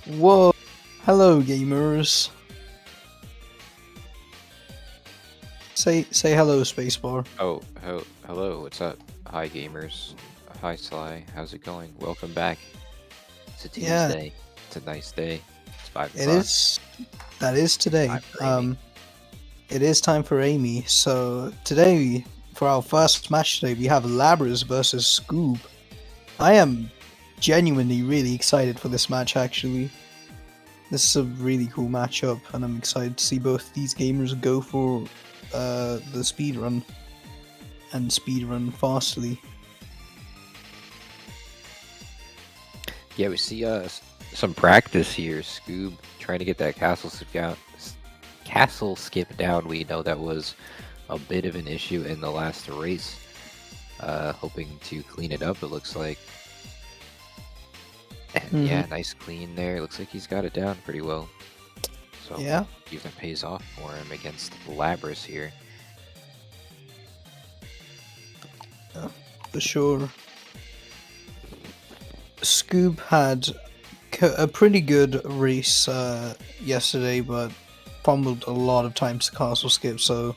Whoa! Hello, gamers. Say hello, Spacebar. Hello, what's up? Hi, gamers. Hi, Sly. How's it going? Welcome back. It's a Yeah, Tuesday. It's a nice day. It's 5 it o'clock. is. That is today. Time for Amy. It is time for Amy. So today, for our first match today, we have Labras versus Scoob. I am genuinely really excited for this match. Actually, this is a really cool matchup, and I'm excited to see both these gamers go for the speed run and speed run fastly. Yeah, we see some practice here. Scoob trying to get that castle skip down. We know that was a bit of an issue in the last race. Hoping to clean it up, it looks like. And yeah, nice clean there. Looks like he's got it down pretty well. So Yeah. see if that pays off for him against Labras here. For sure. Scoob had a pretty good race yesterday, but fumbled a lot of times to castle skip, so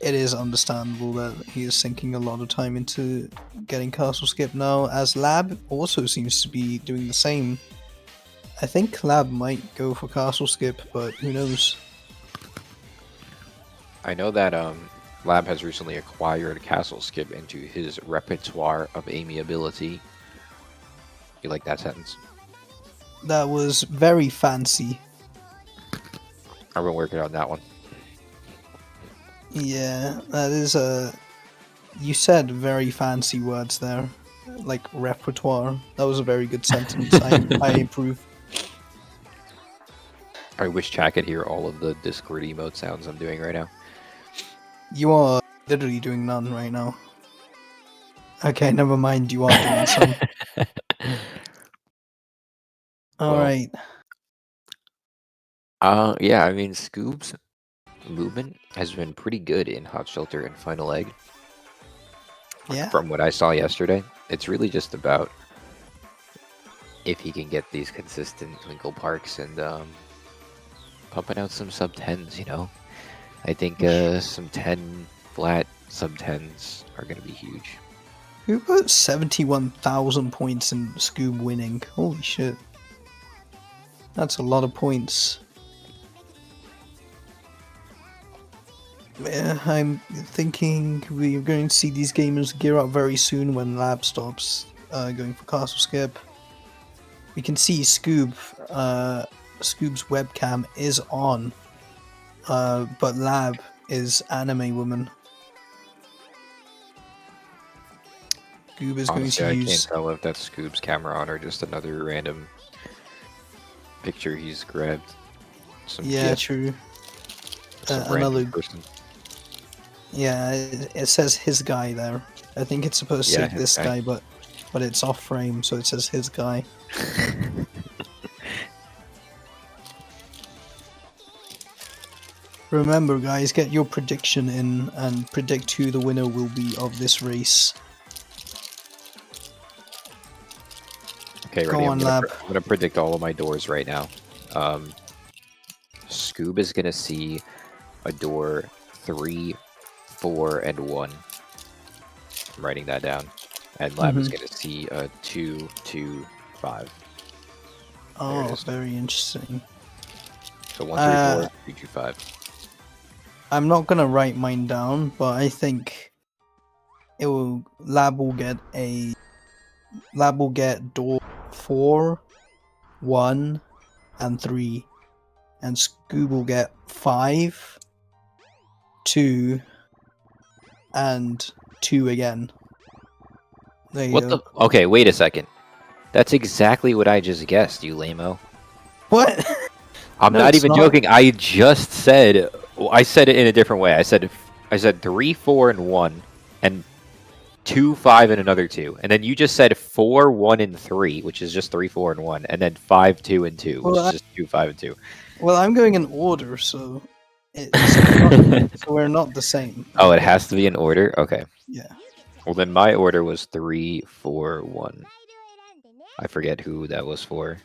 it is understandable that he is sinking a lot of time into getting castle skip now, as Lab also seems to be doing the same. I think Lab might go for castle skip, but who knows? I know that Lab has recently acquired Castle Skip into his repertoire of amiability. You like that sentence? That was very fancy. I've been working on that one. Yeah, that is a. You said very fancy words there, like repertoire. That was a very good sentence. I approve. I wish chat could hear all of the Discord emote sounds I'm doing right now. You are literally doing none right now. Okay, never mind. You are doing some. All Well, right. yeah, I mean, Scoob's movement has been pretty good in Hot Shelter and Final Egg. Yeah. From what I saw yesterday, it's really just about if he can get these consistent Twinkle Parks and pumping out some sub 10s, you know? I think some 10 flat sub 10s are going to be huge. Who put 71,000 points in Scoob winning? Holy shit. That's a lot of points. Yeah, I'm thinking we're going to see these gamers gear up very soon when Lab stops going for castle skip. We can see Scoob. Scoob's webcam is on, but Lab is anime woman. Scoob is Honestly, going I to can't use. tell if that's Scoob's camera on or just another random picture he's grabbed. Some Yeah, GIF, true. some Another. random person. Yeah, it says his guy there. I think it's supposed to Yeah, say his this guy. guy, but it's off frame, so it says his guy. Remember, guys, get your prediction in and predict who the winner will be of this race. Okay, Go ready? on, Lab. I'm gonna predict all of my doors right now. Scoob is gonna see a door 3, 4, and 1. I'm writing that down. And Lab is gonna see a 2, 2, 5. There it Oh, is. very interesting. So 1, 3, 4, 3, 2, 5. I'm not gonna write mine down, but I think it will. Lab will get door 4, 1, and 3, and Scoob will get 5, 2, and 2 again. There you What go. the? Okay, wait a second. That's exactly what I just guessed, you lame-o. What? I'm No, not it's even not. joking. I just said. I said it in a different way. I said 3, 4, and 1, and 2, 5, and another 2. And then you just said 4, 1, and 3, which is just 3, 4, and 1. And then 5, 2, and 2, which Well, is just 2, 5, and 2. Well, I'm going in order, so so we're not the same. Oh, it has to be in order? Okay. Yeah. Well, then my order was 3, 4, 1. I forget who that was for.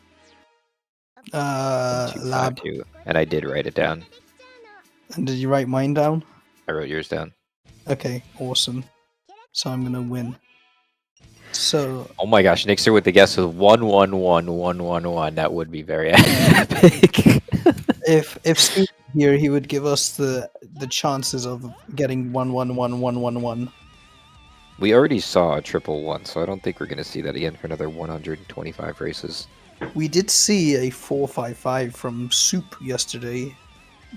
Lab. 252. And I did write it down. And did you write mine down? I wrote yours down. Okay, awesome. So I'm gonna win. So Oh my gosh, Nixer with the guess of 111. That would be very epic. if Scoop here, he would give us the chances of getting 111. We already saw a triple one, so I don't think we're going to see that again for another 125 races. We did see a 455 from Soup yesterday,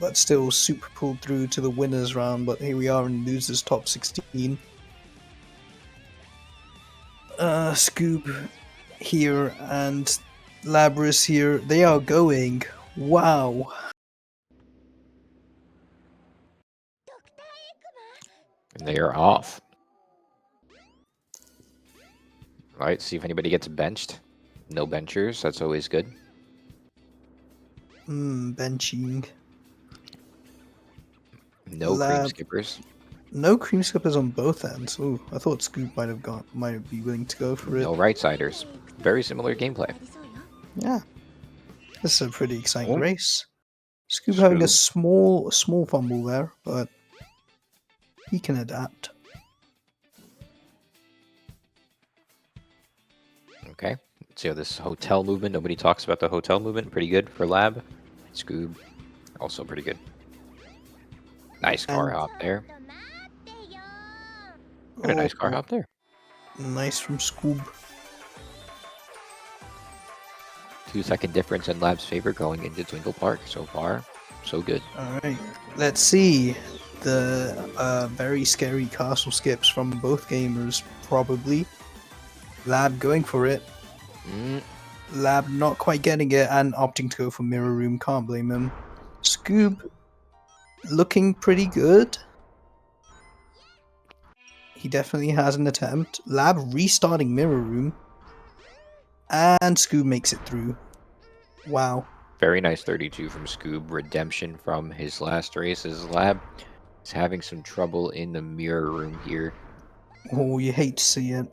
but still Soup pulled through to the winners round. But here we are in losers top 16. Scoob here and Labras here. They are going. Wow. And they are off. Alright, see if anybody gets benched. No benchers, that's always good. Benching. No cream skippers. No cream skippers on both ends. Ooh, I thought Scoop might be willing to go for it. No right-siders. Very similar gameplay. Yeah. This is a pretty exciting race. Scoop having a small fumble there, but he can adapt. Okay, let's see how this hotel movement. Nobody talks about the hotel movement. Pretty good for Lab. Scoob, also pretty good. Nice car hop there. What a nice car hop there. Nice from Scoob. 2-second difference in Lab's favor going into Twinkle Park. So far, so good. Alright, let's see. The very scary castle skips from both gamers, probably. Lab going for it. Lab not quite getting it and opting to go for Mirror Room. Can't blame him. Scoob looking pretty good. He definitely has an attempt. Lab restarting Mirror Room. And Scoob makes it through. Wow. Very nice 32 from Scoob. Redemption from his last race. His Lab is having some trouble in the Mirror Room here. Oh, you hate to see it.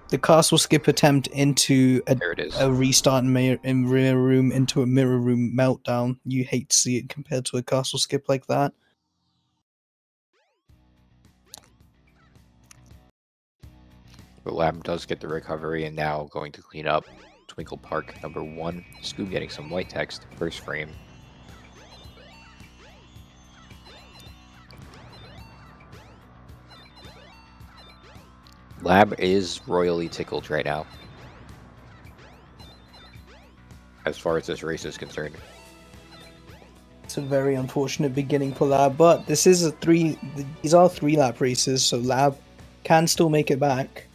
The castle skip attempt into a restart in Mirror Room into a Mirror Room meltdown. You hate to see it compared to a castle skip like that. But Lab does get the recovery and now going to clean up Twinkle Park number 1. Scoob getting some white text. First frame. Lab is royally tickled right now, as far as this race is concerned. It's a very unfortunate beginning for Lab, but this is these are 3-lap races, so Lab can still make it back.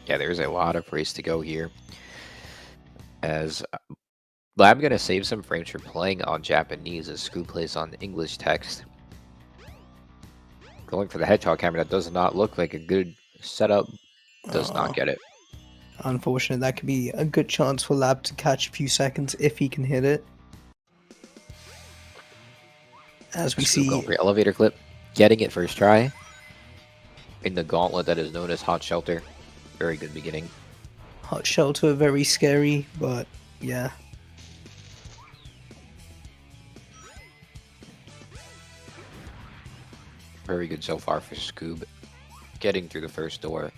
Yeah, there's a lot of race to go here. As Lab gonna save some frames for playing on Japanese as Scoob plays on English text. Going for the hedgehog camera, that does not look like a good setup. Does not get it. Unfortunate. That could be a good chance for Lab to catch a few seconds if he can hit it. As we see, Going for elevator clip, getting it first try in the gauntlet that is known as Hot Shelter. Very good beginning. Hot Shelter, very scary, but yeah. Very good so far for Scoob. Getting through the first door,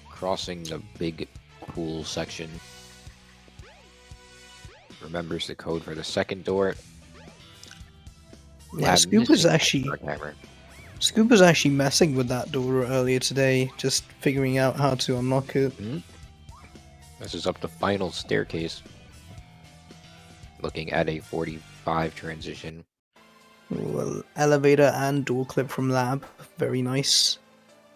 crossing the big pool section. Remembers the code for the second door. Yeah, Scoob was actually messing with that door earlier today, just figuring out how to unlock it. This is up the final staircase. Looking at a 45 transition. Well, elevator and door clip from Lab. Very nice.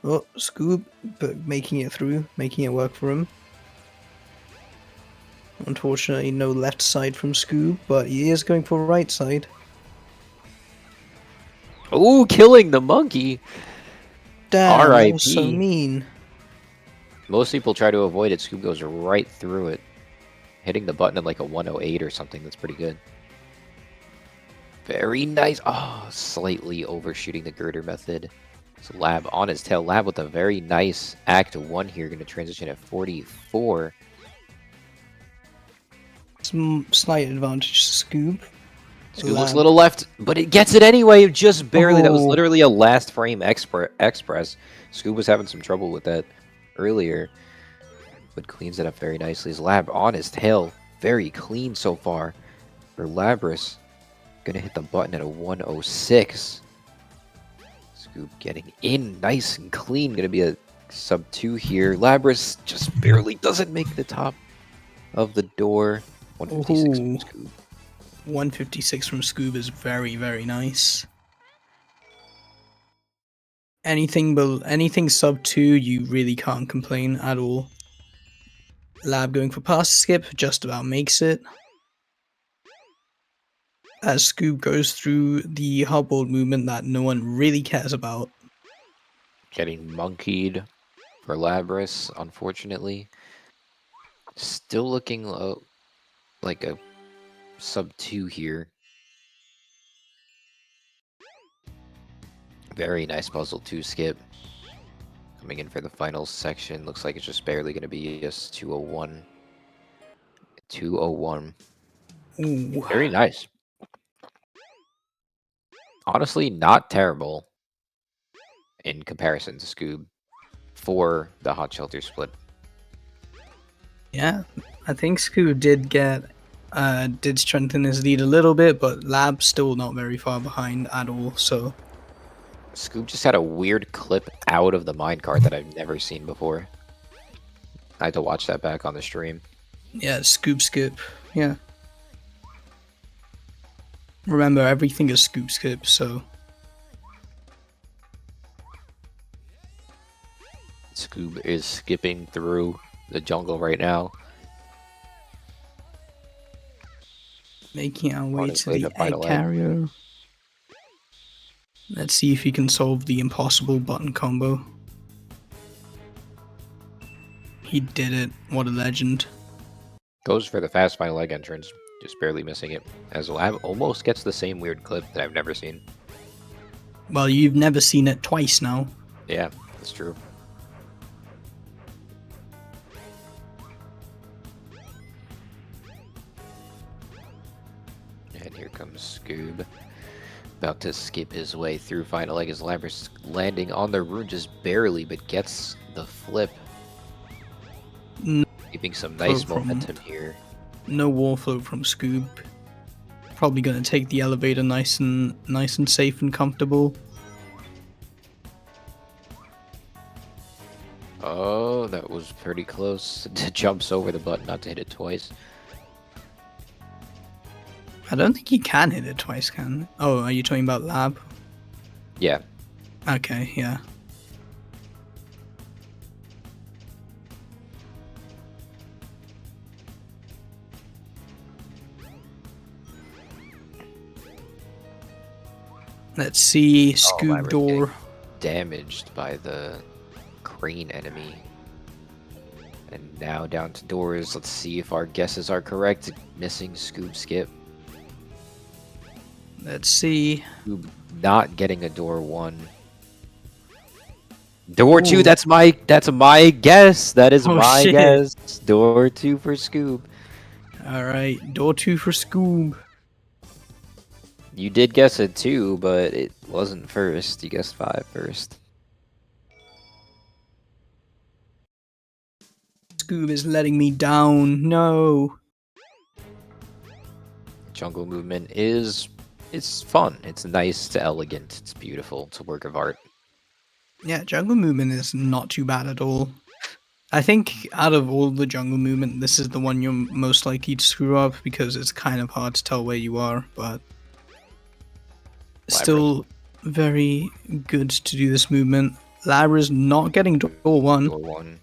Oh, Scoob, but making it through, making it work for him. Unfortunately, no left side from Scoob, but he is going for right side. Oh, killing the monkey! Damn, that was so mean. Most people try to avoid it. Scoob goes right through it. Hitting the button at like a 108 or something. That's pretty good. Very nice. Oh, slightly overshooting the girder method. So Lab on his tail. Lab with a very nice Act 1 here. Going to transition at 44. Slight advantage to Scoob. Scoob looks a Lab. little left, but it gets it anyway, just barely. That was Oh. literally a last frame express. Scoob was having some trouble with that earlier, but cleans it up very nicely. His Lab on his tail. Very clean so far for Lapras. Gonna hit the button at a 106. Scoob getting in nice and clean. Gonna be a sub 2 here. Lapras just barely doesn't make the top of the door. 156 from Ooh. Scoob. 156 from Scoob is very, very nice. Anything sub 2, you really can't complain at all. Lab going for pass skip, just about makes it. As Scoob goes through the hardball movement that no one really cares about. Getting monkeyed for Lapras, unfortunately. Still looking like a sub 2 here. Very nice puzzle 2 skip. Coming in for the final section. Looks like it's just barely going to be just 201. 201. Ooh. Very nice. Honestly, not terrible in comparison to Scoob for the Hot Shelter split. Yeah, I think Scoob did strengthen his lead a little bit, but Lab's still not very far behind at all, so... Scoob just had a weird clip out of the minecart that I've never seen before. I had to watch that back on the stream. Yeah, Scoob skip, yeah. Remember, everything is Scoob skip, so... Scoob is skipping through the jungle right now. Making our way his to way the to final egg egg. carrier. Let's see if he can solve the impossible button combo. He did it. What a legend. Goes for the fast final egg entrance, just barely missing it. As Lab almost gets the same weird clip that I've never seen. Well, you've never seen it twice now. Yeah, that's true. And here comes Scoob. About to skip his way through final egg as Lapras landing on the rune just barely, but gets the flip. No Keeping some nice from- momentum here. No wall flow from Scoob. Probably gonna take the elevator nice and safe and comfortable. Oh, that was pretty close. Jumps over the button, not to hit it twice. I don't think he can hit it twice, can? Oh, are you talking about Lab? Yeah, Okay, yeah. Let's see, Scoob Labrador door. damaged by the crane enemy. And now down to doors. Let's see if our guesses are correct. Missing Scoob skip. Let's see. Scoob not getting a door 1. Door 2, Ooh. that's my guess. That is Oh, my shit. guess. Door 2 for Scoob. Alright, door 2 for Scoob. You did guess it too, but it wasn't first. You guessed 5 first. Scoob is letting me down. No. Jungle movement it's fun. It's nice, it's elegant, it's beautiful, it's a work of art. Yeah, jungle movement is not too bad at all. I think out of all the jungle movement, this is the one you're most likely to screw up because it's kind of hard to tell where you are, but still very good to do this movement. Labra's not getting door 1. Door 1.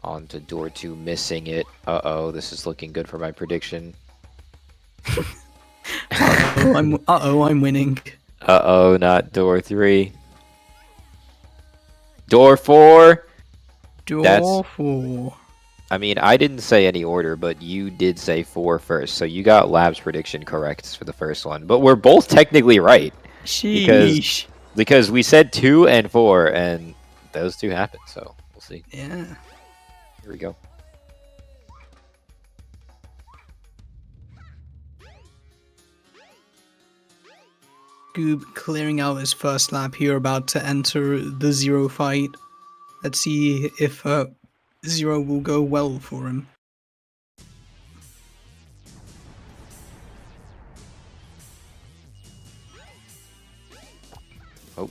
On to door 2, missing it. Uh-oh, this is looking good for my prediction. I'm winning. Uh-oh, not door 3. Door 4! Door That's- 4. I mean, I didn't say any order, but you did say 4 first, so you got Lab's prediction correct for the first one. But we're both technically right. Sheesh. Because we said 2 and 4, and those two happened. So we'll see. Yeah. Here we go. Scoob clearing out his first lap here, about to enter the Zero fight. Let's see if Zero will go well for him. Oh.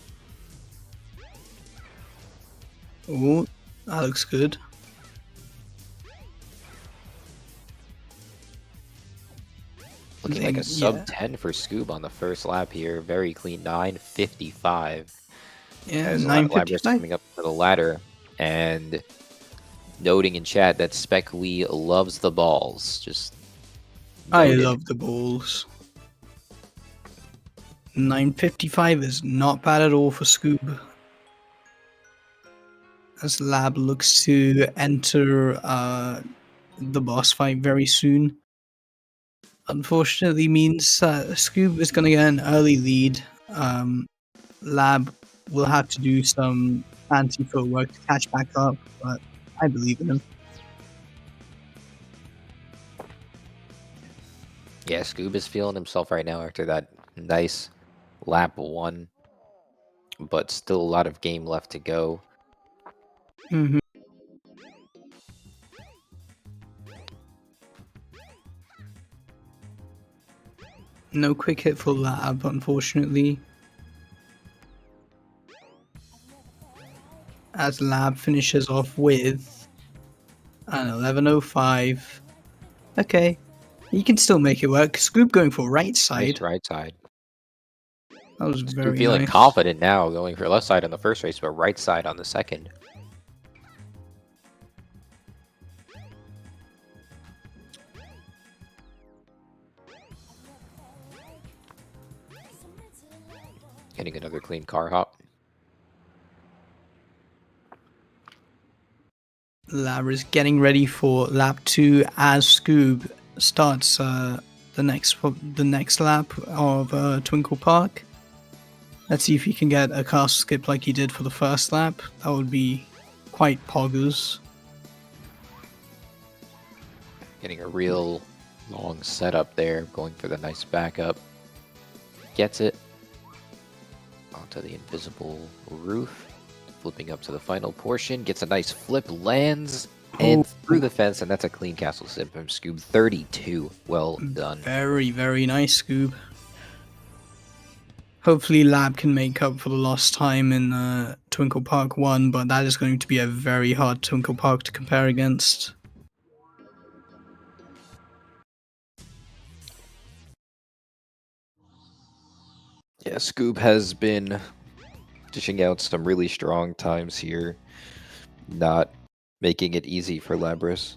Oh, that looks good. Looking like a sub 10 for Scoob on the first lap here. Very clean 9:55. Yeah, As 9:55. coming up for the ladder and noting in chat that Spec Lee loves the balls. Just I noted. love the balls. 9:55 is not bad at all for Scoob. As Lab looks to enter the boss fight very soon. Unfortunately means Scoob is going to get an early lead. Lab will have to do some fancy footwork to catch back up, but I believe in him. Yeah, Scoob is feeling himself right now after that nice lap 1, but still a lot of game left to go. Mm-hmm. No quick hit for Lab, unfortunately. As Lab finishes off with an 11:05. Okay, you can still make it work. Scoob going for right side. Nice right side. That was Scoob very feeling nice. confident now, going for left side on the first race, but right side on the second. Getting another clean car hop. Lab is getting ready for lap 2 as Scoob starts the next lap of Twinkle Park. Let's see if he can get a castle skip like he did for the first lap. That would be quite poggers. Getting a real long setup there, going for the nice backup. Gets it. Onto the invisible roof. Flipping up to the final portion. Gets a nice flip, lands, and through the fence, and that's a clean castle skip from Scoob. 32. Well done. Very, very nice, Scoob. Hopefully Lab can make up for the lost time in Twinkle Park 1, but that is going to be a very hard Twinkle Park to compare against. Yeah, Scoob has been dishing out some really strong times here, not making it easy for Labrys.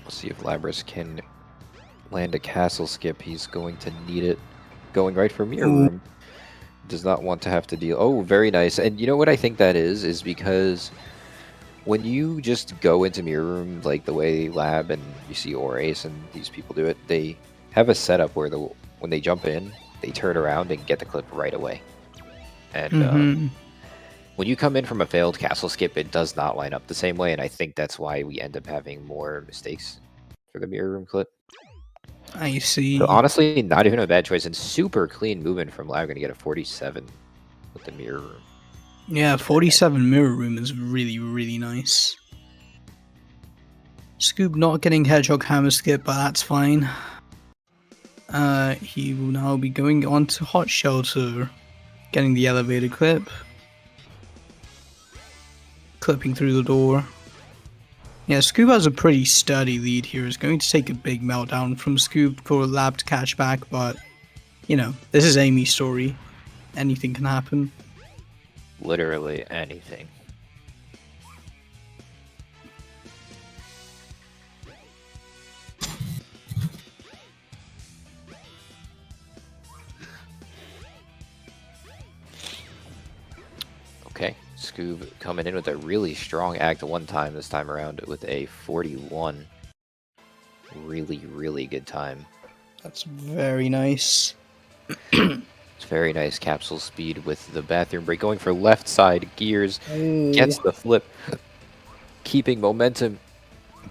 We'll see if Labrys can land a castle skip. He's going to need it. Going right for Mirror Room. Does not want to have to deal. Oh, very nice. And you know what I think that is because when you just go into Mirror Room like the way Lab and you see Orace and these people do it, they have a setup where when they jump in, they turn around and get the clip right away. And when you come in from a failed castle skip, it does not line up the same way, and I think that's why we end up having more mistakes for the Mirror Room clip. I see. So honestly, not even a bad choice, and super clean movement from Lab. Going to get a 47 with the Mirror Room. Yeah, 47 Mirror Room is really, really nice. Scoob not getting Hedgehog Hammer skip, but that's fine. He will now be going on to Hot Shelter, getting the elevator clip. Clipping through the door. Yeah, Scoob has a pretty sturdy lead here. It's going to take a big meltdown from Scoob for Lab to catch back, but, you know, this is Amy's story. Anything can happen. Literally anything. Okay, Scoob coming in with a really strong Act 1 time this time around with a 41. really, really good time. That's very nice. It's very nice capsule speed with the bathroom break. Going for left side gears. Gets Oh, the flip. Keeping momentum.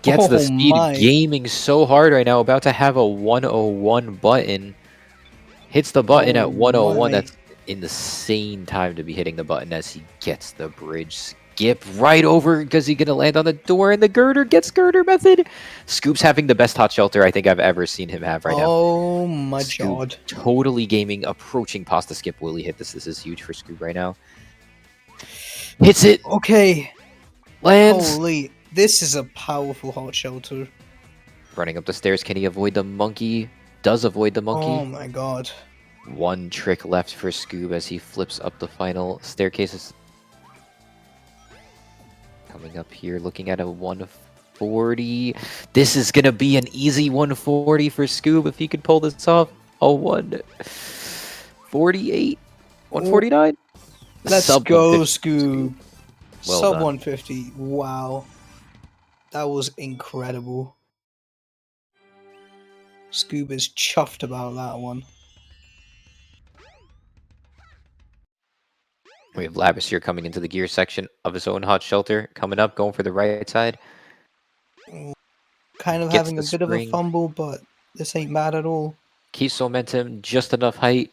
Gets the oh speed. my. Gaming so hard right now. About to have a 101 button. Hits the button Oh at 101. my. That's insane time to be hitting the button as he gets the bridge skip right over because he's going to land on the door, and the girder gets girder method. Scoop's having the best hot shelter I think I've ever seen him have right now. Oh my Scoop god. totally gaming, approaching pasta skip. Will he hit this? This is huge for Scoop right now. Hits it. Okay. Lands. Holy. This is a powerful hot shelter. Running up the stairs. Can he avoid the monkey? Does avoid the monkey. Oh my god. One trick left for Scoob as he flips up the final staircases. Coming up here, looking at a 140. This is going to be an easy 140 for Scoob if he could pull this off. A 148? 149? Let's Sub go, 150 Scoob. Well Sub done. 150. Wow. That was incredible. Scoob is chuffed about that one. We have Labus here coming into the gear section of his own hot shelter. Coming up, going for the right side. Kind of Gets having the a bit of a spring. fumble, but this ain't bad at all. Keeps momentum, just enough height.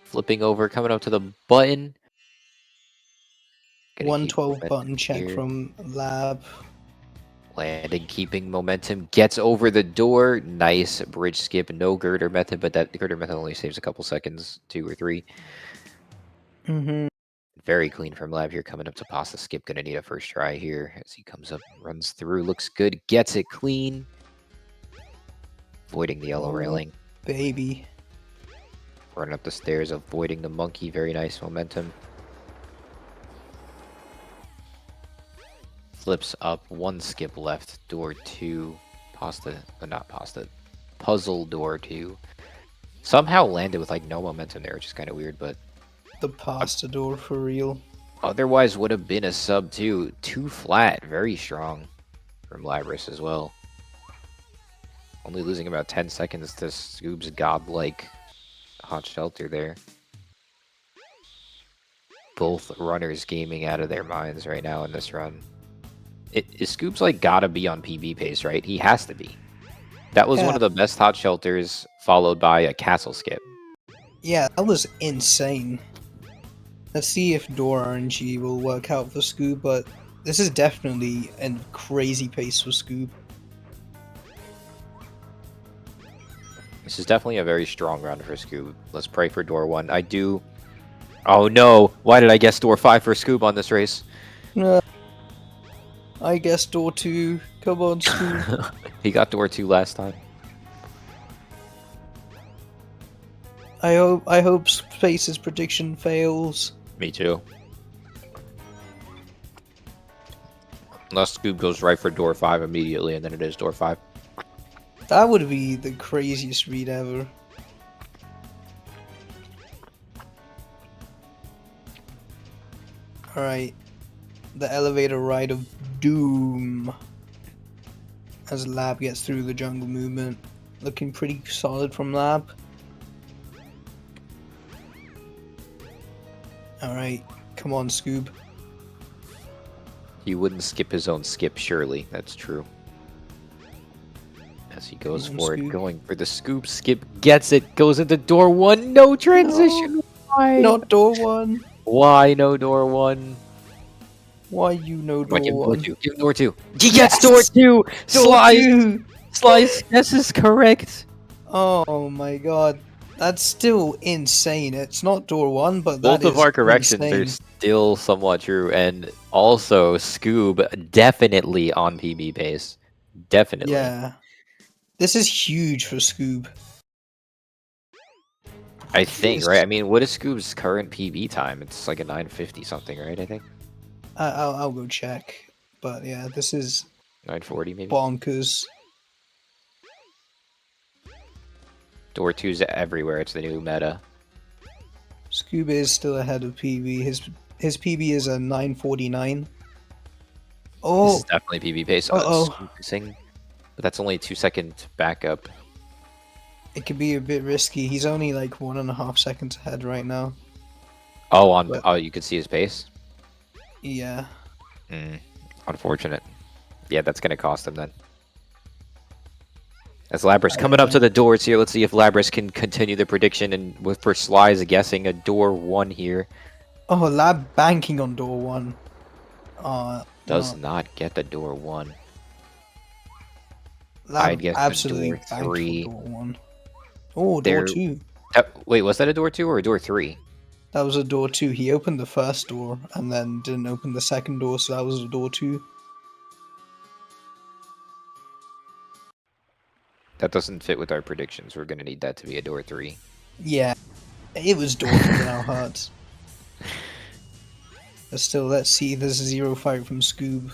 Flipping over, coming up to the button. Gonna keep 112 momentum button check here. from Lab. Landing, keeping momentum, gets over the door. Nice bridge skip, no girder method, but that girder method only saves a couple seconds, 2 or 3. Mm-hmm. Very clean from Lab here, coming up to pasta skip. Gonna need a first try here as he comes up, runs through, looks good, gets it clean. Avoiding the yellow Oh. railing. Baby. Running up the stairs, avoiding the monkey. Very nice momentum. Flips up, one skip left. Door 2. Pasta, not pasta. Puzzle door 2. Somehow landed with like no momentum there, which is kind of weird, but The pasta door for real. otherwise would have been a sub 2. 2 flat, very strong from Labris as well. Only losing about 10 seconds to Scoob's godlike hot shelter there. Both runners gaming out of their minds right now in this run. Scoob's like gotta be on PB pace, right? He has to be. That was one of the best hot shelters, followed by a castle skip. Yeah, that was insane. Let's see if door RNG will work out for Scoob, but this is definitely a crazy pace for Scoob. This is definitely a very strong run for Scoob. Let's pray for door 1. I do... Oh no! Why did I guess door 5 for Scoob on this race? I guess door 2. Come on, Scoob. He got door 2 last time. I hope Space's prediction fails. Me too. Unless Scoob goes right for door 5 immediately, and then it is door 5. That would be the craziest read ever. Alright. The elevator ride of doom. As Lab gets through the jungle movement. Looking pretty solid from Lab. Alright. Come on, Scoob. He wouldn't skip his own skip, surely. That's true. As he goes Come on, for it, Scoob. going for the scoop. Skip gets it, goes into door 1. No transition. Why? Not door 1. Why no door 1? Why you know Come on, give him door door 1? 2. Give him door 2. He Yes! gets door 2. Slice. 2. Slice. This is correct. Oh my god. That's still insane. It's not door 1, but that Both of is our corrections are insane. still somewhat true, and also Scoob definitely on PB pace. Definitely. Yeah. This is huge for Scoob. I think, Yes. right? I mean, what is Scoob's current PB time? It's like a 950 something, right? I think I'll go check. But yeah, this is 940 maybe. bonkers. Door 2's everywhere. It's the new meta. Scoob is still ahead of PB. His PB is a 949. This is Oh, definitely PB pace. uh-oh. Scooping, but that's only a 2-second backup. It could be a bit risky. He's only like 1.5 seconds ahead right now. Oh, But you could see his pace. yeah. Unfortunate. Yeah, that's gonna cost him then. As Labrys coming up to the doors here, let's see if Labrys can continue the prediction. And with for Sly's guessing a door 1 here. Oh, Lab banking on door 1. Does No. not get the door 1. I'd Lab guess a absolutely door banked for 3. door 1. Oh, door There. 2. Wait, was that a door 2 or a door 3? That was a door 2. He opened the first door and then didn't open the second door, so that was a door 2. That doesn't fit with our predictions. We're gonna need that to be a door 3. Yeah, it was door 3 in our hearts. But still, let's see. There's a 0 fight from Scoob.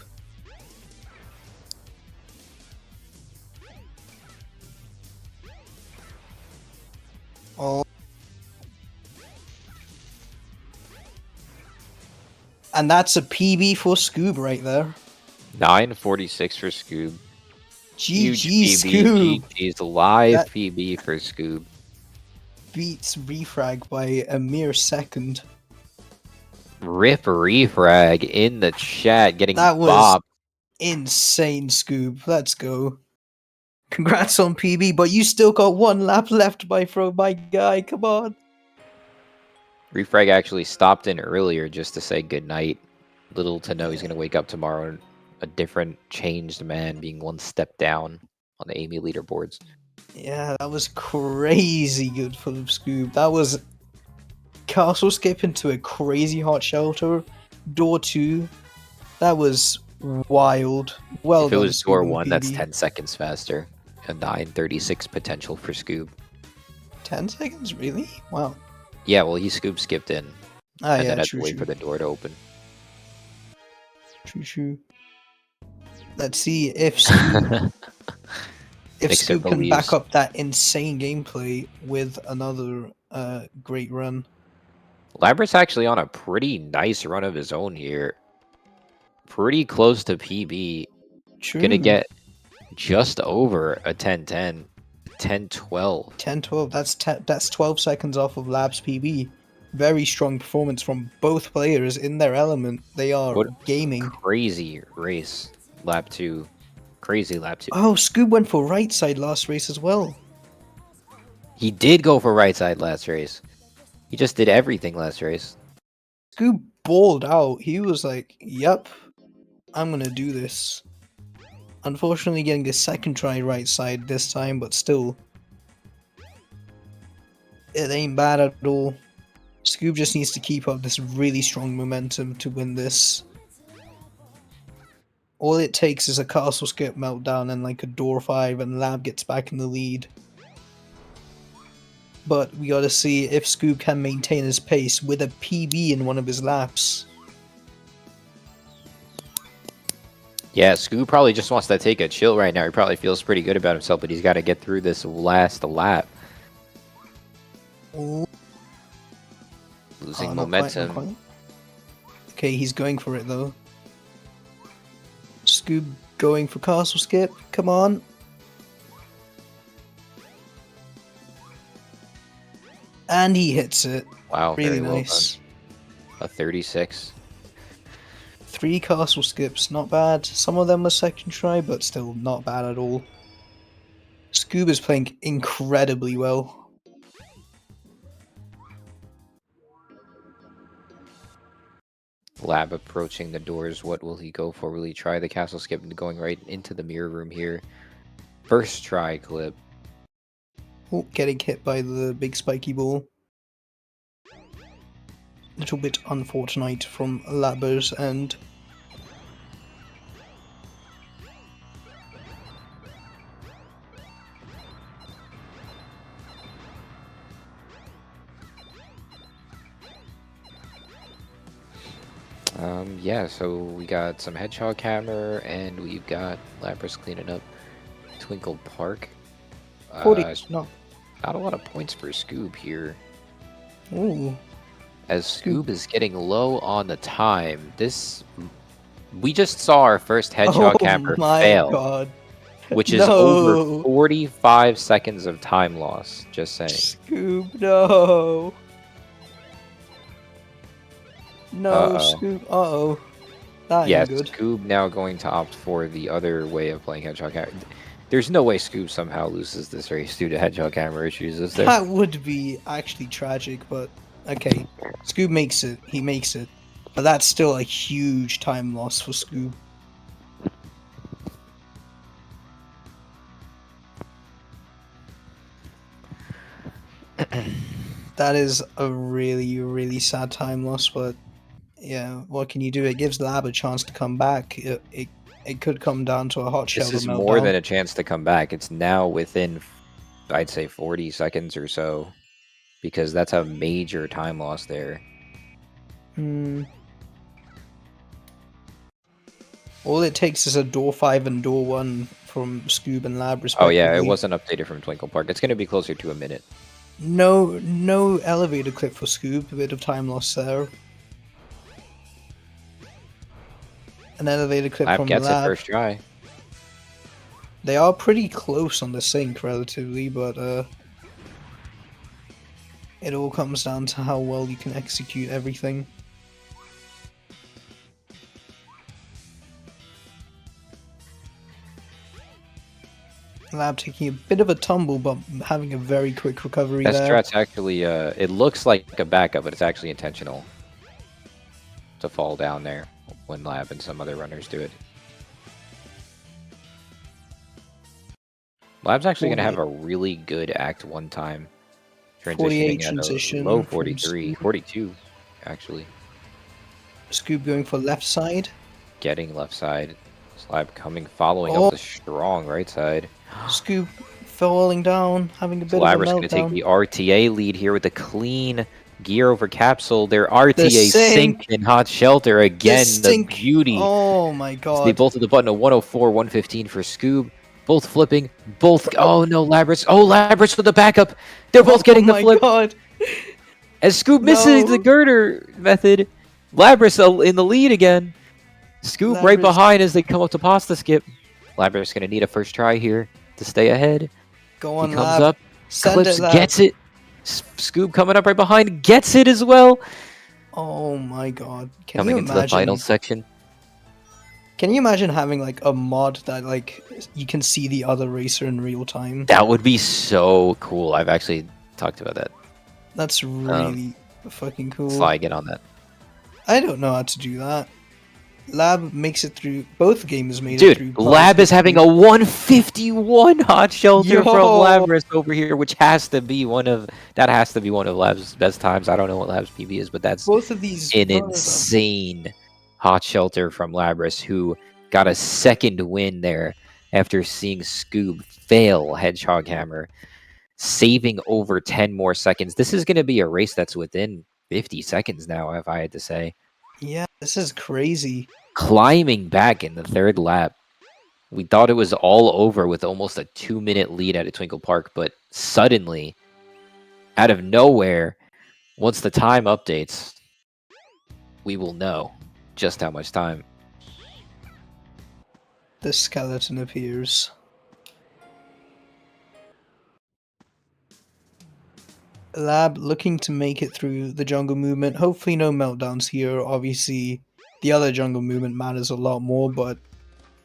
Oh. And that's a PB for Scoob right there. 946 for Scoob. Huge GG PB. Scoob. GG's live That PB for Scoob. beats Refrag by a mere second. Rip Refrag in the chat getting That was bopped. insane, Scoob. Let's go. Congrats on PB, but you still got 1 lap left, my guy. Come on. Refrag actually stopped in earlier just to say goodnight. Little to know he's going to wake up tomorrow a different, changed man, being 1 step down on the Amy leaderboards. Yeah, that was crazy good for Scoob. That was castle skip into a crazy hot shelter. Door 2. That was wild. Well if it done, was door Scoob 1, and that's PB. 10 seconds faster. A 936 potential for Scoob. 10 seconds? Really? Wow. Yeah, well, he Scoob skipped in. Ah, And yeah, then had to true, wait true. for the door to open. True, true. Let's see if Scoob, if Mixer Scoob can believes. back up that insane gameplay with another great run. Labrys actually on a pretty nice run of his own here. Pretty close to PB. True. Gonna get just over a 10-10. 10-12. 10-12. That's 12 seconds off of Lab's PB. Very strong performance from both players in their element. They are gaming. Crazy race. Lap 2. Crazy lap 2. Oh, Scoob went for right side last race as well. He did go for right side last race. He just did everything last race. Scoob balled out. He was like, yep, I'm gonna do this. Unfortunately getting a second try right side this time, but still. It ain't bad at all. Scoob just needs to keep up this really strong momentum to win this. All it takes is a castle skip meltdown and like a door 5 and Lab gets back in the lead. But we gotta see if Scoob can maintain his pace with a PB in one of his laps. Yeah, Scoob probably just wants to take a chill right now. He probably feels pretty good about himself, but he's got to get through this last lap. Ooh. Losing Oh, not quite, not momentum. quite. Okay, he's going for it though. Scoob going for castle skip. Come on. And he hits it. Wow, Really very well nice. done. A 36. 3 castle skips, not bad. Some of them were second try, but still not bad at all. Scoob is playing incredibly well. Lab approaching the doors. What will he go for? Will he try the castle skip and going right into the mirror room here? First try clip. Oh, getting hit by the big spiky ball. Little bit unfortunate from Labber's end. Yeah, so we got some Hedgehog Hammer, and we've got Lapras cleaning up Twinkle Park. 40. No. Not a lot of points for Scoob here. Ooh. As Scoob is getting low on the time, this We just saw our first hedgehog Oh hammer my fail, god. which is over No. 45 seconds of time loss. Just saying. Scoob, no. No, Uh-oh. Scoob. Uh-oh. That Yes, ain't good. Scoob now going to opt for the other way of playing hedgehog hammer. There's no way Scoob somehow loses this race due to hedgehog hammer issues, is there? That would be actually tragic, but okay. Scoob makes it. He makes it. But that's still a huge time loss for Scoob. That is a really, really sad time loss, but yeah, what can you do? It gives Lab a chance to come back. It could come down to a hot This shelter is more meltdown. than a chance to come back. It's now within, I'd say, 40 seconds or so, because that's a major time loss there. Hmm. All it takes is a door 5 and door 1 from Scoob and Lab, Oh respectively. yeah, it wasn't updated from Twinkle Park. It's going to be closer to a minute. No elevator clip for Scoob. A bit of time loss there. An elevator clip Lab from gets it Lab. first try. They are pretty close on the sync, relatively, but it all comes down to how well you can execute everything. Lab taking a bit of a tumble, but having a very quick recovery That there. strat's actually, it looks like a backup, but it's actually intentional to fall down there when Lab and some other runners do it. Lab's actually going to have a really good Act 1 time. 48 Transitioning at transition a low from 43, Scoob. 42, actually. Scoob going for left side. Getting left side. Slab coming, following Oh. up the strong right side. Scoob falling down, having a bit Labr's of a going to take meltdown. the RTA lead here with a clean gear over capsule. Their RTA sync. sync in hot shelter again. The sync. beauty. Oh my So they god. bolted the button of 104, 115 for Scoob. Both flipping. Both. Oh no, Labrys. Oh, Labrys with the backup. They're both getting the flip. Oh my god. As Scoob misses the girder method, Labrys in the lead again. Scoob right Labrys- behind as they come up to pasta skip. Labrys gonna need a first try here to stay ahead. Go on, He comes Lab. up, Send clips, it, Lab. gets it. Scoob coming up right behind, gets it as well. Oh my god. Can Coming you into imagine? the final section. Can you imagine having like a mod that like you can see the other racer in real time? That would be so cool. I've actually talked about that. That's really fucking cool. Sly, get on that. I don't know how to do that. Lab makes it through. Both games made it through. Dude, Lab is having a 151 hot shelter from Yo. Labrys over here, which has to be one of Lab's best times. I don't know what Lab's PB is, but that's Both of these. an runners are- insane hot shelter from Labrys, who got a second win there after seeing Scoob fail Hedgehog Hammer, saving over 10 more seconds. This is going to be a race that's within 50 seconds now, if I had to say. Yeah, this is crazy. Climbing back in the third lap. We thought it was all over with almost a 2-minute lead at a Twinkle Park, but suddenly, out of nowhere, once the time updates, we will know just how much time. The skeleton appears. Lab looking to make it through the jungle movement. Hopefully no meltdowns here. Obviously, the other jungle movement matters a lot more, but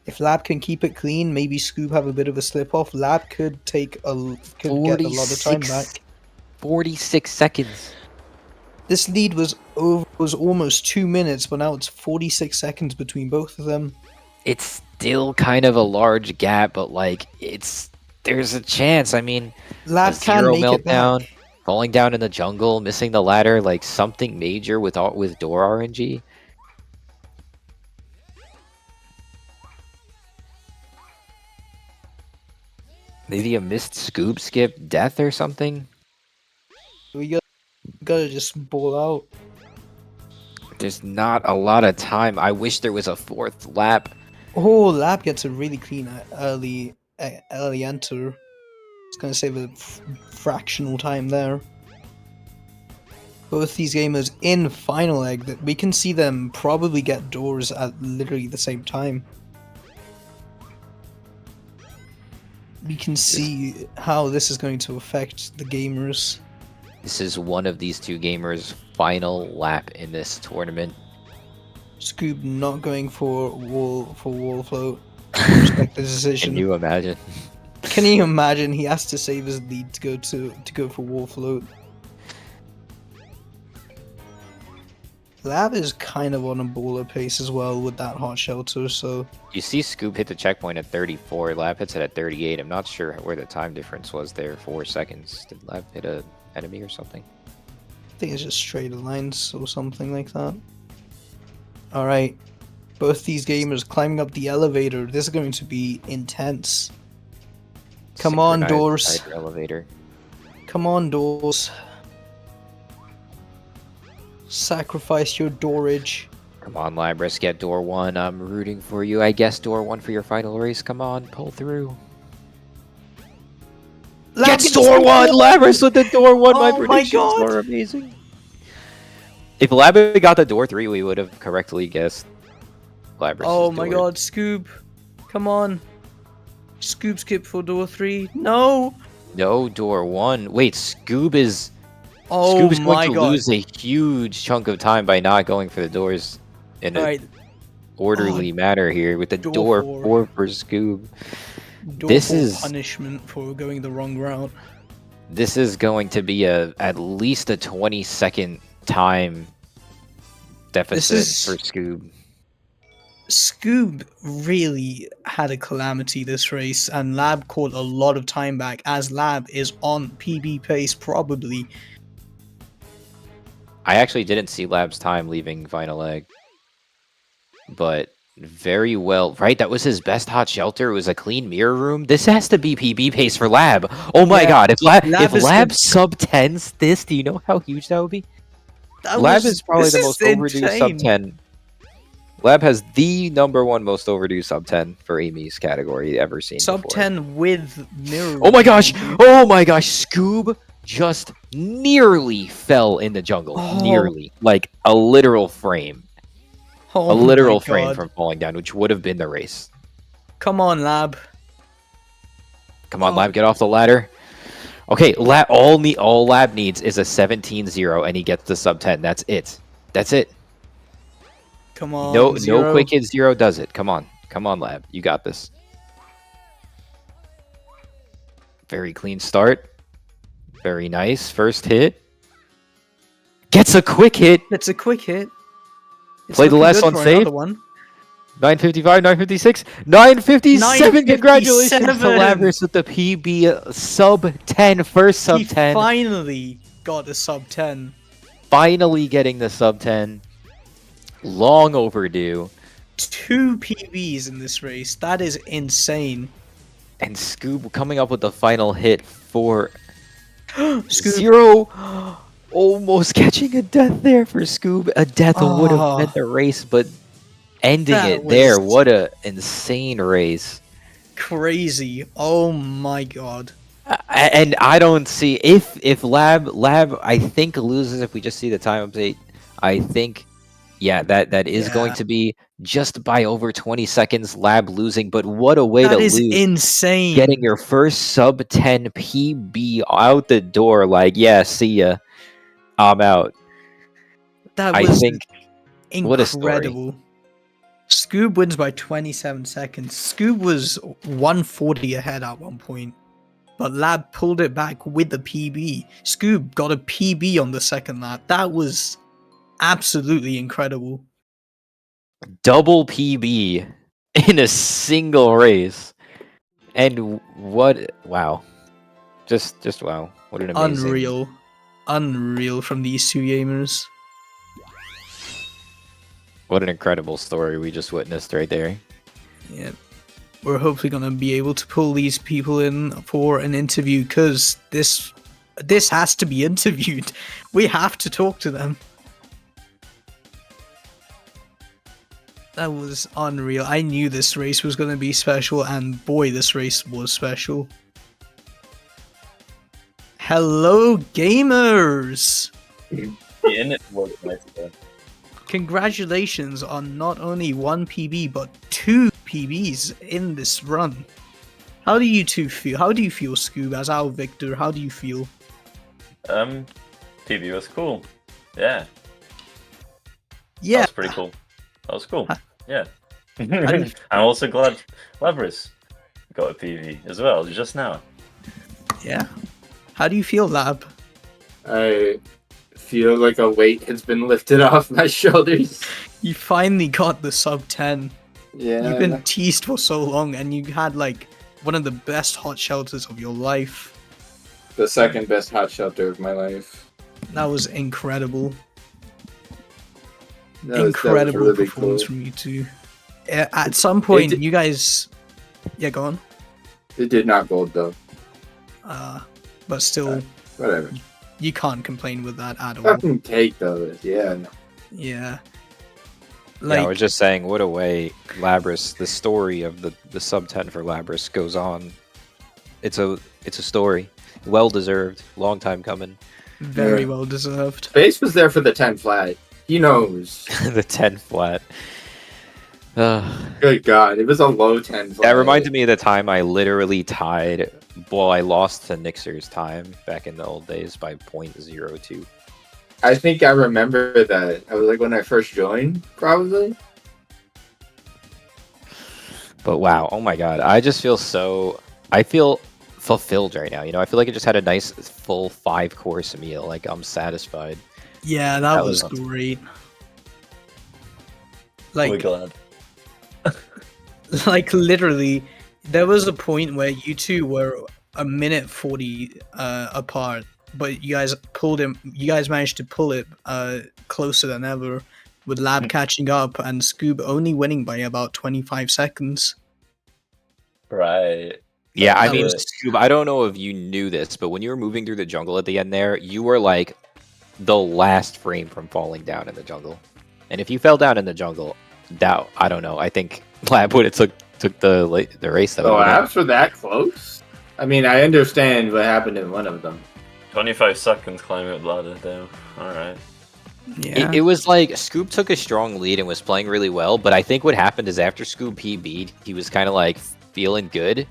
if Lab can keep it clean, maybe Scoob have a bit of a slip off. Lab could get a lot of time back. 46 seconds. This lead was almost 2 minutes, but now it's 46 seconds between both of them. It's still kind of a large gap, but like there's a chance. I mean, Lab a can zero make it meltdown, back. falling down in the jungle, missing the ladder, like something major with door RNG. Maybe a missed Scoob skip death or something. We gotta just ball out. There's not a lot of time. I wish there was a fourth lap. Oh, Lab gets a really clean early enter. It's gonna save a fractional time there. both these gamers in final egg, that we can see them probably get doors at literally the same time. We can see how this is going to affect the gamers. This is one of these two gamers' final lap in this tournament. Scoob not going for wall float. Respect the decision. Can you imagine? Can you imagine? He has to save his lead to go for wall float. Lab is kind of on a baller pace as well with that hot shelter, so You see Scoob hit the checkpoint at 34, Lab hits it at 38. I'm not sure where the time difference was there, 4 seconds. Did Lab hit a enemy or something? I think it's just straight lines or something like that. Alright, both these gamers climbing up the elevator. This is going to be intense. Come on, Synchronized doors. Hydra elevator. Come on, doors. Sacrifice your doorage. Come on, Labras, get door 1. I'm rooting for you. I guess door 1 for your final race. Come on, pull through. Gets door 1! Labras with the door 1! Oh My my predictions God. are amazing. If Labras got the door 3, we would have correctly guessed Labras. Oh my god, Scoob. Come on. Scoob skip for door 3. No! No, door 1. Wait, Scoob is... Oh Scoob is my going to god. lose a huge chunk of time by not going for the doors in an Alright, orderly manner here with the door door 4 4. for Scoob. door This 4 is- punishment for going the wrong route. This is going to be at least a 20-second time deficit is- for Scoob. Scoob really had a calamity this race, and Lab caught a lot of time back, as Lab is on PB pace probably. I actually didn't see Lab's time leaving Final Egg. But very well. Right, that was his best hot shelter. It was a clean mirror room. This has to be PB pace for Lab. Oh my Yeah, god, if Lab if is Lab good. sub-10s this, do you know how huge that would be? Lab is probably the most overdue sub-10. Lab has the #1 most overdue sub-10 for Amy's category ever seen Sub before. 10 with mirror. Oh my gosh! Oh my gosh! Scoob just nearly fell in the jungle. Oh. Nearly. Like a literal frame. Oh A literal my frame God. from falling down, which would have been the race. Come on, Lab. Come on, Oh. Lab, get off the ladder. Okay, all Lab needs is a 17-0, and he gets the sub-10. That's it. That's it. Come on. No Zero. quick hit 0 does it. Come on. Come on, Lab. You got this. Very clean start. Very nice. First hit. Gets a quick hit. It's a quick hit. It's Play the looking last good one for safe. another one. 955, 956, 957. Congratulations to 957. Labras with the PB sub-10, first He sub-10. finally got a sub 10. Finally getting the sub-10. Long overdue. 2 PBs in this race. That is insane. And Scoob coming up with the final hit for Scoob. 0. Almost catching a death there for Scoob. A death would have Oh. meant the race, but ending That it there. was- What a insane race. Crazy. Oh my god. And I don't see if Lab I think loses if we just see the time update. I think that is going Yeah. to be just by over 20 seconds Lab losing, but what a way to That is lose. insane. Getting your first sub 10 PB out the door like, yeah, see ya. I'm out. that I was think what a story. incredible. Scoob wins by 27 seconds. Scoob was 140 ahead at one point, but Lab pulled it back with the PB. Scoob got a PB on the second lap. That was absolutely incredible. double PB in a single race. And what wow. Just wow. What an amazing Unreal from these two gamers. What an incredible story we just witnessed right there. Yeah. We're hopefully gonna be able to pull these people in for an interview, because this has to be interviewed. We have to talk to them. That was unreal. I knew this race was gonna be special, and boy, this race was special. Hello, gamers! in it was nice though. Congratulations on not only one PB but 2 PBs in this run. How do you two feel? How do you feel, Scoob? As our Victor, how do you feel? PB was cool. Yeah, Yeah, that was pretty cool. That was cool. Yeah. do I'm also glad Labris got a PV as well, just now. yeah. How do you feel, Lab? I feel like a weight has been lifted off my shoulders. You finally got the sub 10. Yeah. You've been teased for so long, and you had like one of the best hot shelters of your life. the second best hot shelter of my life. That was incredible. That was Incredible really performance cool. from you two. At some point, did- you guys, yeah, go on. It did not gold though. But still, Whatever. you can't complain with that at all. Fucking cake though. Yeah. Yeah. Yeah, I was just saying, what a way Labris, the story of the sub 10 for Labris goes on. It's a story. Well deserved. Long time coming. very Yeah. well deserved. Space was there for the 10 flat. He knows. The 10 flat. Good God, it was a low 10 flat. That reminded me of the time I literally tied. Well, I lost to Nixer's time back in the old days by 0.02. I think I remember that. I was like when I first joined, probably. But wow, oh my god, I just feel so. I feel fulfilled right now. You know, I feel like I just had a nice full 5-course meal. Like I'm satisfied. Yeah, that That was was- great. We're Like, glad. like literally, there was a point where you two were a minute 40 apart, but you guys pulled him. You guys managed to pull it closer than ever, with Lab catching up and Scoob only winning by about 25 seconds. Right. Yeah, I That mean, was- Scoob, I don't know if you knew this, but when you were moving through the jungle at the end there, you were like the last frame from falling down in the jungle. And if you fell down in the jungle, that I don't know. I think Lab would have took the race. That The would have labs were that close? I mean, I understand what happened in one of them. 25 seconds climbing up the ladder though. Alright. Yeah, It was like Scoob took a strong lead and was playing really well, but I think what happened is after Scoob PB'd, he was kind of like feeling good,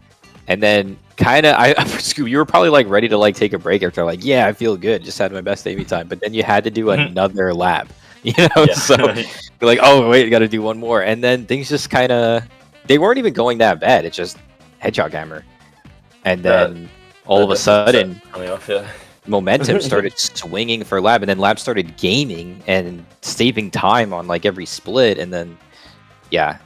and then kind of Scoob, you were probably like ready to like take a break after like, yeah, I feel good, just had my best AV time, but then you had to do another lap, you know, Yeah. so you're like, oh wait, you got to do one more, and then things just kind of they weren't even going that bad. It's just Hedgehog Hammer, and then all of a sudden Coming off, yeah. momentum started swinging for Lab, and then Lab started gaining and saving time on like every split, and then yeah,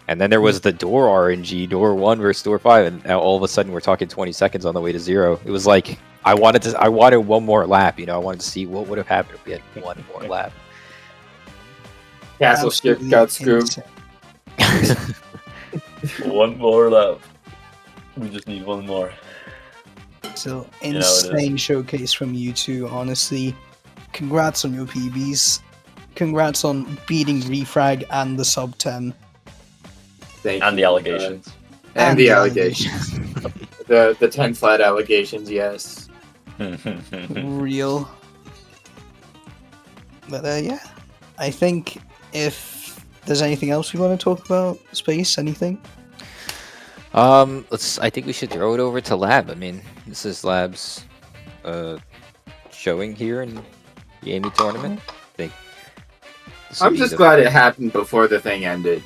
and then there was the door RNG, door 1 versus door 5, and now all of a sudden we're talking 20 seconds on the way to 0. It was like I wanted one more lap, you know, I wanted to see what would have happened if we had one more lap. Castle ship got Absolutely scooped. insane. One more lap. We just need one more. So it is. insane showcase from you two, honestly. Congrats on your PBs. Congrats on beating Refrag and the sub 10. Thank And the you. allegations. And the allegations. The 10 flat allegations, yes. Real. But yeah, I think if there's anything else we want to talk about, Space, anything? I think we should throw it over to Lab. I mean, this is Lab's showing here in the Amy tournament. I think this will I'm be just the- glad it happened before the thing ended.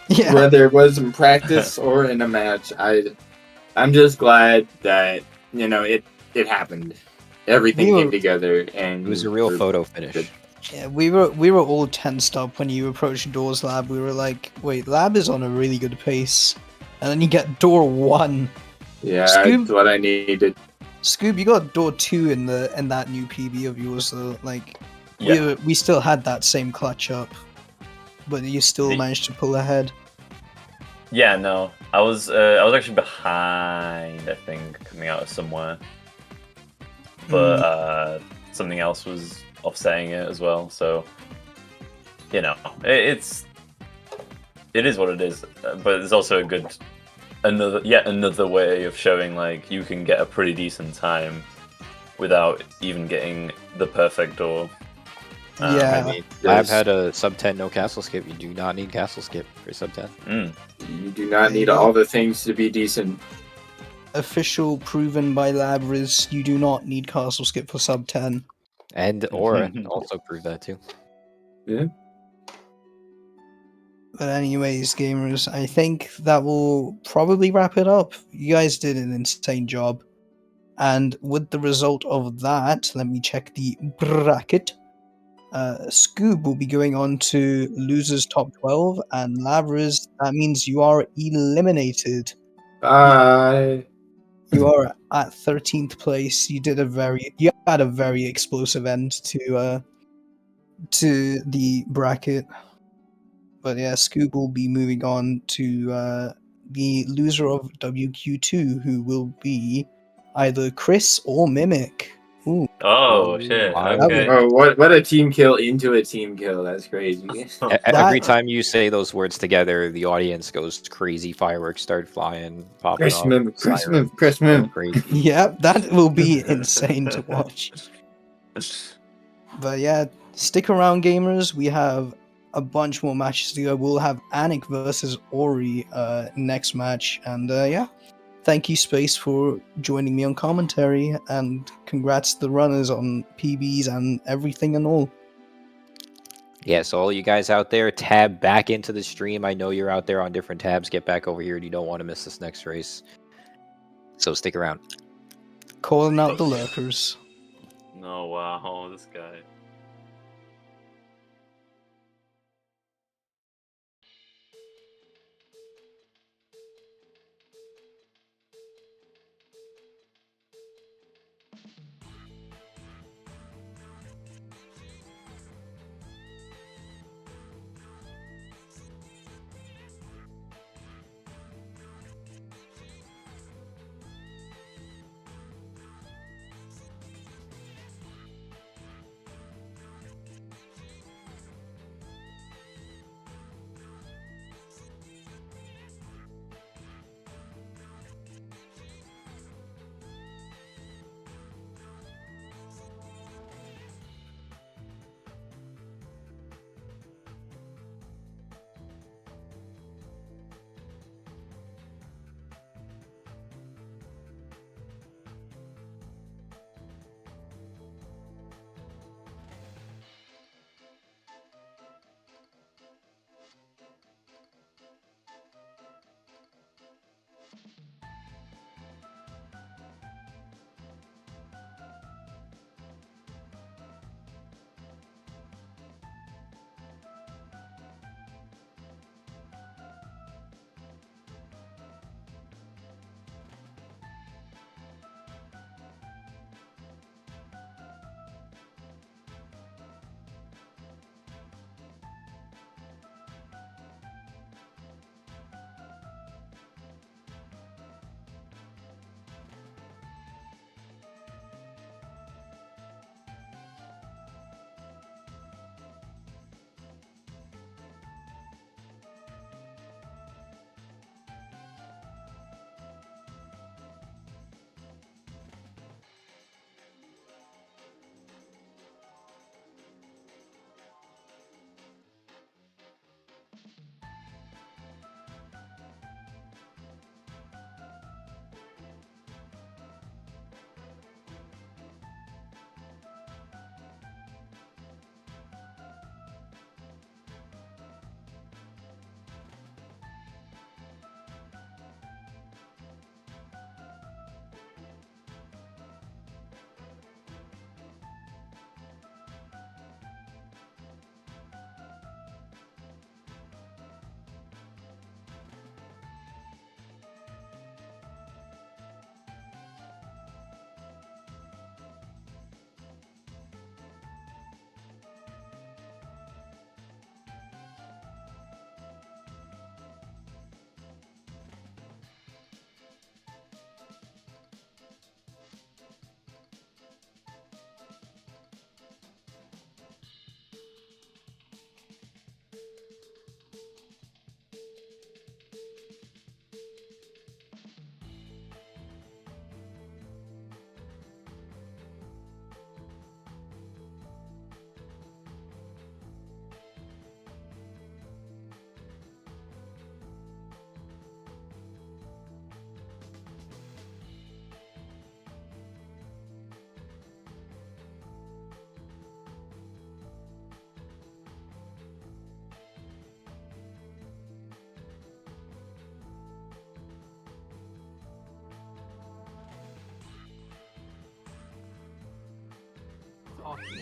Yeah. Whether it was in practice or in a match, I'm just glad that, you know, it happened. Everything We were- came together, and It was a real we're- photo finish. Yeah, we were all tensed up when you approached Doors Lab. We were like, wait, Lab is on a really good pace. And then you get Door 1. Yeah, Scoob- that's what I needed. Scoob, you got Door 2 in that new PB of yours, so like Yeah. we still had that same clutch up. But you still The- managed to pull ahead. Yeah, no. I was actually behind, I think, coming out of somewhere. But something else was offsetting it as well, so you know, it is what it is. But it's also a good another way of showing like you can get a pretty decent time without even getting the perfect door. Yeah. I mean, Lab There's- had a sub 10 no castle skip. You do not need castle skip for sub 10. You do not need all the things to be decent. Official proven by Labris, you do not need castle skip for sub 10. And Aura also proved that too. But anyways, gamers, I think that will probably wrap it up. You guys did an insane job. And with the result of that, let me check the bracket. Scoob will be going on to losers top 12, and Lavras, that means you are eliminated. Bye. You are at 13th place. You had a very explosive end to the bracket. But yeah, Scoob will be moving on to the loser of WQ2, who will be either Chris or Mimic. Ooh, Oh shit! Wow. Okay. Oh, what a team kill into a team kill. That's crazy. Every That- time you say those words together, the audience goes crazy. Fireworks start flying, popping Chris off. Mim, Chris sirens Mim, Chris going Mim. Crazy. yeah, that will be insane to watch. But yeah, stick around, gamers. We have a bunch more matches to go. We'll have Anik versus Ori next match, and yeah. Thank you, Space, for joining me on commentary, and congrats to the runners on PBs and everything and all. Yeah, so all you guys out there, tab back into the stream. I know you're out there on different tabs. Get back over here, and you don't want to miss this next race. So stick around. Calling out the lurkers. No, wow, this guy.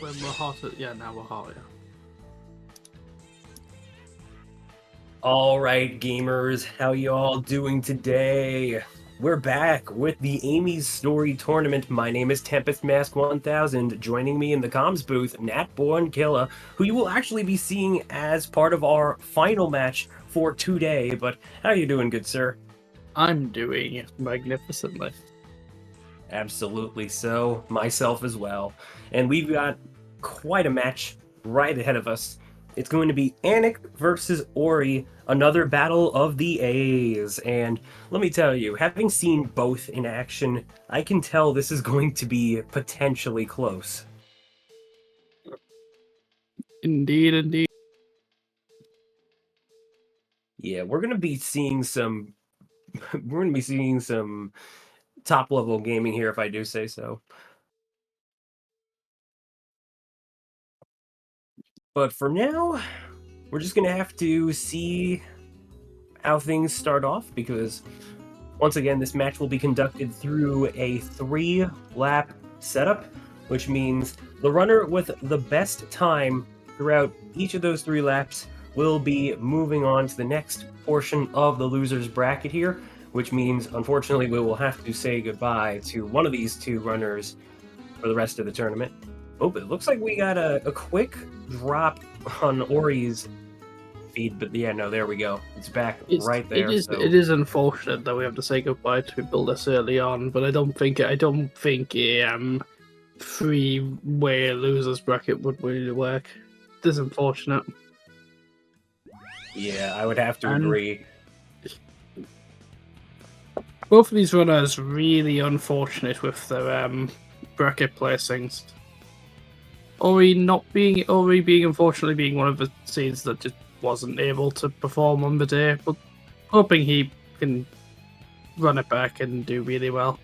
when we're hot. Yeah, now we're hot. Yeah. All right, gamers, how you all doing today? We're back with the Amy's Story Tournament. My name is Tempest Mask 1000. Joining me in the comms booth, Natborn Killa, who you will actually be seeing as part of our final match for today. But how are you doing, good sir? I'm doing magnificently. Absolutely so. Myself as well. And we've got quite a match right ahead of us. It's going to be Anik versus Ori, another battle of the A's. And let me tell you, having seen both in action, I can tell this is going to be potentially close. Indeed, indeed. Yeah, we're going to be seeing some top level gaming here if I do say so. But for now, we're just going to have to see how things start off because once again, this match will be conducted through a 3-lap setup, which means the runner with the best time throughout each of those 3 laps will be moving on to the next portion of the loser's bracket here, which means, unfortunately, we will have to say goodbye to one of these 2 runners for the rest of the tournament. Oh, but it looks like we got a quick drop on Ori's feed, but yeah, no, there we go. It's back right there. It is unfortunate that we have to say goodbye to people this early on, but I don't think a 3-way losers bracket would really work. It is unfortunate. Yeah, I would have to agree. Both of these runners really unfortunate with their bracket placings. Ori being unfortunately being one of the seeds that just wasn't able to perform on the day, but hoping he can run it back and do really well.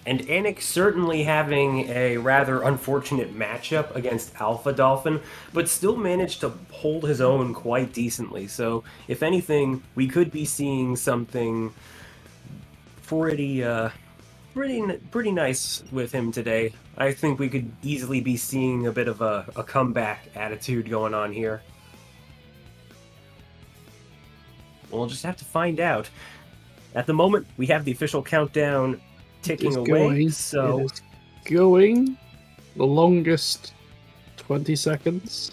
And Anik certainly having a rather unfortunate matchup against Alpha Dolphin, but still managed to hold his own quite decently. So, if anything, we could be seeing something pretty nice with him today. I think we could easily be seeing a bit of a comeback attitude going on here. We'll just have to find out. At the moment, we have the official countdown ticking away, so... It is going the longest 20 seconds.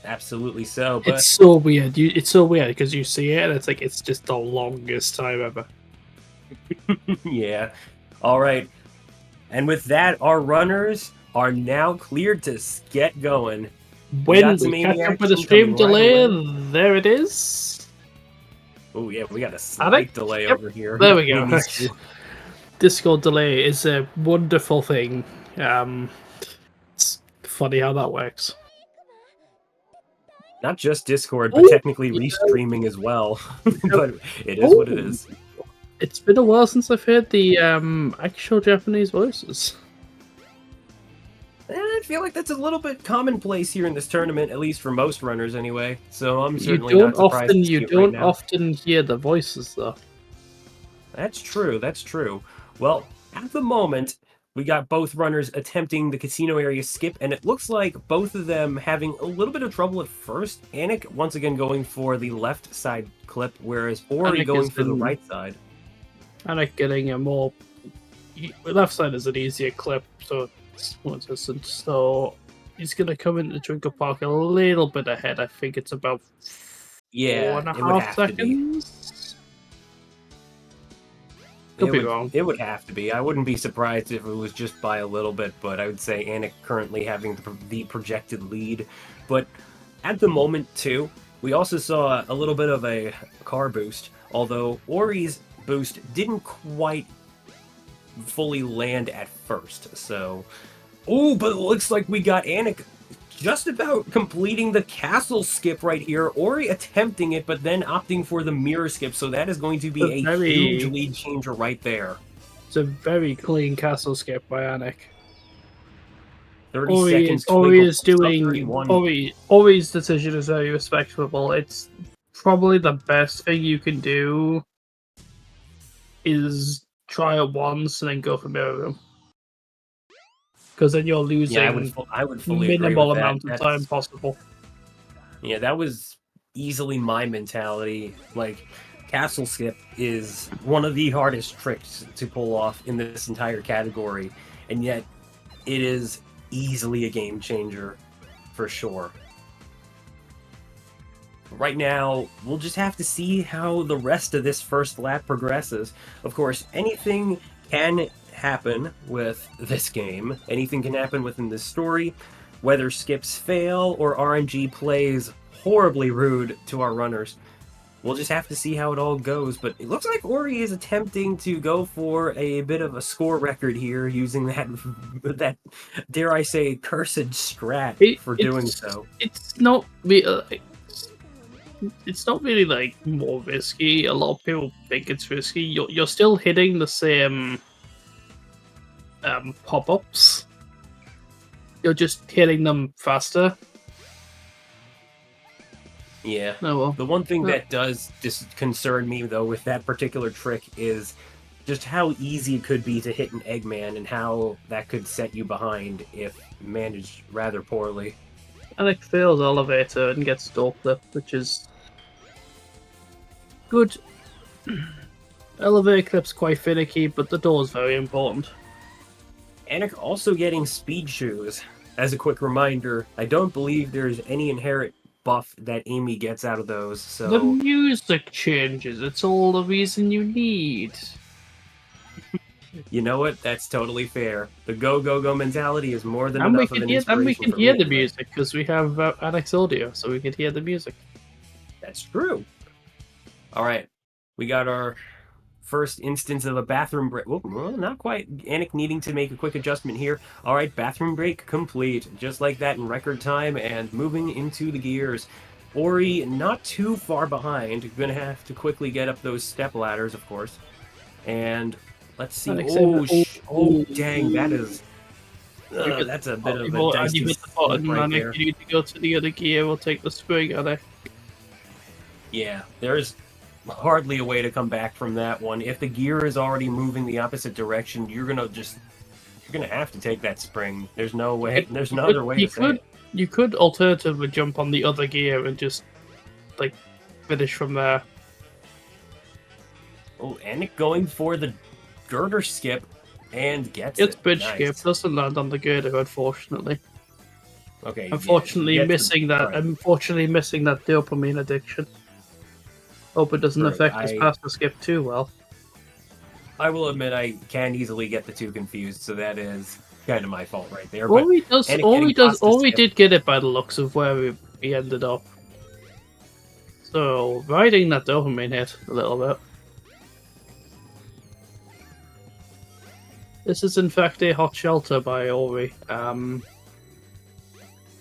Absolutely so, but... It's so weird. It's so weird because you see it and it's like it's just the longest time ever. Yeah. All right. And with that, our runners are now cleared to get going. When we catch up with a stream delay, there it is. Oh yeah, we got a slight delay over here. There we go. Discord delay is a wonderful thing. It's funny how that works. Not just Discord, but technically restreaming as well. But it is what it is. It's been a while since I've heard the actual Japanese voices. I feel like that's a little bit commonplace here in this tournament, at least for most runners anyway. So I'm certainly not surprised to see it right now. You don't often hear the voices, though. That's true, that's true. Well, at the moment, we got both runners attempting the casino area skip, and it looks like both of them having a little bit of trouble at first. Anik, once again, going for the left side clip, whereas Ori going for the right side. Anik getting a more... left side is an easier clip, so it's more distance. So he's going to come into Twinkle Park a little bit ahead. I think it's about 4.5 seconds. Could be wrong. It would have to be. I wouldn't be surprised if it was just by a little bit, but I would say Anik currently having the projected lead. But at the moment, too, we also saw a little bit of a car boost, although Ori's boost didn't quite fully land at first. So, oh, but it looks like we got Anik just about completing the castle skip right here. Ori attempting it, but then opting for the mirror skip. So that is going to be a huge lead changer right there. It's a very clean castle skip by Anik. 30 seconds. Ori's decision is very respectable. It's probably the best thing you can do is try it once and then go for mirror room. because then you're losing Yeah, I would fully agree minimal with that. amount of time That's- possible. Yeah, that was easily my mentality. Like, Castle Skip is one of the hardest tricks to pull off in this entire category, and yet it is easily a game changer for sure. Right now, we'll just have to see how the rest of this first lap progresses. Of course, anything can happen with this game. Anything can happen within this story. Whether skips fail or RNG plays horribly rude to our runners. We'll just have to see how it all goes, but it looks like Ori is attempting to go for a bit of a score record here using that dare I say cursed strat for doing so. It's not really like more risky. A lot of people think it's risky. You're still hitting the same pop-ups. You're just hitting them faster. Yeah. Oh well. The one thing Yeah. that does concern me, though, with that particular trick is just how easy it could be to hit an Eggman and how that could set you behind if managed rather poorly. And it fails elevator and gets door flipped, which is good. Elevator clip's quite finicky, but the door's very important. Anik also getting speed shoes. As a quick reminder, I don't believe there's any inherent buff that Amy gets out of those, so... The music changes. It's all the reason you need. You know what? That's totally fair. The go go go mentality is more than And we enough of can an hear, inspiration and we can for hear me, the but music because we have Annex audio, so we can hear the music. That's true. All right, we got our first instance of a bathroom break. Well, not quite. Anik needing to make a quick adjustment here. All right, bathroom break complete, just like that in record time, and moving into the gears. Ori not too far behind. Gonna have to quickly get up those step ladders, of course. And let's see. Oh, dang, that is. That's a bit of a And dicey you hit the slip button, right and there. if you need to go to the other gear, we'll take the spring on it. Yeah, there's hardly a way to come back from that one. If the gear is already moving the opposite direction, you're gonna have to take that spring. There's no way. There's no other way to say it. You could alternatively jump on the other gear and just like finish from there. Oh, Anik going for the girder skip and gets It's it. bridge Nice. skip, doesn't land on the girder, unfortunately. Okay. Unfortunately, yeah, he gets missing that. right. Unfortunately, missing that dopamine addiction. Hope it doesn't Right, affect his I- faster skip too well. I will admit I can easily get the two confused, so that is kind of my fault right there. But Ori does. Anik Ori getting does. past the Ori skip. did get it by the looks of where he ended up. So riding that dopamine hit a little bit. This is in fact a hot shelter by Ori.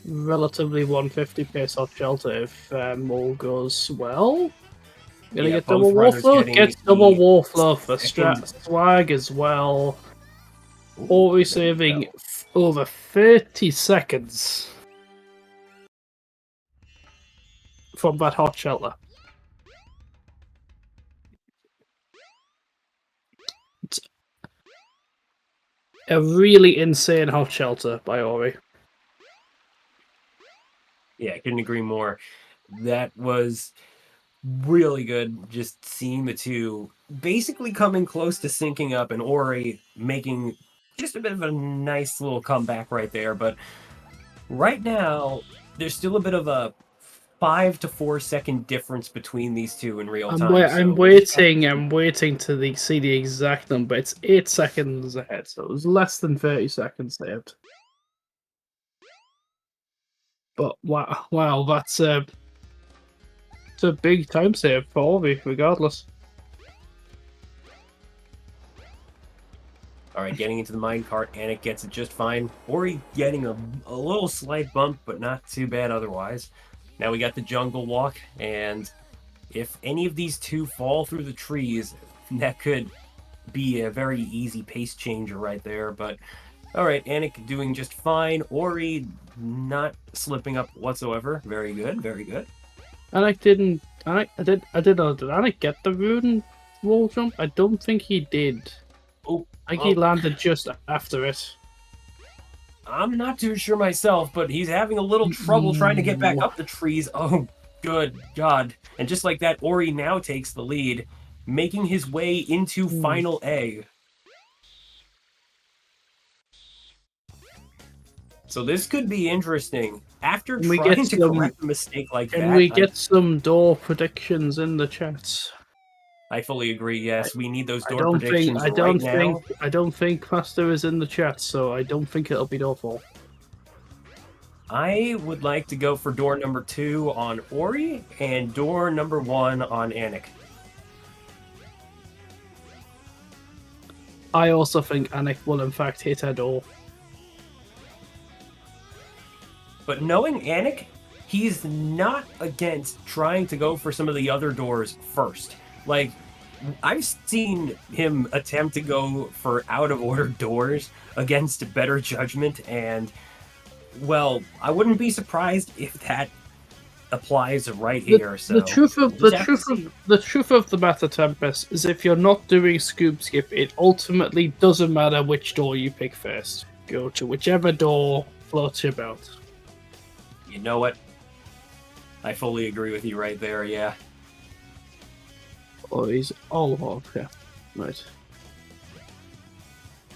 Relatively 150 pace hot shelter if all goes well. Gonna Yeah, get both double runners warflow. getting Gets double the warflow for second- swag as well. Ooh, Ori there saving we go. over 30 seconds from that hot shelter. It's a really insane hot shelter by Ori. Yeah, I couldn't agree more. That was really good. Just seeing the two basically coming close to syncing up, and Ori making just a bit of a nice little comeback right there. But right now, there's still a bit of a 5 to 4 second difference between these two in real time. I'm waiting to see the exact number. It's 8 seconds ahead, so it was less than 30 seconds saved. But wow, it's a big time save for Ori, regardless. All right, getting into the minecart, Anik gets it just fine. Ori getting a little slight bump, but not too bad otherwise. Now we got the jungle walk, and if any of these two fall through the trees, that could be a very easy pace changer right there. But all right, Anik doing just fine. Ori not slipping up whatsoever. Very good, very good. Anik didn't. I did know. Did Anik get the rune wall jump? I don't think he did. Oh, I think he landed just after it. I'm not too sure myself, but he's having a little trouble trying to get back up the trees. Oh, good God. And just like that, Ori now takes the lead, making his way into final A. So this could be interesting. After Can we trying get to some- correct a mistake like Can that, we get some door predictions in the chat? I fully agree. Yes, we need those I door don't think predictions I don't right think now. I don't think Master is in the chat, so I don't think it'll be Doorfall. I would like to go for door number 2 on Ori and door number 1 on Anik. I also think Anik will in fact hit a door. But knowing Anik, he's not against trying to go for some of the other doors first. Like, I've seen him attempt to go for out of order doors against better judgment, and, well, I wouldn't be surprised if that applies right here. So The truth of we'll just have to see. the truth of the matter, Tempest, is if you're not doing scoop skip, it ultimately doesn't matter which door you pick first. Go to whichever door floats your boat. You know what? I fully agree with you right there. Yeah. Or he's all off, yeah. Right.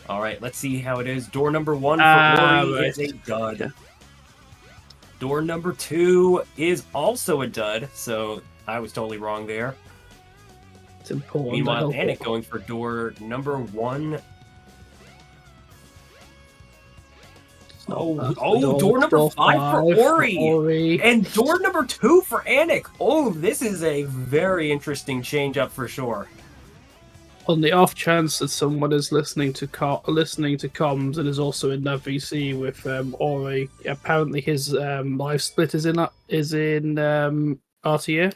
All right, let's see how it is. Door number 1 for Ori Right. is a dud. Yeah. Door number 2 is also a dud, so I was totally wrong there. It's important. Meanwhile, to help Anik going for door number 1. Door number 5 for Ori! And door number 2 for Anik. Oh, this is a very interesting change up for sure. On the off chance that someone is listening to comms and is also in that VC with Ori, apparently his live split is in RTA.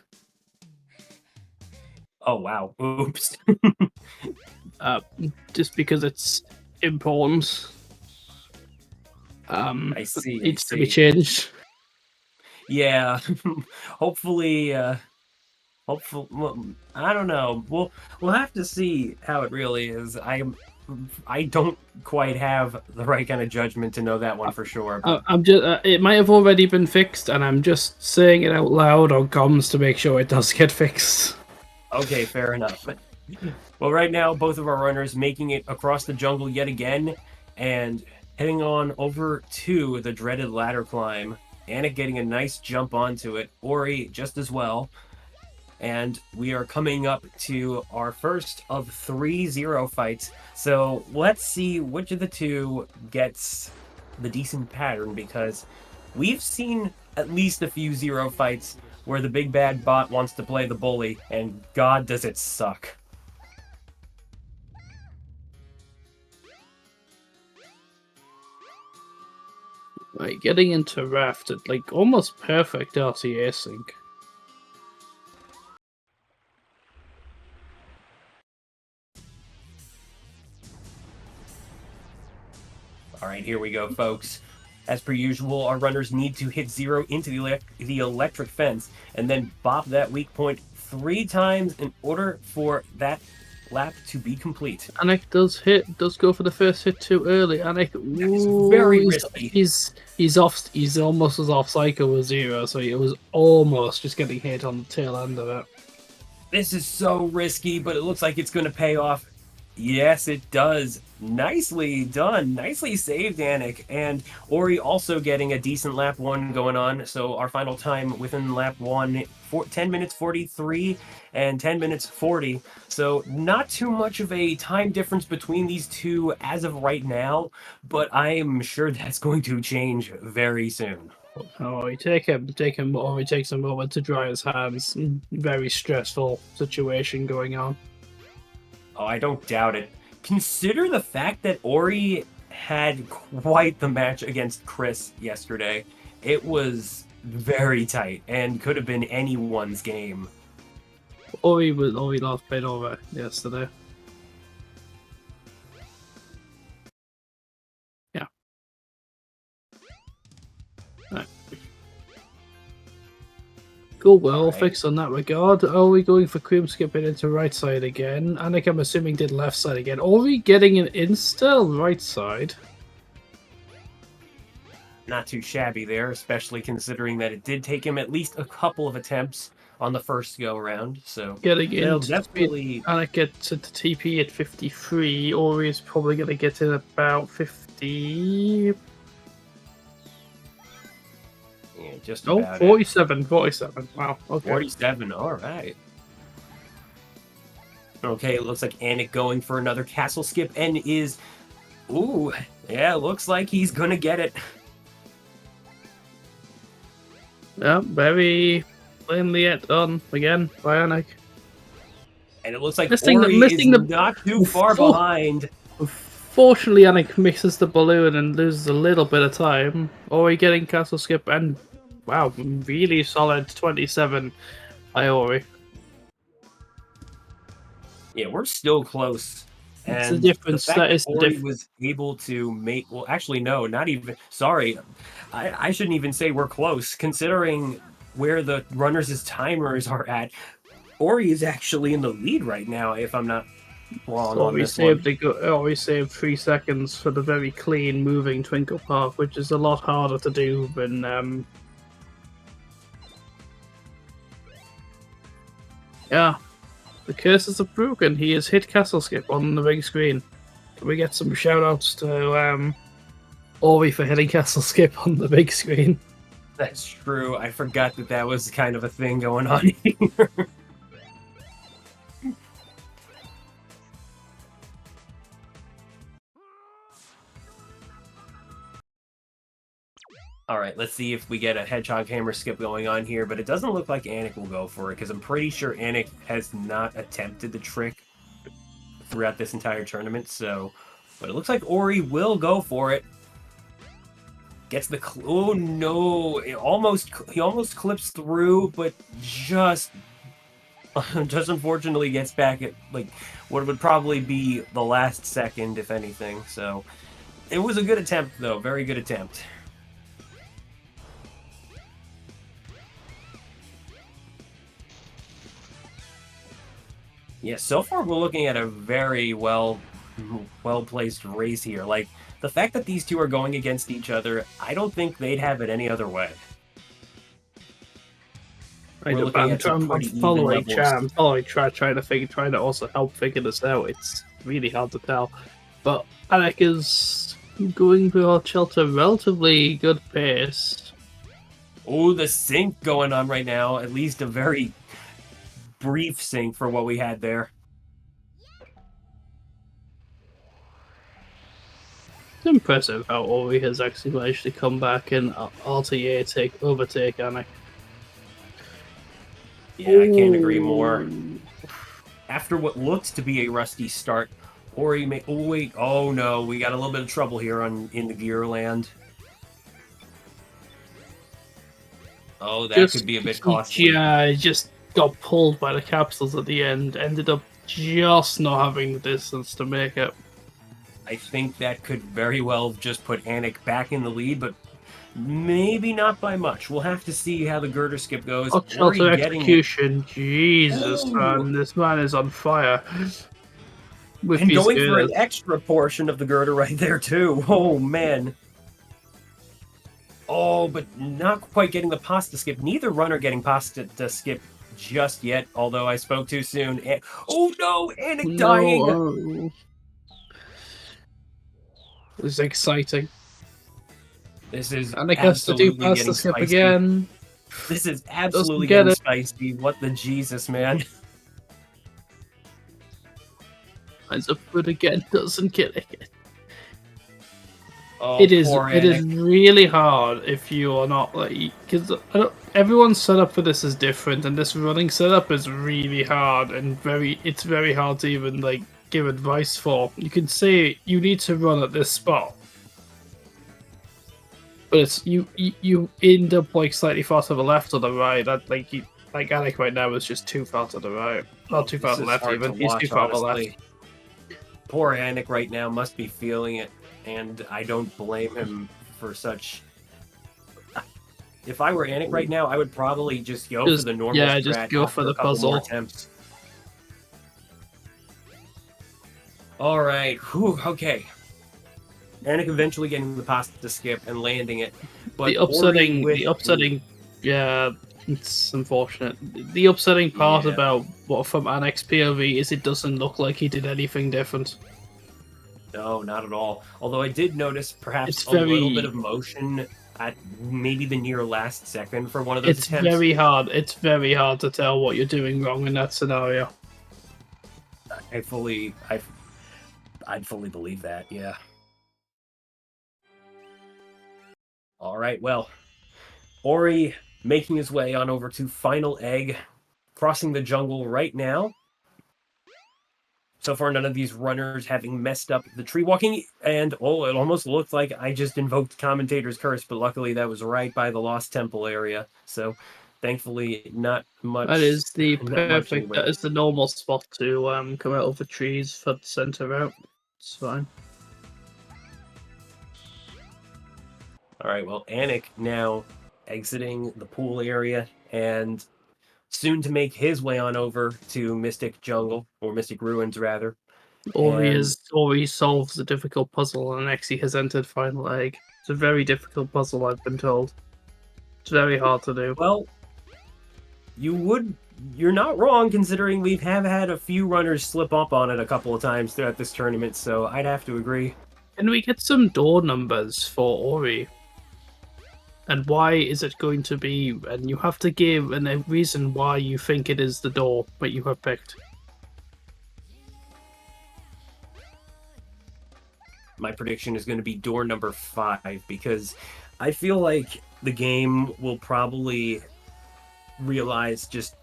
Oh wow! Oops. Just because it's important. I see. I Needs to be see. changed. Yeah. Hopefully. Hopefully, well, I don't know. We'll have to see how it really is. I don't quite have the right kind of judgment to know that one for sure. But I'm just. It might have already been fixed, and I'm just saying it out loud on comms to make sure it does get fixed. okay, fair enough. Well, right now, both of our runners making it across the jungle yet again, and heading on over to the dreaded ladder climb. Anik getting a nice jump onto it. Ori just as well. And we are coming up to our first of 3 0 fights. So let's see which of the two gets the decent pattern, because we've seen at least a few 0 fights where the big bad bot wants to play the bully, and God does it suck. Like getting into Raft at like almost perfect RTA sync. All right, here we go, folks. As per usual, our runners need to hit 0 into the electric fence and then bop that weak point 3 times in order for that lap to be complete. Anik does go for the first hit too early. Anik, is very risky. He's almost as off cycle with 0, so it was almost just getting hit on the tail end of it. This is so risky, but it looks like it's going to pay off. Yes, it does. Nicely done. Nicely saved, Anik. And Ori also getting a decent lap 1 going on. So our final time within lap 1, 10 minutes 43 and 10 minutes 40. So not too much of a time difference between these two as of right now, but I am sure that's going to change very soon. Oh, Ori takes a moment to dry his hands. Very stressful situation going on. Oh, I don't doubt it. Consider the fact that Ori had quite the match against Chris yesterday. It was very tight and could have been anyone's game. Ori lost played over yesterday. Yeah. Right. Cool, well, Alright. fixed on that regard. Are we going for cream skipping into right side again? Anik, I'm assuming, did left side again. Are we getting an insta right side? not too shabby there, especially considering that it did take him at least a couple of attempts on the first go around. So Getting they'll into definitely. Anik gets to the TP at 53. Ori is probably going to get in about 50. Yeah, just Oh, about 47. 47. Wow. it. Okay. 47. All right. Okay, it looks like Anik going for another castle skip and is. Ooh, yeah, looks like he's gonna get it. Yeah, very plainly yet done again by Anik. And it looks like Missing Ori is the not too far full- behind. Unfortunately, Anik misses the balloon and loses a little bit of time. Ori getting castle skip and wow, really solid 27 by Ori. Yeah, we're still close. It's And the difference. The fact That is the Ori difference. was able to make. Well, actually, no, not even. Sorry, I shouldn't even say we're close, considering where the runners' timers are at. Ori is actually in the lead right now, if I'm not wrong on Ori this one. saved 3 seconds for the very clean moving Twinkle Park, which is a lot harder to do than yeah. The curses are broken. He has hit castle skip on the big screen. Can we get some shout outs to Ori for hitting castle skip on the big screen? That's true. I forgot that that was kind of a thing going on here. All right, let's see if we get a hedgehog hammer skip going on here, but it doesn't look like Anik will go for it because I'm pretty sure Anik has not attempted the trick throughout this entire tournament. So, but it looks like Ori will go for it. Gets the oh no! He almost clips through, but just unfortunately gets back at like what would probably be the last second, if anything. So it was a good attempt, though. Very good attempt. Yeah, so far we're looking at a very well placed race here. Like the fact that these two are going against each other, I don't think they'd have it any other way. I'm looking at some pretty even following levels. Cham, following trying to also help figure this out. It's really hard to tell. But Anik is going towards shelter relatively good pace. Oh, the sync going on right now. At least a very brief sync for what we had there. It's impressive how Ori has actually managed to come back and RTA overtake Anik. Yeah, I can't agree more. After what looks to be a rusty start, Ori may. Oh wait! Oh no! We got a little bit of trouble here in the gear land. Oh, that could be a bit costly. Yeah, he just got pulled by the capsules at the end. Ended up just not having the distance to make it. I think that could very well just put Anik back in the lead, but maybe not by much. We'll have to see how the girder skip goes. Hot Ori shelter getting- execution. Jesus, Ooh. man. This man is on fire. With and his going for an girders. extra portion of the girder right there too. Oh man. Oh, but not quite getting the pasta skip. Neither runner getting pasta to skip just yet, although I spoke too soon. Oh no, Anik dying! No. This is exciting. This is Anik has to do absolutely pasta getting skip spicy. again. This is absolutely get getting it. spicy. What the Jesus, man. Lines up foot again, doesn't get it. Oh, It is poor Anik. really hard if you are not like, because everyone's setup for this is different, and this running setup is really hard and it's very hard to even like give advice for. You can say you need to run at this spot, but it's you end up like slightly far to the left or the right. That like Anik right now is just too far to the right, not too far This to is the left hard even. to He's watch, too far to the left. honestly. Poor Anik right now must be feeling it, and I don't blame him for such. If I were Anik right now, I would probably just go Just- for the normal yeah, strat just go after for the a couple more puzzle. attempts. All right, whew, okay. Anik eventually getting the pasta skip and landing it. But the Ori with upsetting, yeah, it's unfortunate. The upsetting part Yeah. about what from Annex POV is it doesn't look like he did anything different. No, not at all. Although I did notice perhaps It's a little very- bit of motion at maybe the near last second for one of those It's attempts. very hard. It's very hard to tell what you're doing wrong in that scenario. I'd fully believe that, yeah. All right, well, Ori making his way on over to Final Egg, crossing the jungle right now. So far, none of these runners having messed up the tree walking, and oh, it almost looked like I just invoked Commentator's Curse, but luckily that was right by the Lost Temple area. So, thankfully, not much. That is the not much perfect. anyway. That is the normal spot to come out of the trees for the center route. It's fine. All right, well, Anik now exiting the pool area and soon to make his way on over to Mystic Jungle, or Mystic Ruins, rather. Ori solves a difficult puzzle and actually has entered Final Egg. It's a very difficult puzzle, I've been told. It's very hard to do. Well, you're not wrong, considering we have had a few runners slip up on it a couple of times throughout this tournament, so I'd have to agree. Can we get some door numbers for Ori? And why is it going to be? And you have to give a reason why you think it is the door that you have picked. My prediction is going to be door number 5, because I feel like the game will probably realize just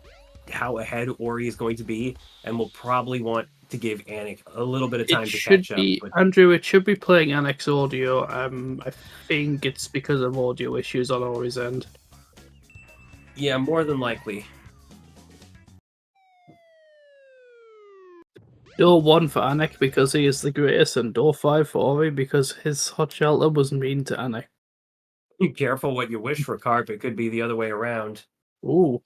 how ahead Ori is going to be, and will probably want to give Anik a little bit of time It to should catch be, up. Andrew, it should be playing Annex audio. I think it's because of audio issues on Ori's end. Yeah, more than likely. Door 1 for Anik because he is the greatest, and door 5 for Ori because his hot shelter was mean to Anik. Be careful what you wish for, Carp. It could be the other way around. Ooh.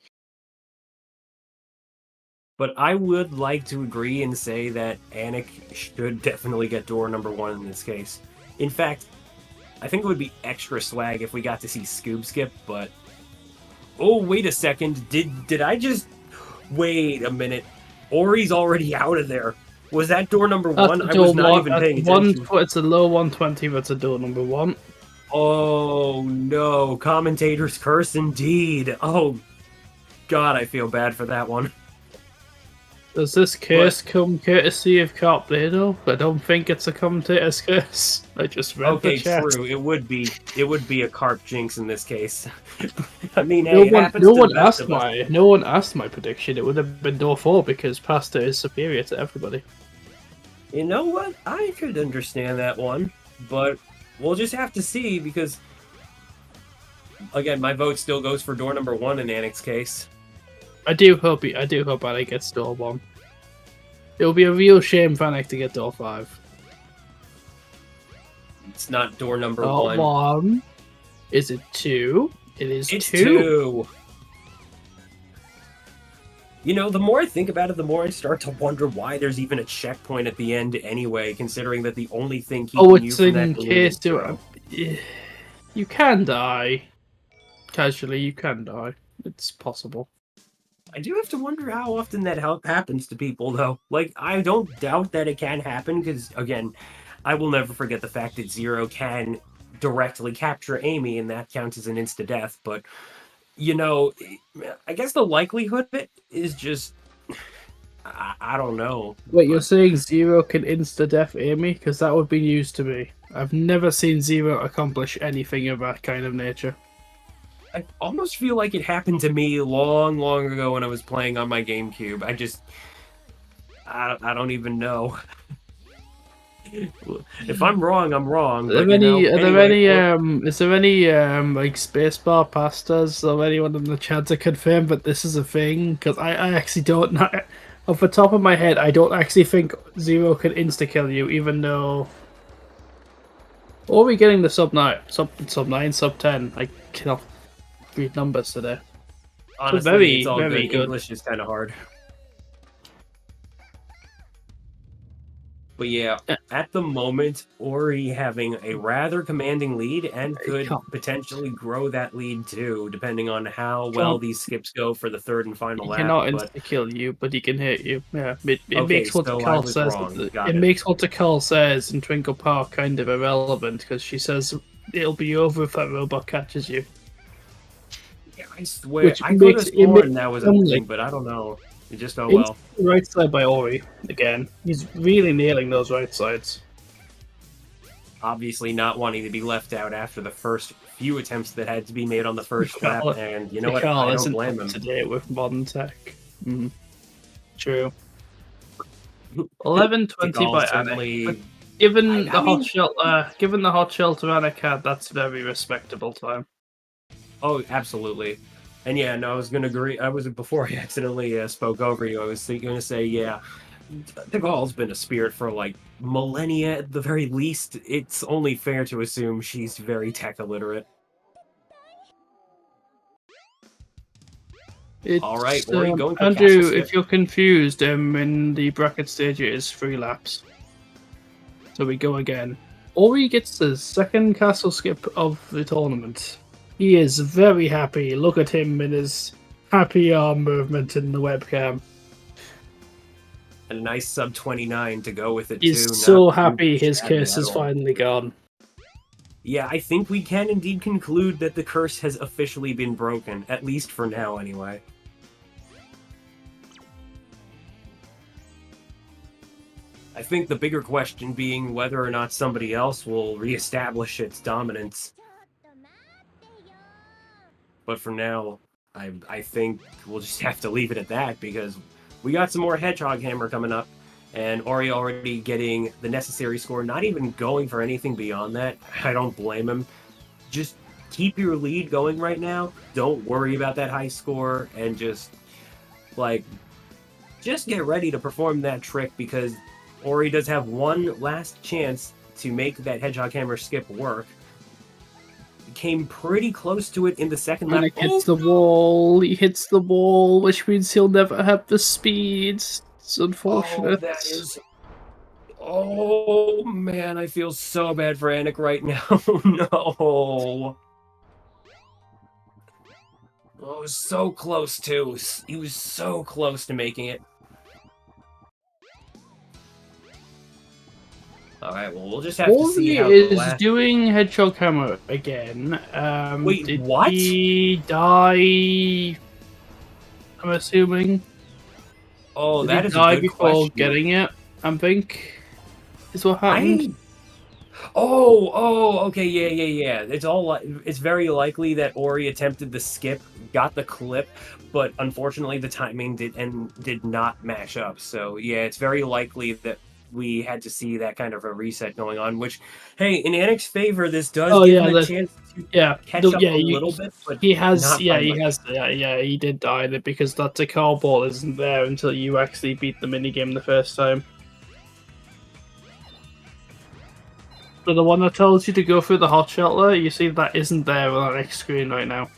But I would like to agree and say that Anik should definitely get door number 1 in this case. In fact, I think it would be extra swag if we got to see Scoob Skip, but... Oh, wait a second. Did I just... Wait a minute. Ori's already out of there. Was that door number 1? I was not even paying attention. It's a low 120, that's a door number 1. Oh, no. Commentator's Curse indeed. Oh, God, I feel bad for that one. Does this curse come courtesy of Carp Blado? I don't think it's a commentator's curse. I just read Okay, the chat. true. It would be a Carp jinx in this case. I mean, No hey, it one, happens no to the one best asked of us. no one asked my prediction. It would have been door 4 because Pasta is superior to everybody. You know what? I could understand that one, but we'll just have to see because, again, my vote still goes for door number 1 in Anik's case. I do hope Anik gets door 1. It will be a real shame for Anik to get door 5. It's not door number Door 1. 1. Is it 2? It is It's 2. 2. You know, the more I think about it, the more I start to wonder why there's even a checkpoint at the end anyway, considering that the only thing keeping Oh, you it's from that in balloon case is throw. you can die. Casually, you can die. It's possible. I do have to wonder how often that happens to people, though. Like, I don't doubt that it can happen, because, again, I will never forget the fact that Zero can directly capture Amy, and that counts as an insta-death, but, you know, I guess the likelihood of it is just... I don't know. Wait, you're but saying Zero can insta-death Amy? Because that would be news to me. I've never seen Zero accomplish anything of that kind of nature. I almost feel like it happened to me long, long ago when I was playing on my GameCube. I don't even know. If I'm wrong, I'm wrong. Is there any like spacebar pastas or anyone in the chat to confirm that this is a thing? Because I actually don't know. Off the top of my head, I don't actually think Zero can insta-kill you, even though... Or are we getting the sub 9, sub 10? I cannot read numbers today. Honestly, it's all very good. good. English is kind of hard. But yeah, at the moment, Ori having a rather commanding lead and could can't- potentially grow that lead too, depending on how well Can't- these skips go for the third and final He lap. cannot But insta-kill you, but he can hit you. Yeah, it Okay, makes what so I Carl was says. wrong. It Got it. makes what Carl says in Twinkle Park kind of irrelevant because she says it'll be over if that robot catches you. yeah, I swear, Which I could makes- have it sworn makes that was a sound thing, like- but I don't know. It just oh It's well. the right side by Ori again. He's really nailing those right sides. Obviously, not wanting to be left out after the first few attempts that had to be made on the first lap, Carl- and you know what? Carl I don't isn't blame up him. to date with modern tech. True. 11:20 by Carl Anik. certainly. But given I the mean- hot shelter, given the hot shelter Anik had, that's a very respectable time. Oh, absolutely. And yeah, no, I was gonna agree. I was before I accidentally spoke over you. I was going to say, yeah, Tigal's been a spirit for like millennia at the very least. It's only fair to assume she's very tech illiterate. All right, Ori, going for Andrew, castle skip. if you're confused, in the bracket stage it is 3 laps. So we go again. Ori gets the second castle skip of the tournament. He is very happy. Look at him in his happy arm movement in the webcam. And a nice sub 29 to go with it too. He's so not too happy his shabby curse at is all. finally gone. Yeah, I think we can indeed conclude that the curse has officially been broken, at least for now, anyway. I think the bigger question being whether or not somebody else will reestablish its dominance. But for now, I think we'll just have to leave it at that because we got some more Hedgehog Hammer coming up, and Ori already getting the necessary score, not even going for anything beyond that. I don't blame him. Just keep your lead going right now. Don't worry about that high score, and just get ready to perform that trick because Ori does have one last chance to make that Hedgehog Hammer skip work. Came pretty close to it in the second lap. Anik hits the wall. He hits the wall, which means he'll never have the speed. It's unfortunate. Oh, that is. Oh man, I feel so bad for Anik right now. No. Oh, it was so close too. He was so close to making it. All right, well, we'll just have to see how Ori the is last. doing Hedgehog Hammer again. Wait, did what? he die? I'm assuming. Oh, Did that he is die a good before question. getting it? I think is what happened. Okay, yeah. It's very likely that Ori attempted the skip, got the clip, but unfortunately the timing did not match up. So yeah, it's very likely that we had to see that kind of a reset going on. Which, hey, in Anik's favor, this does Oh, give yeah, him a that- chance to Yeah, catch no, up yeah, a little bit. But he has. not Yeah, by he much. has. Yeah, he did die there because that Takal ball isn't there until you actually beat the minigame the first time. So the one that tells you to go through the hot shelter, you see that isn't there on the next screen right now.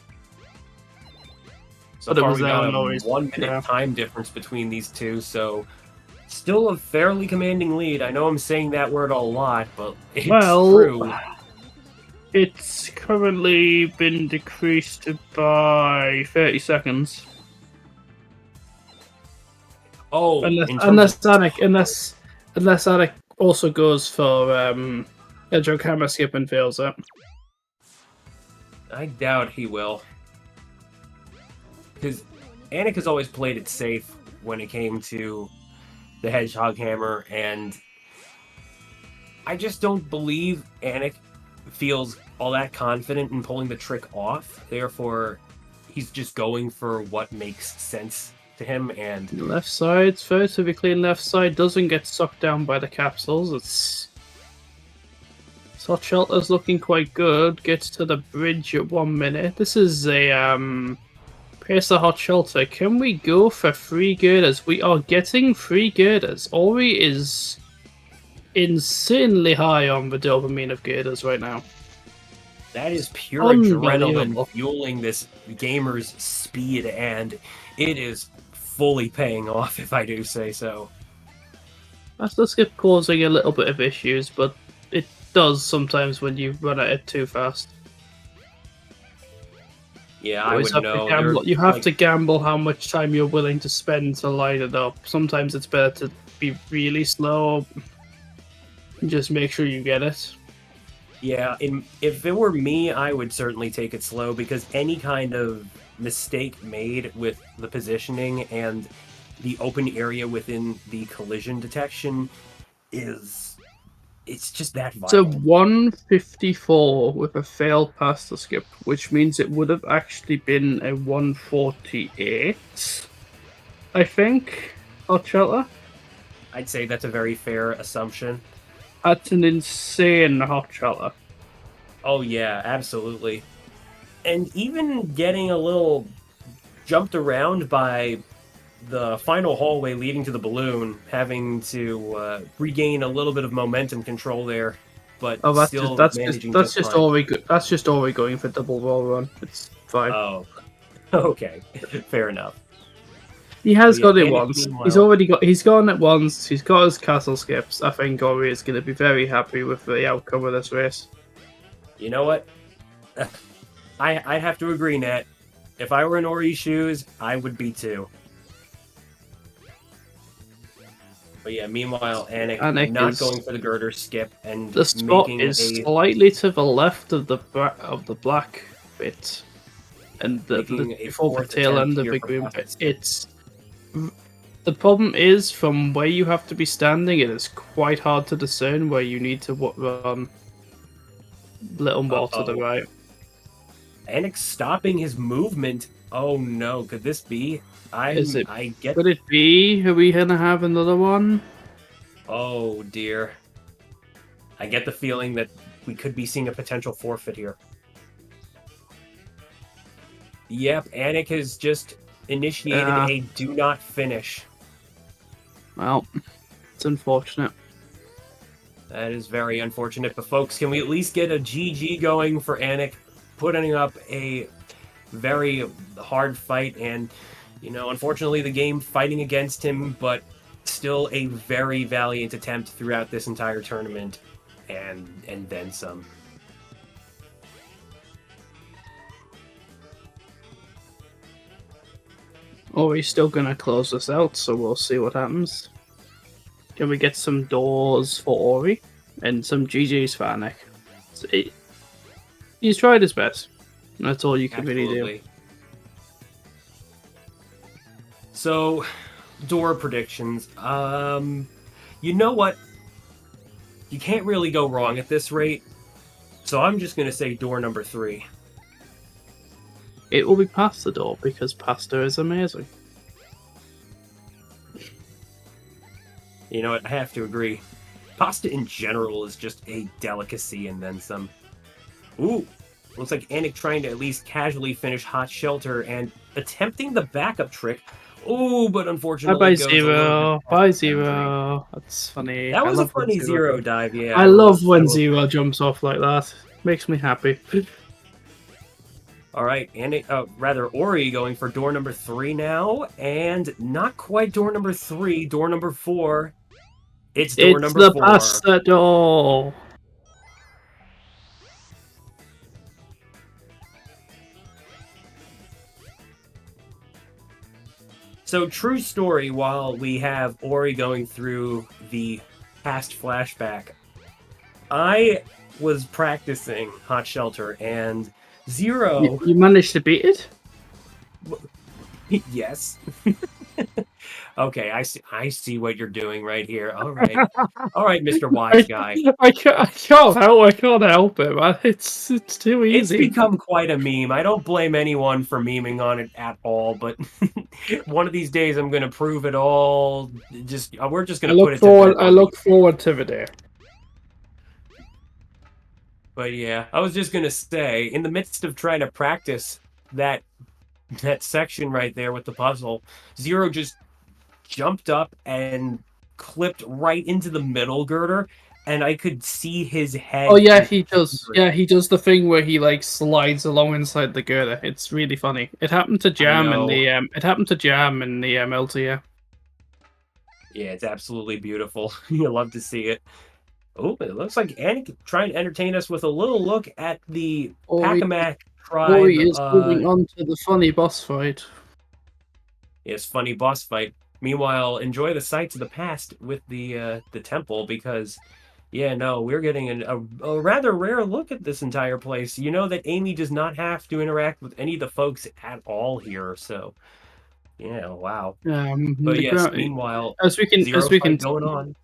So But it far, was we there got on a Ori's. 1 minute Yeah. time difference between these two, so still a fairly commanding lead. I know I'm saying that word a lot, but it's Well, true. it's currently been decreased by 30 seconds. Oh, Unless in terms unless Anik also goes for Hedgehog Hammer skip and fails it. I doubt he will. Because Anik has always played it safe when it came to the Hedgehog Hammer, and I just don't believe Anik feels all that confident in pulling the trick off. Therefore, he's just going for what makes sense to him, and The left side's first, to be clean, left side doesn't get sucked down by the capsules. It's Hot Shelter's looking quite good. Gets to the bridge at 1 minute. This is a pace of Hot Shelter. Can we go for 3 girders? We are getting 3 girders. Ori is insanely high on the dopamine of girders right now. that is pure Unbelievable. adrenaline fueling this gamer's speed, and it is fully paying off, if I do say so. That skip causing a little bit of issues, but it does sometimes when you run at it too fast. Yeah, You I always would have to know. gamble. You have to gamble how much time you're willing to spend to line it up. Sometimes it's better to be really slow. And just make sure you get it. Yeah, if it were me, I would certainly take it slow because any kind of mistake made with the positioning and the open area within the collision detection it's just that It's a vital. 154 with a failed pasta skip, which means it would have actually been a 148, I think, Hot Shelter. I'd say that's a very fair assumption. That's an insane Hot Shelter. Oh yeah, absolutely. And even getting a little jumped around by the final hallway leading to the balloon, having to regain a little bit of momentum control there, but Oh, still managing that's just just fine. Ori. That's just Ori going for double wall run. It's fine. Oh, okay, fair enough. He has yeah, got it Anik, once. He's meanwhile- already got. He's gone it once. He's got his castle skips. I think Ori is going to be very happy with the outcome of this race. You know what? I'd have to agree, Nat. If I were in Ori's shoes, I would be too. But yeah, meanwhile, Anik not is- going for the girder skip and The spot making is a slightly to the left of the black bit, and Making a before the fourth tail attempt end of here the for green Pasta bit. skip. It's the problem is from where you have to be standing. It is quite hard to discern where you need to run. Little more to the Uh-oh. right. Anik stopping his movement. Oh no, could this be? Is it- I get. Could it be? Are we gonna have another one? Oh dear. I get the feeling that we could be seeing a potential forfeit here. Yep, Anik has just initiated Yeah. a do not finish. Well, it's unfortunate. That is very unfortunate. But folks, can we at least get a GG going for Anik, putting up a very hard fight and, unfortunately the game fighting against him, but still a very valiant attempt throughout this entire tournament and then some. Oh, he's still gonna close this out, so we'll see what happens. Can we get some doors for Ori and some GG's for Anik? He's tried his best. That's all you can really do. Absolutely. So, door predictions. You know what? You can't really go wrong at this rate. So I'm just gonna say door number 3. It will be past the door because pasta is amazing. You know what? I have to agree. Pasta in general is just a delicacy and then some. Ooh, looks like Anik trying to at least casually finish Hot Shelter and attempting the backup trick. Ooh, but unfortunately, Bye goes a little Zero. bit Bye off boundary. Zero. That's funny. That I was a love when funny zero dive, yeah. I love when Zero jumps off like that. Makes me happy. All right, Ori going for door number 3 now, and not quite door number 3, door number 4. It's door It's number the 4. pasta door. So, true story, while we have Ori going through the past flashback, I was practicing Hot Shelter, and Zero... You managed to beat it? Yes. Okay, I see what you're doing right here. All right. All right, Mr. Wise Guy. I can't help it, man. It's too It's easy. become quite a meme. I don't blame anyone for memeing on it at all, but one of these days I'm going to prove it all. We're just I going to put it to bed. look forward to the day. But yeah, I was just going to say, in the midst of trying to practice that section right there with the puzzle, Zero just jumped up and clipped right into the middle girder, and I could see his head. Oh yeah, he does. Yeah, he does the thing where he like slides along inside the girder. It's really funny. It happened to Jam in know. the LTR. Yeah, it's absolutely beautiful. You love to see it. Oh, it looks like Anik trying to entertain us with a little look at the Ori, Pakamak Ori tribe. is moving on to the funny boss fight. Yes, funny boss fight. Meanwhile, enjoy the sights of the past with the temple because, yeah, no, we're getting a rather rare look at this entire place. You know that Amy does not have to interact with any of the folks at all here, so yeah, wow. But The yes, ground, meanwhile, as we can, zero fight going on.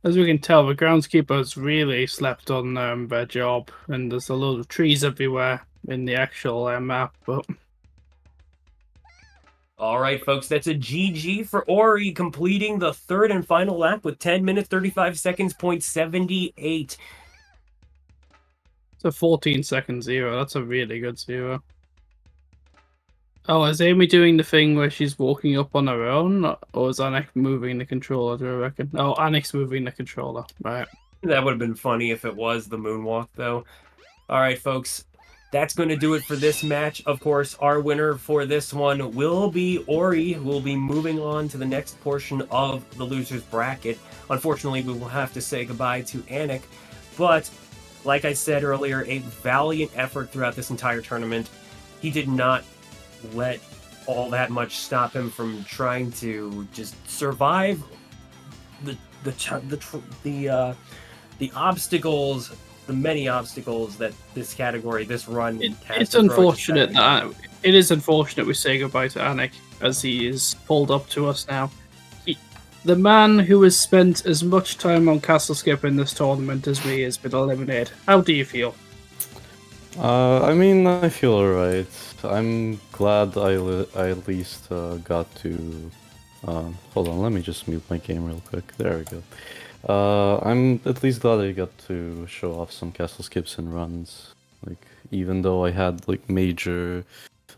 as we can tell, the groundskeepers really slept on their job, and there's a lot of trees everywhere in the actual map. But All right, folks, that's a GG for Ori completing the third and final lap with 10 minutes 35 seconds, point 78. it's a 14-second zero. That's a really good zero. Oh, is Amy doing the thing where she's walking up on her own, or is Anik moving the controller? Do I reckon? Oh, Anik's moving the controller. Right. That would have been funny if it was the moonwalk, though. All right, folks, that's going to do it for this match. Of course, our winner for this one will be Ori, who will be moving on to the next portion of the loser's bracket. Unfortunately, we will have to say goodbye to Anik, but like I said earlier, a valiant effort throughout this entire tournament. He did not let all that much stop him from trying to just survive the obstacles, the many obstacles that this category, this run has. It's unfortunate that it is unfortunate we say goodbye to Anik as he is pulled up to us now. The man who has spent as much time on Castle Skip in this tournament as me has been eliminated. How do you feel? I mean, I feel alright. I'm glad I at least got to. Hold on, let me just mute my game real quick. There we go. I'm at least glad I got to show off some castle skips and runs. Like, even though I had like major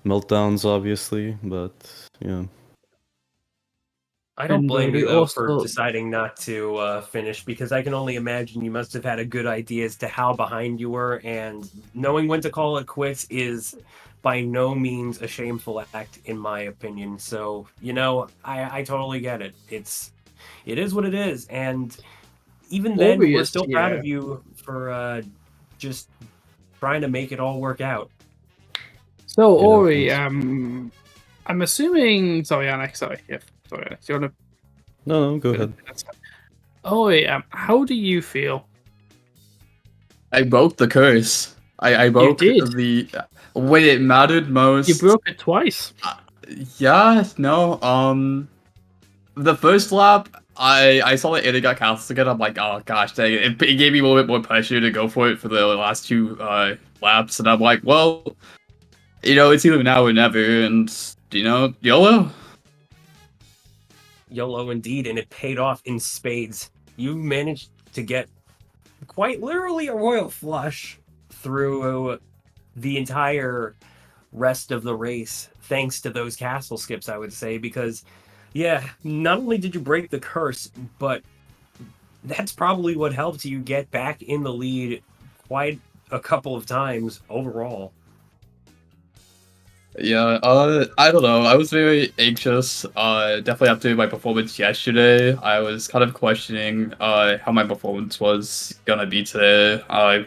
meltdowns, obviously, but yeah. I don't And, blame we you though for also- deciding not to finish because I can only imagine you must have had a good idea as to how behind you were, and knowing when to call it quits is by no means a shameful act in my opinion. So I totally get it. It is what it is, and even then we're Obvious, still proud yeah. of you for just trying to make it all work out. So, Yeah, Ori, thanks. I'm assuming. Sorry, Anik. Sorry. Yeah, sorry, Anik. Do you want to? No, go ahead. Ori, how do you feel? I broke the curse. I broke did? the when it mattered most. You broke it twice. Yeah, no. The first lap, I saw that Eddie got cancelled again. I'm like, oh gosh, dang it. It gave me a little bit more pressure to go for it for the last two laps, and I'm like, well, it's either now or never, and YOLO. YOLO indeed, and it paid off in spades. You managed to get quite literally a royal flush through the entire rest of the race, thanks to those castle skips, I would say, because, yeah, not only did you break the curse, but that's probably what helped you get back in the lead quite a couple of times overall. Yeah, I don't know. I was very anxious. Definitely after my performance yesterday, I was kind of questioning how my performance was gonna be today. I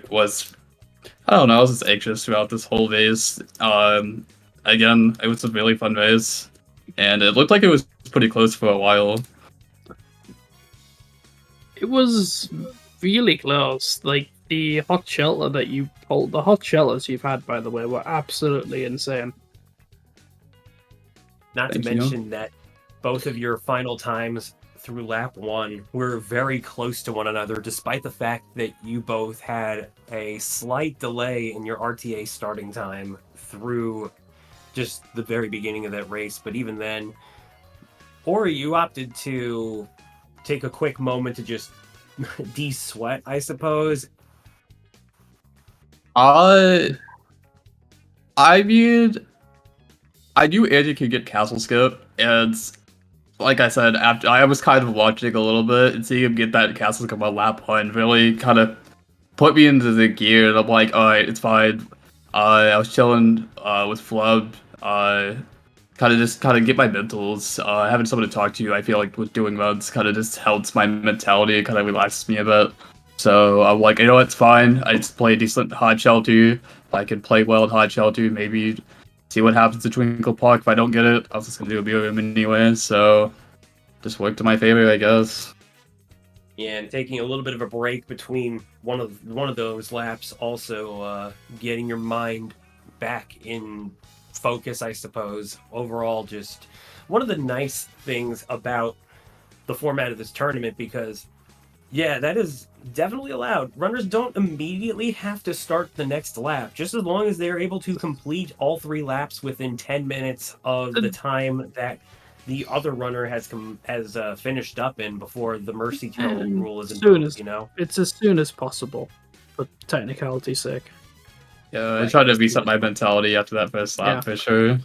don't know, I was just anxious throughout this whole race. Again, it was a really fun race, and it looked like it was pretty close for a while. It was really close. Like the hot shelter that you pulled, the hot shelters you've had, by the way, were absolutely insane. Not Thank to you. mention that both of your final times through lap one were very close to one another, despite the fact that you both had a slight delay in your RTA starting time through just the very beginning of that race. But even then, Ori, you opted to take a quick moment to just de-sweat, I suppose. I knew Andy could get castle skip, and like I said, after I was kind of watching a little bit and seeing him get that castle skip on lap one really kind of put me into the gear, and I'm like, all right, it's fine. I was chilling with Flub, kind kind of get my mentals. Having someone to talk to, I feel like with doing runs kind of just helps my mentality, kind of relaxes me a bit. So I'm like, you know, it's fine. I just play a decent hard shell 2. I can play well in hard shell 2. Maybe see what happens to Twinkle Park. If I don't get it, I was just gonna do a beer room anyway. So just worked to my favor, I guess. Yeah, and taking a little bit of a break between one of those laps, also getting your mind back in focus, I suppose. Overall, just one of the nice things about the format of this tournament, because yeah, that is definitely allowed. Runners don't immediately have to start the next lap, just as long as they're able to complete all 3 laps within 10 minutes of the time that the other runner has finished up in before the mercy kill rule is imposed, you know? It's as soon as possible, for technicality's sake. Yeah, I Right, tried to as reset soon my as possible. mentality after that first lap Yeah. for sure.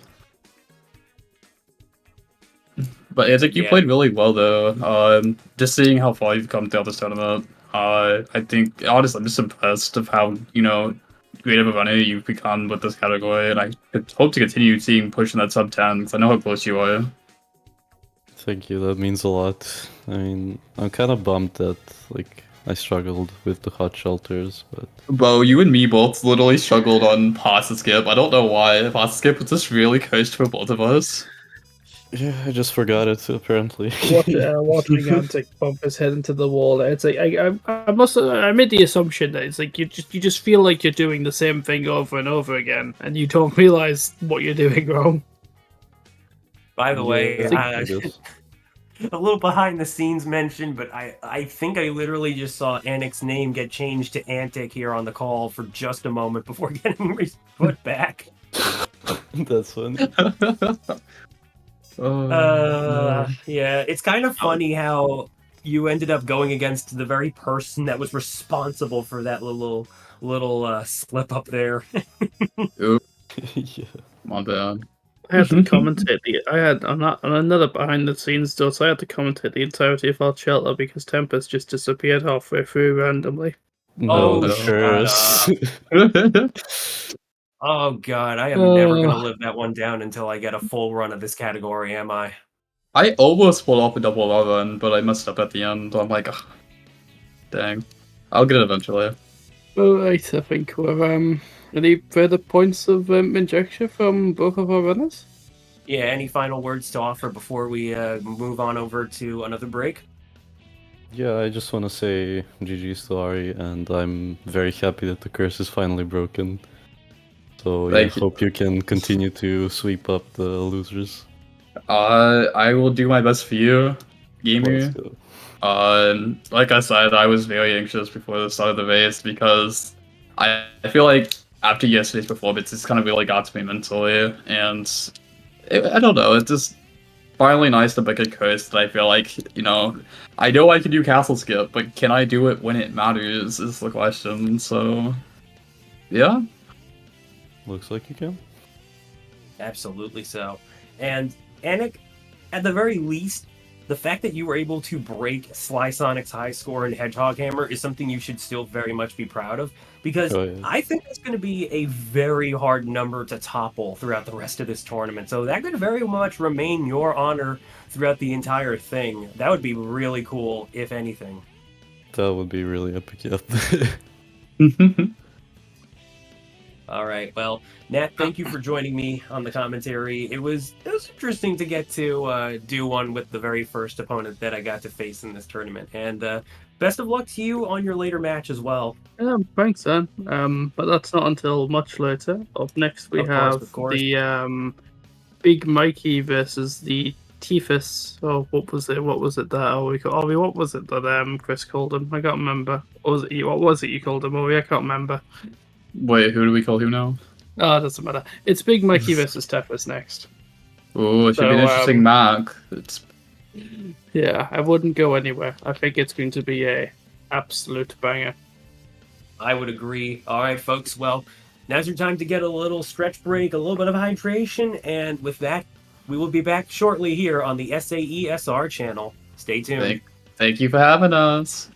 But I think you Yeah. played really well though. Just seeing how far you've come throughout this tournament, I think honestly I'm just impressed of how great of a runner you've become with this category, and I hope to continue seeing pushing that sub 10 because I know how close you are. Thank you, that means a lot. I mean, I'm kind of bummed that, like, I struggled with the hot shelters, but Bro, you and me both literally struggled on pass and skip. I don't know why. Pass and skip was just really cursed for both of us. yeah, I just forgot it, apparently. Watching Antic bump his head into the wall, it's like I made the assumption that it's like you just feel like you're doing the same thing over and over again, and you don't realize what you're doing wrong. By the way, Yeah, I guess. a little behind the scenes mention, but I think I literally just saw Anik's name get changed to Antic here on the call for just a moment before getting put back. That's funny. Yeah, it's kind of funny how you ended up going against the very person that was responsible for that little slip up there. Yeah. My bad. I had to commentate on another behind the scenes though, so I had to commentate the entirety of our shelter because Tempest just disappeared halfway through randomly. Oh, No, shut curse. Oh god, I am never gonna live that one down until I get a full run of this category, am I? I almost pulled off a double run, but I messed up at the end. I'm like, ugh, dang. I'll get it eventually. Alright, I think we're any further points of injection from both of our runners? Yeah, any final words to offer before we move on over to another break? Yeah, I just want to say GG's to Ari, and I'm very happy that the curse is finally broken. So yeah, Thank you. hope you can continue to sweep up the losers. I will do my best for you, Let's gamer. go. Like I said, I was very anxious before the start of the race because I feel like after yesterday's performance, it's kind of really got to me mentally, and I don't know, it's just finally nice to break a curse that I feel like, I know I can do castle skip, but can I do it when it matters is the question, so yeah. Looks like you can. Absolutely so. And Anik, at the very least, the fact that you were able to break Sly Sonic's high score in Hedgehog Hammer is something you should still very much be proud of, because Oh, yeah. I think it's going to be a very hard number to topple throughout the rest of this tournament. So that could very much remain your honor throughout the entire thing. That would be really cool, if anything. That would be really epic, yeah. All right. Well, Nat, thank you for joining me on the commentary. It was interesting to get to do one with the very first opponent that I got to face in this tournament. And best of luck to you on your later match as well. Thanks, then. But that's not until much later. Up next, we Of course. the Big Mikey versus the Tiefus. Oh, what was it? What was it that what was it that Chris called him? I can't remember. What was it you called him? I can't remember. Wait, who do we call who now? Oh, it doesn't matter. It's Big Mikey versus Tefus next. Oh, it should be an interesting match. Yeah, I wouldn't go anywhere. I think it's going to be a absolute banger. I would agree. All right, folks. Well, now's your time to get a little stretch break, a little bit of hydration, and with that, we will be back shortly here on the SAESR channel. Stay tuned. Thank you for having us.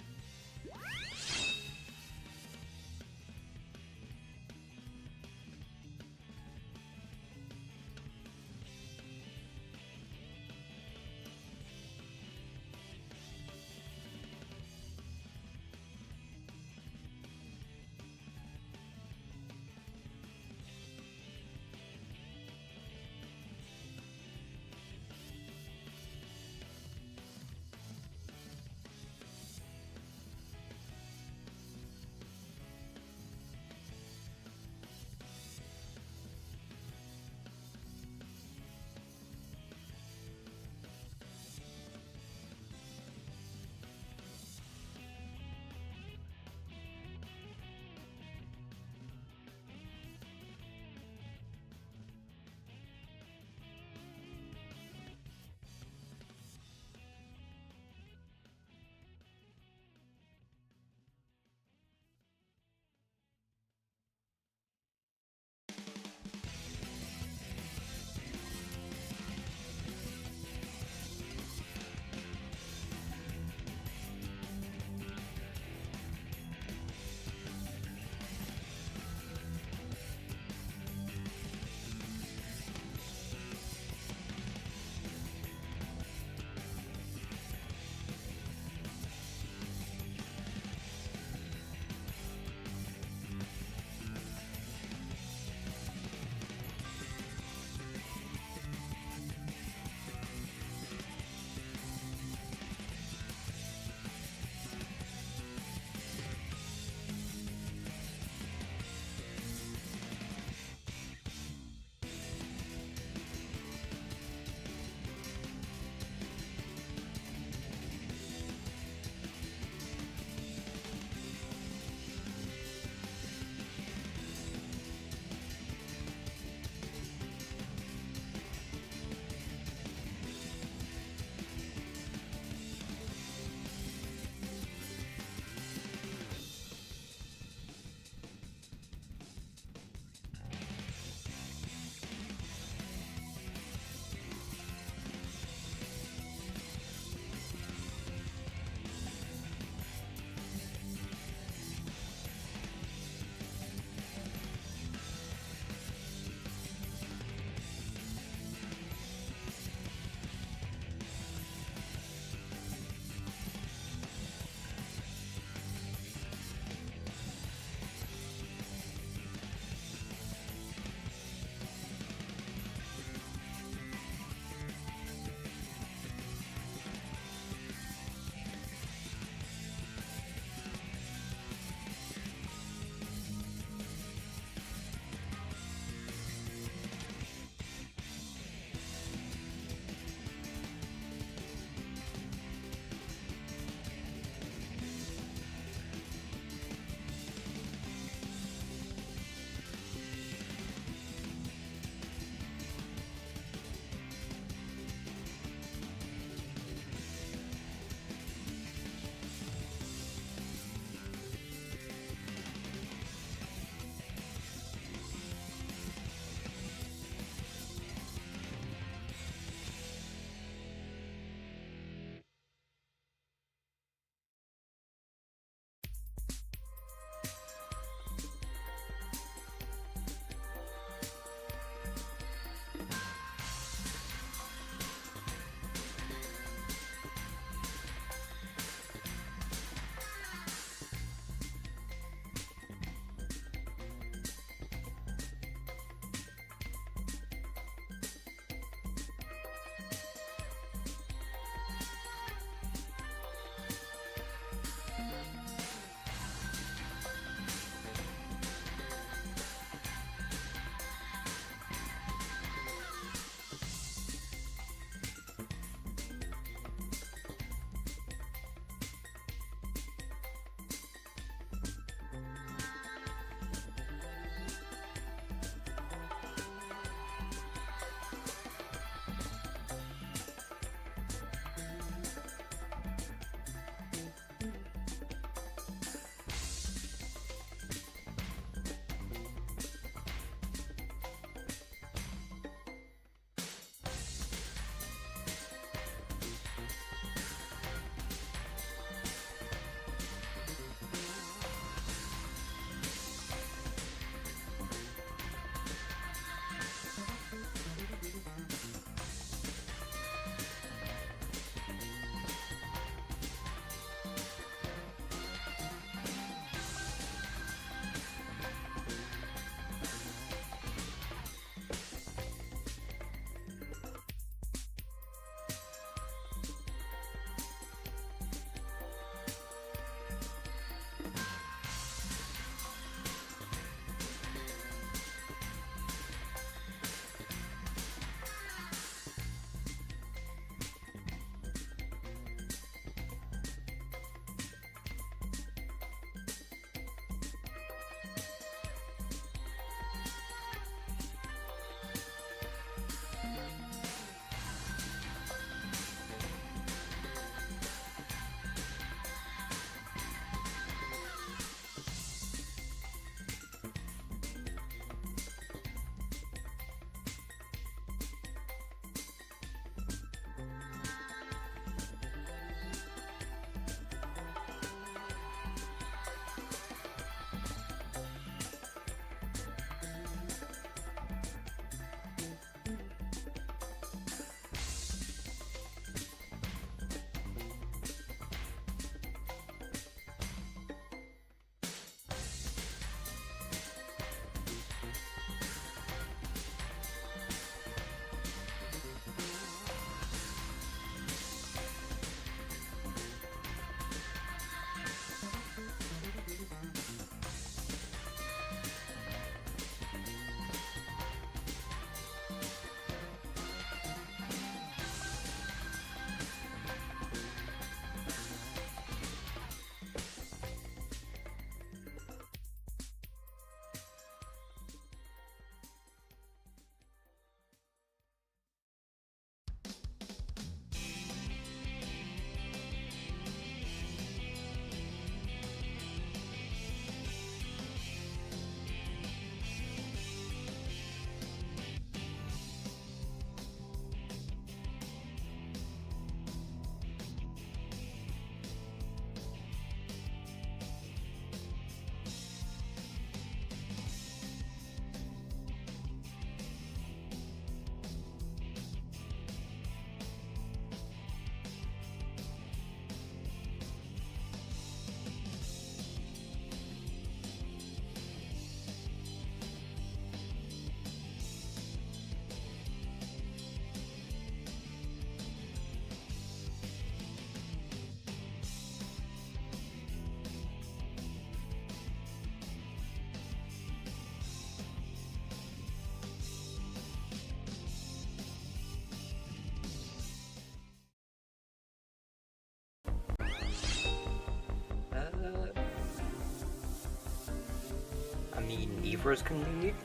mean neither of us can lead?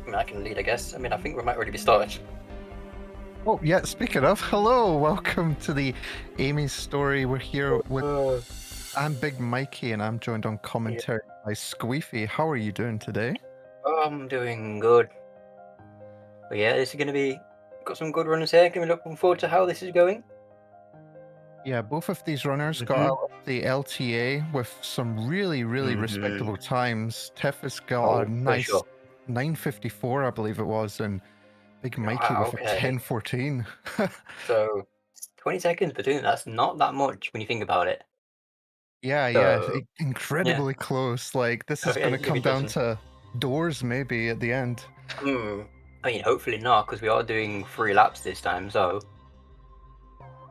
I mean, I can lead, I guess. I mean, I think we might already be started. Oh, yeah, speaking of, hello, welcome to the Amy's story. We're here with, I'm Big Mikey, and I'm joined on commentary by Squeefy. How are you doing today? I'm doing good. But yeah, this is going to be, got some good runners here. Can we looking forward to how this is going? Yeah, both of these runners got out of the LTA with some really, really respectable times. Tefis got a for nice sure. 9:54, I believe it was, and Big Mikey Wow, with a okay. 10:14. So 20 seconds between, that's not that much when you think about it. Yeah, So, incredibly close. Like, this is yeah, going to if come it down doesn't- to doors maybe at the end. I mean, hopefully not, because we are doing 3 laps this time, so...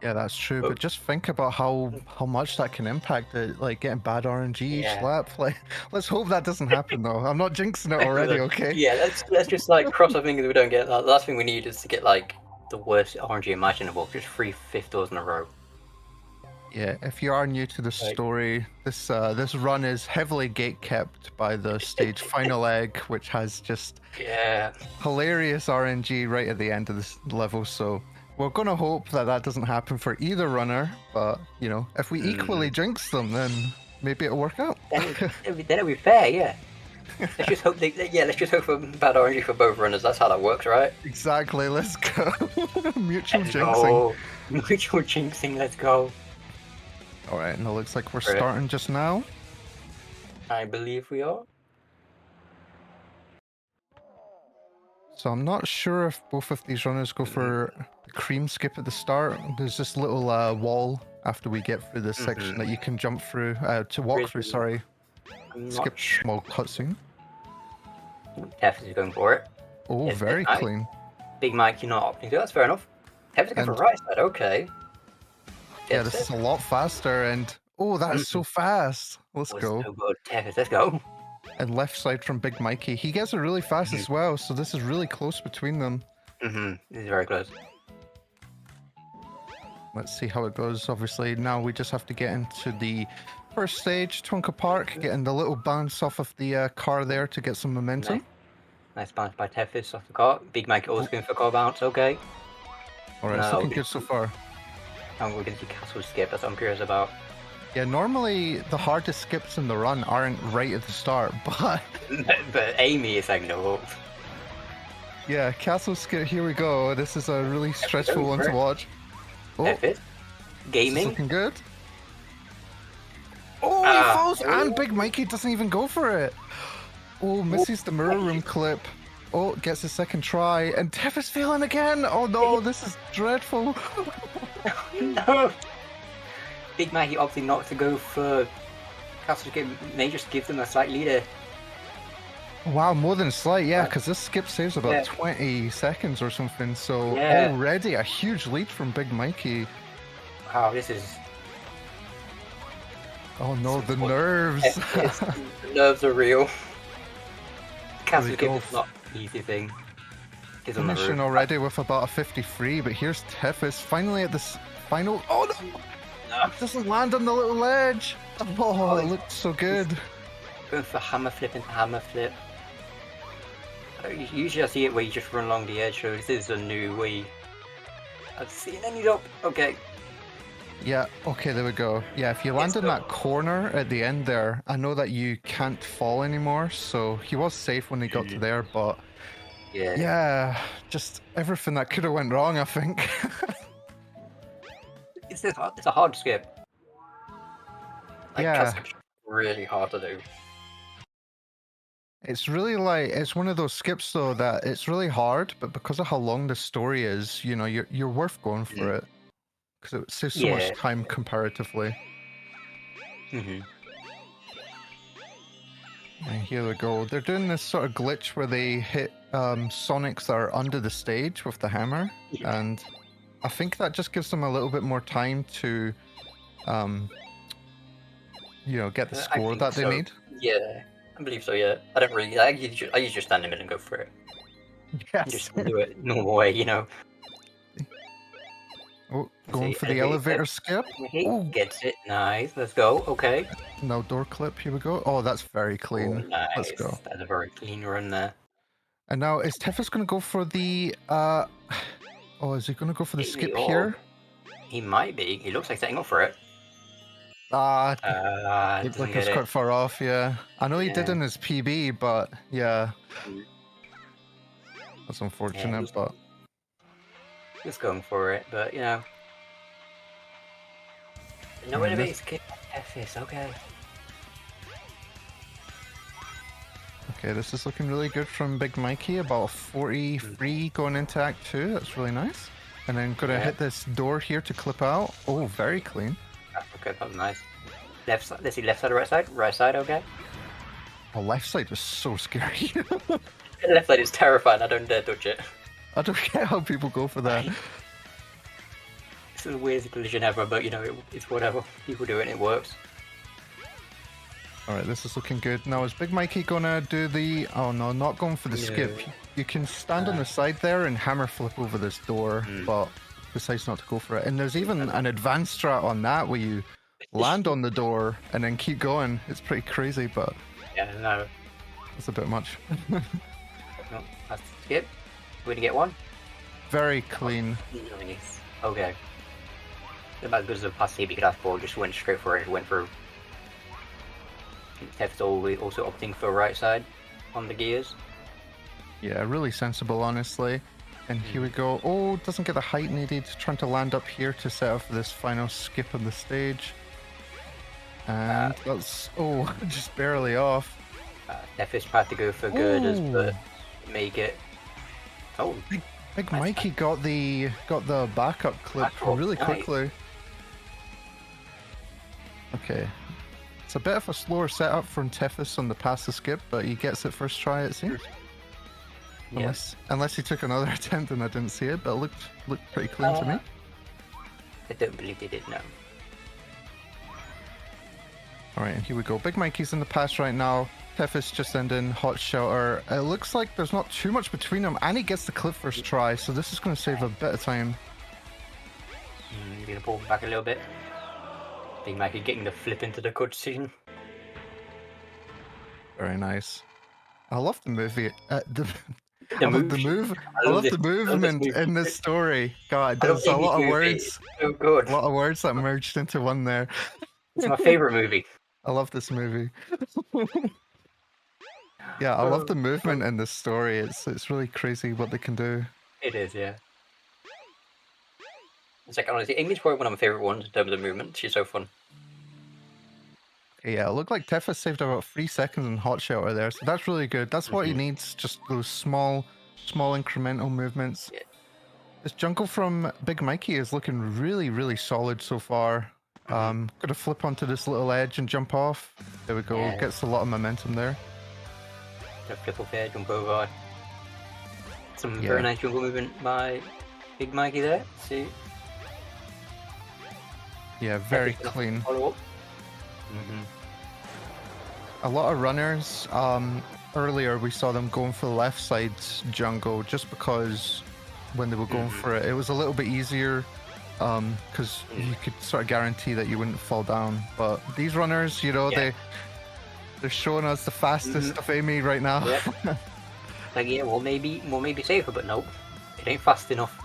Yeah, that's true. Oh. But just think about how much that can impact it, like getting bad RNG each Yeah. lap. Like, let's hope that doesn't happen though. I'm not jinxing it already, okay? Yeah, let's just like cross our fingers we don't get that. The last thing we need is to get like the worst RNG imaginable, just 3 fifth doors in a row. Yeah, if you are new to the Like- story, this run is heavily gate-kept by the stage final egg, which has just Yeah. hilarious RNG right at the end of this level. So we're gonna hope that that doesn't happen for either runner. But you know, if we equally jinx them, then maybe it'll work out. Then it'll be fair, yeah. Let's just hope let's just hope for bad RNG for both runners. That's how that works, right? Exactly. Let's go. Mutual Let's jinxing. go. Mutual jinxing, let's go. All right, and it looks like we're Right. starting just now. I believe we are. So I'm not sure if both of these runners go for the cream skip at the start. There's this little wall after we get through this section that you can jump through, to walk through, sorry. I'm not Skip sure. small cutscene. Tef is going for it. Oh, Yes, very I- clean. Big Mike, you're not opting to. That's fair enough. Tef's going for And- right side, okay. Yeah, Tef this is a lot faster, and oh, that is so fast. Let's was go. so good. Tef, let's go. And left side from Big Mikey. He gets it really fast as well, so this is really close between them. This is very close. Let's see how it goes. Obviously, now we just have to get into the first stage, Tonka Park, getting the little bounce off of the car there to get some momentum. Nice bounce by Tefis off the car. Big Mike also going for car bounce, okay. All right, it's No. looking good so far. And we're going to see Castle skip, that's what I'm curious about. Yeah, normally the hardest skips in the run aren't right at the start, but But Amy is like, no. yeah, Castle Skip, here we go. This is a really stressful one to over. watch. Oh, Tefis. this is Gaming. looking good. Oh, Ah. he falls, and Big Mikey doesn't even go for it. Oh, misses the mirror room clip. Oh, gets his second try, and Tef is failing again. Oh no, this is dreadful. No. Big Mikey opting not to go for Castle skip may just give them a slight leader. Wow, more than slight, yeah, because this skip saves about Yeah. 20 seconds or something. So Yeah. already a huge lead from Big Mikey. Wow, this is... Oh no, the What- nerves. the nerves are real. Castle we skip go. is not an easy thing. He's on the Finishing roof. already with about a 53, but here's Tefis finally at this final. Oh no! No. It doesn't land on the little ledge. Oh, it looks so good. Going for hammer flip and hammer flip. Usually I see it where you just run along the edge, so this is a new way. I've seen any up. Okay. Yeah, okay, there we go. Yeah, if you land in that corner at the end there, I know that you can't fall anymore, so he was safe when he got to there, but Yeah. yeah, just everything that could have went wrong, I think. It's a hard skip. Like, Yeah. skip's really hard to do. It's really like, it's one of those skips though that it's really hard, but because of how long the story is, you know, you're worth going for it. Because it saves so Yeah. much time comparatively. Mhm. And here we go. They're doing this sort of glitch where they hit Sonics that are under the stage with the hammer. Yeah. And I think that just gives them a little bit more time to, you know, get the I score think that they so. need. Yeah, I believe so. Yeah, I don't really. I usually just stand in the middle and go for it. Yes. Just do it normal way, you know. Oh, going see, for the elevator skip. He Oh. gets it. Nice. Let's go. Okay. No door clip. Here we go. Oh, that's very Oh, clean. nice. Let's go. That's a very clean run there. And now is Tefus going to go for the? Oh, is he going to go for the skip Oh, here? He might be. He looks like setting up for it. Ah, Doesn't looked like get it's it. quite far off. Yeah, I know he did Yeah. in his PB, but yeah, Mm. that's unfortunate. he's- But Just going for it, but you know. No Yeah, elevator skip. Tefus. Okay. okay, this is looking really good from Big Mikey. About 43 going into Act 2. That's really nice. And then gonna Yeah. hit this door here to clip out. Oh, very clean. Okay, that was nice. Left side. Let's see. Left side or right side? Right side. Okay. Oh, left side was so scary. Left side is terrifying. I don't dare touch it. I don't get how people go for that. It's the weirdest collision ever, but you know, it's whatever. People do it and it works. All right, this is looking good. Now, is Big Mikey gonna do the? Oh no, not going for the skip. No. You can stand on the side there and hammer flip over this door, Mm. but decides not to go for it. And there's even an advanced strat on that where you land on the door and then keep going. It's pretty crazy, but Yeah, no. it's a bit much. No, that's skip. We're gonna get one. Very clean. Nice. Okay. About as good as a pass he could ask for, just went straight for it, went for. Tef's also opting for right side on the gears. Yeah, really sensible, honestly. And here we go. Oh, doesn't get the height needed. Trying to land up here to set up for this final skip on the stage. And that's, oh, just barely off. Tef's tried to go for girders, Ooh. but make it. Oh, Big Nice. Mikey got the backup clip Backup, really nice. quickly. Okay. It's a bit of a slower setup from Tefus on the pass to skip, but he gets it first try, it seems. yeah. Unless he took another attempt and I didn't see it, but it looked pretty clean to me. I don't believe they did. No. Alright, and here we go. Big Mikey's in the pass right now. Tefus just ending hot shelter. It looks like there's not too much between them, and he gets the clip first try, so this is going to save a bit of time. Gonna pull back a little bit. Big Mikey getting the flip into the cutscene. Very nice. I love the movie. The I love the moves. move. I I love love the this- I love this movement movie. in this story. God, I love there's a this lot of movie. words. So good. A lot of words that merged into one there. It's my favorite movie. I love this movie. Yeah, I love the movement in this story. It's really crazy what they can do. It is, yeah. It's like honestly, Amy's probably one of my favorite ones in terms of movement. She's so fun. Okay, yeah, it looked like Tefus saved about 3 seconds in hot shelter there, so that's really good. That's what he needs, just those small incremental movements. Yeah. This jungle from Big Mikey is looking really, really solid so far. Gonna flip onto this little edge and jump off. There we go. Yeah. Gets a lot of momentum there. The triple fair jump over. Some Yeah. very nice jungle movement by Big Mikey there. See, Yeah, very Tefus gonna clean. Follow up. A lot of runners. Earlier we saw them going for the left side jungle just because when they were going for it, it was a little bit easier because you could sort of guarantee that you wouldn't fall down. But these runners, you know, Yeah. they're showing us the fastest of Amy right now. Yep. Like yeah, well maybe safer, but nope, it ain't fast enough.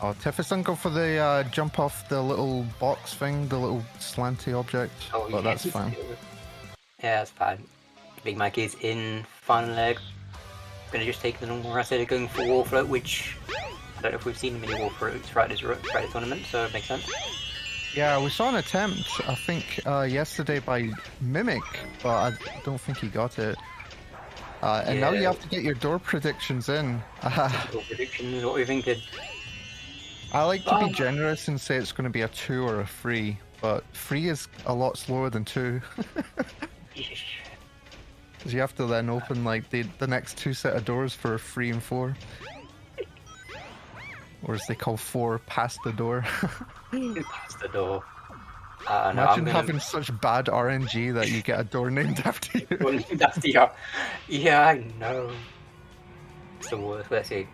Oh, Tefus didn't go for the jump off the little box thing, the little slanty object, Oh but yeah, that's fine. Yeah, that's fine. Big Mikey's in final leg. Gonna just take the normal rest of going for wall float, which I don't know if we've seen many wall floats throughout this tournament, so it makes sense. Yeah, we saw an attempt, I think, yesterday by Mimic, but I don't think he got it. And now you Yeah. have to get your door predictions in. Your predictions, what we thinking? I like to be generous and say it's going to be a 2 or a 3, but 3 is a lot slower than 2. Because you have to then open like the next 2 set of doors for 3 and 4. Or as they call 4, past the door. Past the door. No, Imagine I'm gonna... having such bad RNG that you get a door named after you. That's the yeah, I know. It's the worst. Let's see.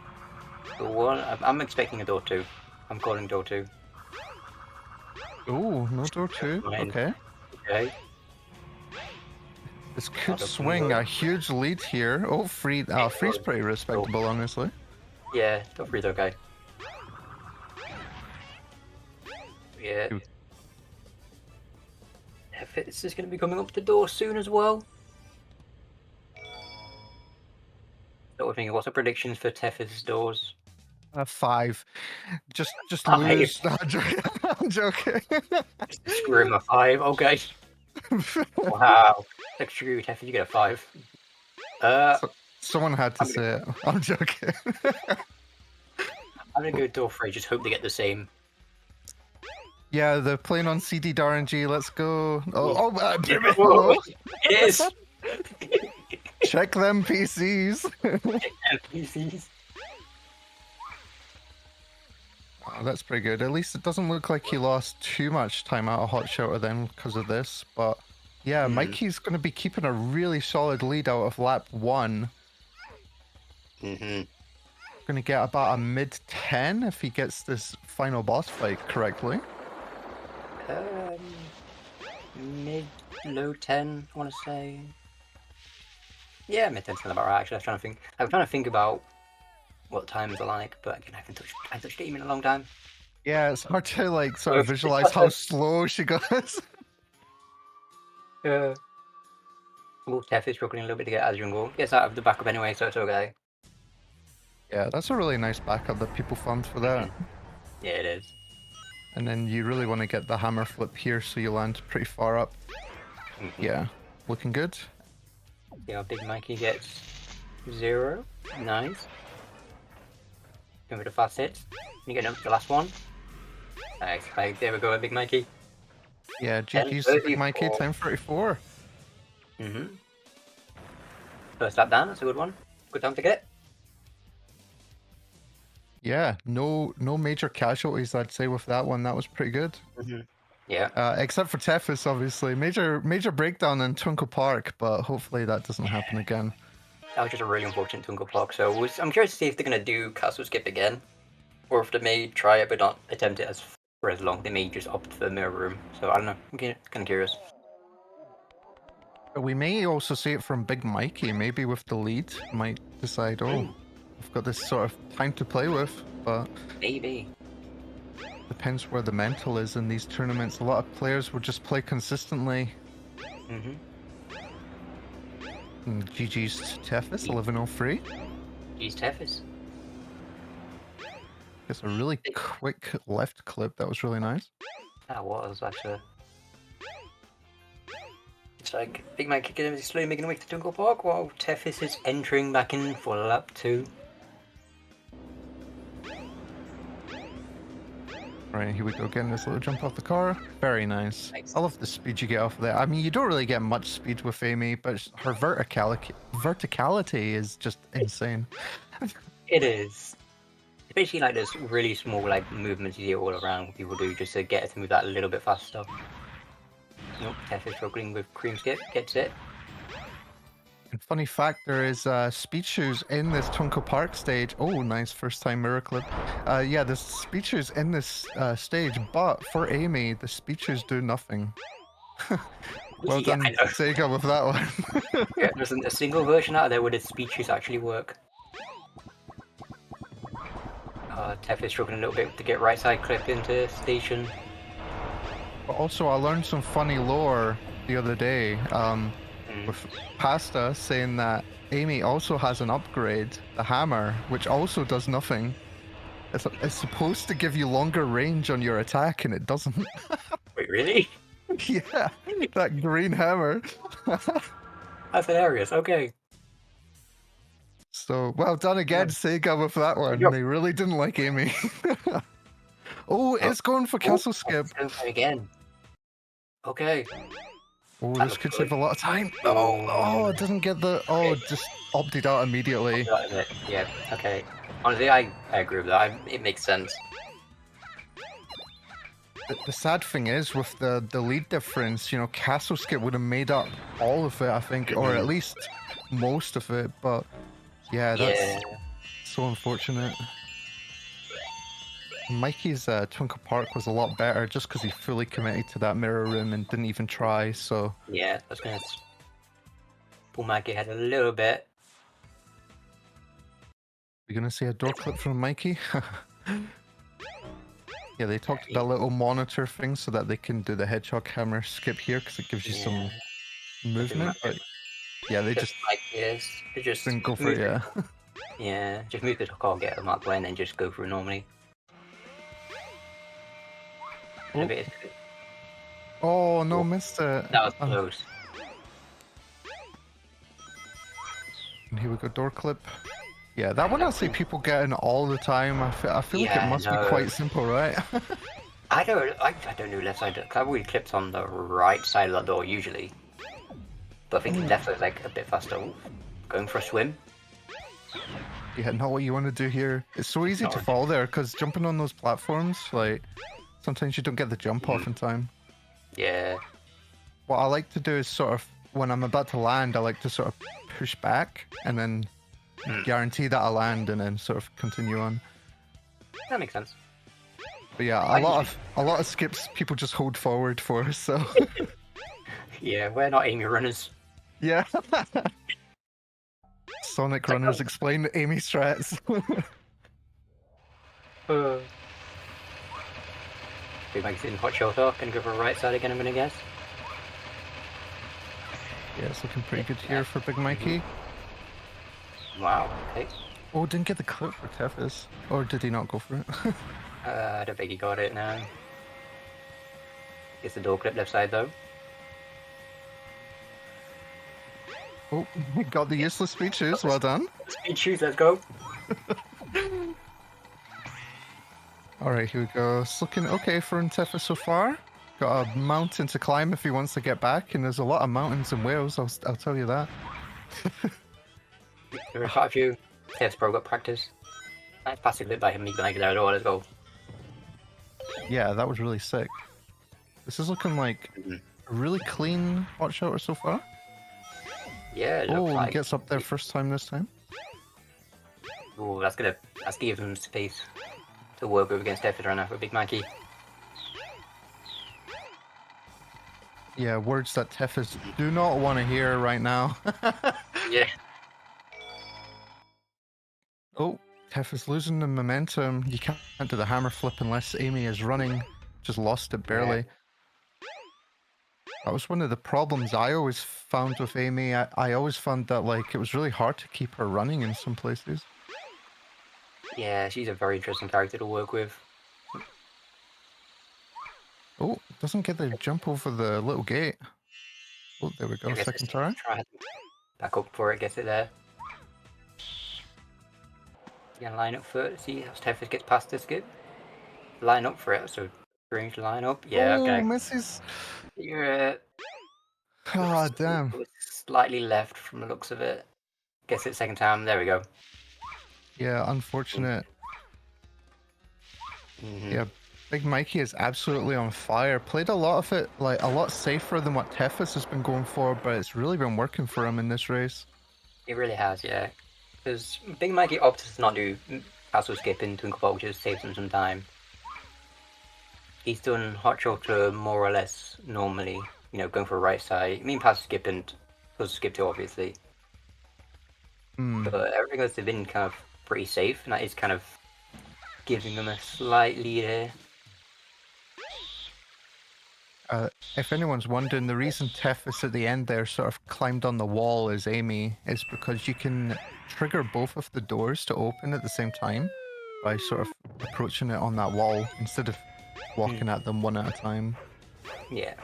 The one I'm expecting a door 2. I'm calling door 2. Oh, no door 2. Fine. Okay. Okay. This could Not a swing blow. a huge lead here. Oh, Free's pretty respectable, honestly. Yeah, door 3's okay. Yeah. Dude. Tefis is going to be coming up the door soon as well. So we're thinking, what's the predictions for Tefis doors? 5. Just Five. lose. No, I'm joking. Screw him a 5, okay. Wow. Like, screw Tefis, you get a 5. Someone had to I'm say it. I'm joking. I'm going to go door 3, just hope they get the same. Yeah, they're playing on CD RNG. Let's go. Oh, Whoa, it is! check them PCs. NPCs. Oh, that's pretty good. At least it doesn't look like he lost too much time out of Hot Shelter then because of this. But yeah, Mikey's going to be keeping a really solid lead out of lap 1. Mm-hmm. Going to get about a mid 10 if he gets this final boss fight correctly. Mid-low 10, I want to say. Yeah, mid 10 sounds about right. Actually, I'm trying to think about what times are like, but again, I haven't touched Amy in a long time. Yeah, it's hard to like sort of visualize how slow she goes. Yeah. Oh, Tef is struggling a little bit to get Azjungle. Gets out of the backup anyway, so it's okay. Yeah, that's a really nice backup that people found for that. Yeah, it is. And then you really want to get the hammer flip here so you land pretty far up. Yeah, looking good. Yeah, Big Mikey gets 0. Nice. Going with the fast hits. You get up to the last one. Nice. Right, there we go, Big Mikey. Yeah, GG's to Big Mikey, 10:34. 10:34. First lap down, that's a good one. Good time to get it. Yeah, no major casualties, I'd say, with that one. That was pretty good. Yeah. Except for Tefis, obviously. Major breakdown in Twinkle Park, but hopefully that doesn't happen again. That was just a really unfortunate Twinkle Park, so I'm curious to see if they're going to do Castle Skip again. Or if they may try it but not attempt it for as long. They may just opt for Mirror Room. So I don't know. I'm kind of curious. We may also see it from Big Mikey, maybe with the lead. Might decide, oh, I've got this sort of time to play with, but Maybe. depends where the mental is in these tournaments. A lot of players will just play consistently. And GG's Tefis, 11:03. Use Tefis. It's a really quick left clip. That was really nice. That was actually. It's like Big Mike getting slowly making a way to Twinkle Park while Tefis is entering back in for lap 2. Right, here we go, getting this little jump off the car. Very nice. I love the speed you get off of there. I mean, you don't really get much speed with Amy, but her verticality is just insane. It is. It's basically like this really small like movements you see all around people do just to get it to move that a little bit faster. Nope, Tefis struggling with Cream Skip, gets it. And funny fact, there is speed shoes in this Twinkle Park stage. Oh, nice first time mirror clip. Yeah, there's speed shoes in this stage, but for Amy, the speed shoes do nothing. Well done, Sega, with that one. Yeah, there isn't a single version out there where the speed shoes actually work. Tefis struggling a little bit to get right side clip into station. But also, I learned some funny lore the other day with Pasta saying that Amy also has an upgrade, the hammer, which also does nothing. It's supposed to give you longer range on your attack, and it doesn't. Wait, really? Yeah, that green hammer. That's hilarious, okay. So, well done again, Sega, with that one. They really didn't like Amy. Oh, it's going for Castle Skip. Again. Okay. Oh, this could save a lot of time. Oh, it doesn't get the... Oh, just opted out immediately. Yeah, okay. Honestly, I agree with that. It makes sense. The sad thing is, with the lead difference, you know, Castle Skip would have made up all of it, I think, or at least most of it, but yeah, that's so unfortunate. Mikey's Twinkle Park was a lot better just because he fully committed to that mirror room and didn't even try. So Yeah, I was gonna pull Mikey ahead a little bit. you're gonna see a door clip from Mikey. Yeah, they talked about little monitor thing so that they can do the hedgehog hammer skip here because it gives you some movement. But yeah, they just like this. They just didn't go for it. move Yeah. Yeah, just move the call, get them up and then just go through normally. Oh. A bit- Oh no, missed it. That was close. And here we go, door clip. Yeah, that one I see people getting all the time. I feel like Yeah, it must be no. quite simple, right? I don't do left side. I've always clipped on the right side of the door usually, but I think left is like a bit faster. Ooh, going for a swim. Yeah, not what you want to do here. It's so easy to fall there because jumping on those platforms, like sometimes you don't get the jump off in time. Yeah. What I like to do is sort of when I'm about to land, I like to sort of push back and then guarantee that I land and then sort of continue on. That makes sense. But yeah, a lot of skips people just hold forward for. So Yeah, we're not Amy runners. yeah. Sonic Runners explain the Amy strats. Big Mike's in hot shoulder. Gonna go for right side again, I'm gonna guess. Yeah, it's looking pretty good here for Big Mikey. Wow, okay. Oh, didn't get the clip for Tefis. Or did he not go for it? I don't think he got it now. Gets the door clip left side though. Oh, he got the useless speeches. Well done. Speed shoes, let's go. Alright, here we go. It's looking okay for Tefis so far. Got a mountain to climb if he wants to get back, and there's a lot of mountains in Wales, I'll tell you that. There are quite a few. Test Pro got practice. Nice passing clip by him, he can make it out of door, let's go. Yeah, that was really sick. This is looking like a really clean hot shelter so far. Yeah, it Oh, looks like. he gets up there first time this time. Ooh, that's give him space to work with against Tefid right now for Big Mikey. Yeah, words that Tefis do not want to hear right now. Yeah. Oh, Tefis losing the momentum. You can't do the hammer flip unless Amy is running. Just lost it barely. That was one of the problems I always found with Amy. I always found that like it was really hard to keep her running in some places. Yeah, she's a very interesting character to work with. Oh, doesn't get the jump over the little gate. Oh, there we go. I guess Second it's- try. Try back up for it, gets it there. Gonna line up for it, see how Tefid gets past this skip. Line up for it, so strange line up. Yeah, Oh, okay. misses. You're Ah, damn. slightly left from the looks of it. Gets it second time, there we go. Yeah, unfortunate. Mhm. Yeah, Big Mikey is absolutely on fire. Played a lot of it, like a lot safer than what Tefis has been going for, but it's really been working for him in this race. It really has, yeah. Because Big Mikey opted to not do castle skip in Twinkle Ball, which just saves him some time. He's done hot shoulder more or less normally, you know, going for a right side. I mean, pass skip and push skip too, obviously. But everything else has been kind of pretty safe, and that is kind of giving them a slight lead here. If anyone's wondering, the reason Tefis at the end there sort of climbed on the wall as Amy is because you can trigger both of the doors to open at the same time by sort of approaching it on that wall instead of walking at them one at a time. Yeah.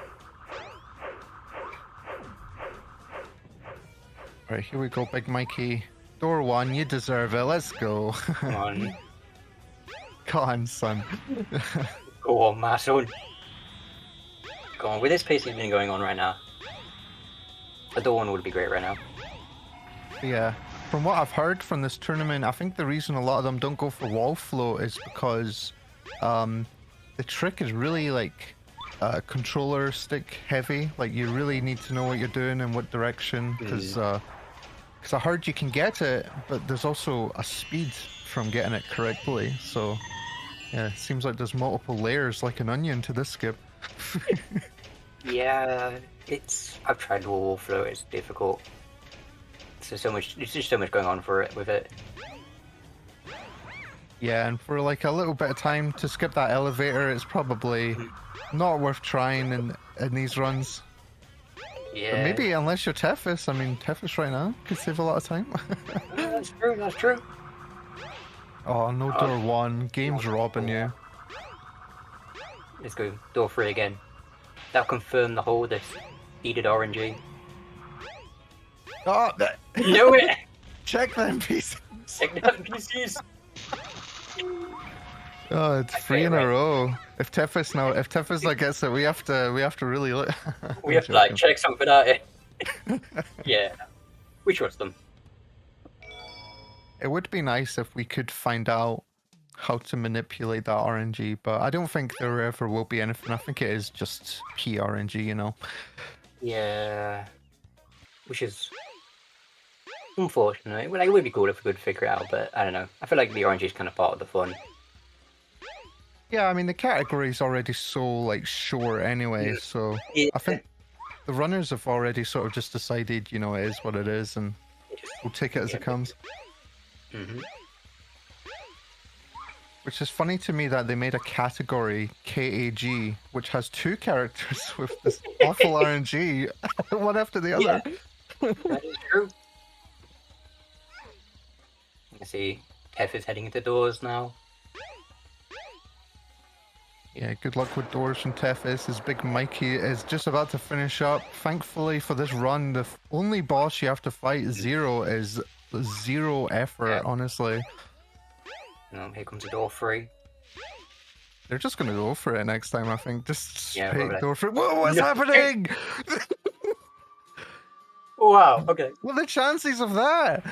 Right, here we go, Big Mikey. Door one, you deserve it. Let's go. Come on. Go on, son. Go on, my son. Go on. With this pace he's been going on right now, a door one would be great right now. Yeah. From what I've heard from this tournament, I think the reason a lot of them don't go for wall flow is because the trick is really like controller stick heavy. Like you really need to know what you're doing and what direction, because I heard you can get it, but there's also a speed from getting it correctly. So Yeah, it seems like there's multiple layers like an onion to this skip. Yeah, I've tried wall flow. It's difficult. So much. There's just so much going on with it. Yeah, and for like a little bit of time to skip that elevator, it's probably not worth trying in these runs. Yeah. But maybe unless you're Tethys, I mean, Tethys right now could save a lot of time. That's true. That's true. Oh, no door 1. Game's robbing you. Let's go door 3 again. That'll confirm the whole this needed RNG. Oh, You know it. check them pieces. Check the NPCs. Oh, it's 3 in a row. If Tethys like gets it, we have to really look. We have to like check something out. Yeah, we trust them. It would be nice if we could find out how to manipulate that RNG, but I don't think there ever will be anything. I think it is just PRNG, you know. Yeah, which is unfortunate. Well, like, it would be cool if we could figure it out, but I don't know. I feel like the RNG is kind of part of the fun. Yeah, I mean the category is already so like short anyway, so Yeah. I think the runners have already sort of just decided, you know, it is what it is, and we'll take it as it comes. Mm-hmm. Which is funny to me that they made a category KAG, which has 2 characters with this awful RNG, one after the other. That is true. You can see Tef is heading into doors now. Yeah, good luck with doors from Tethys. His Big Mikey is just about to finish up. Thankfully for this run, the only boss you have to fight, Zero, is 0 effort, Yeah. honestly. Here comes the door 3. They're just gonna go for it next time, I think. Just Yeah, straight probably. go for it. Whoa, what's No. happening? Wow, okay. What are the chances of that?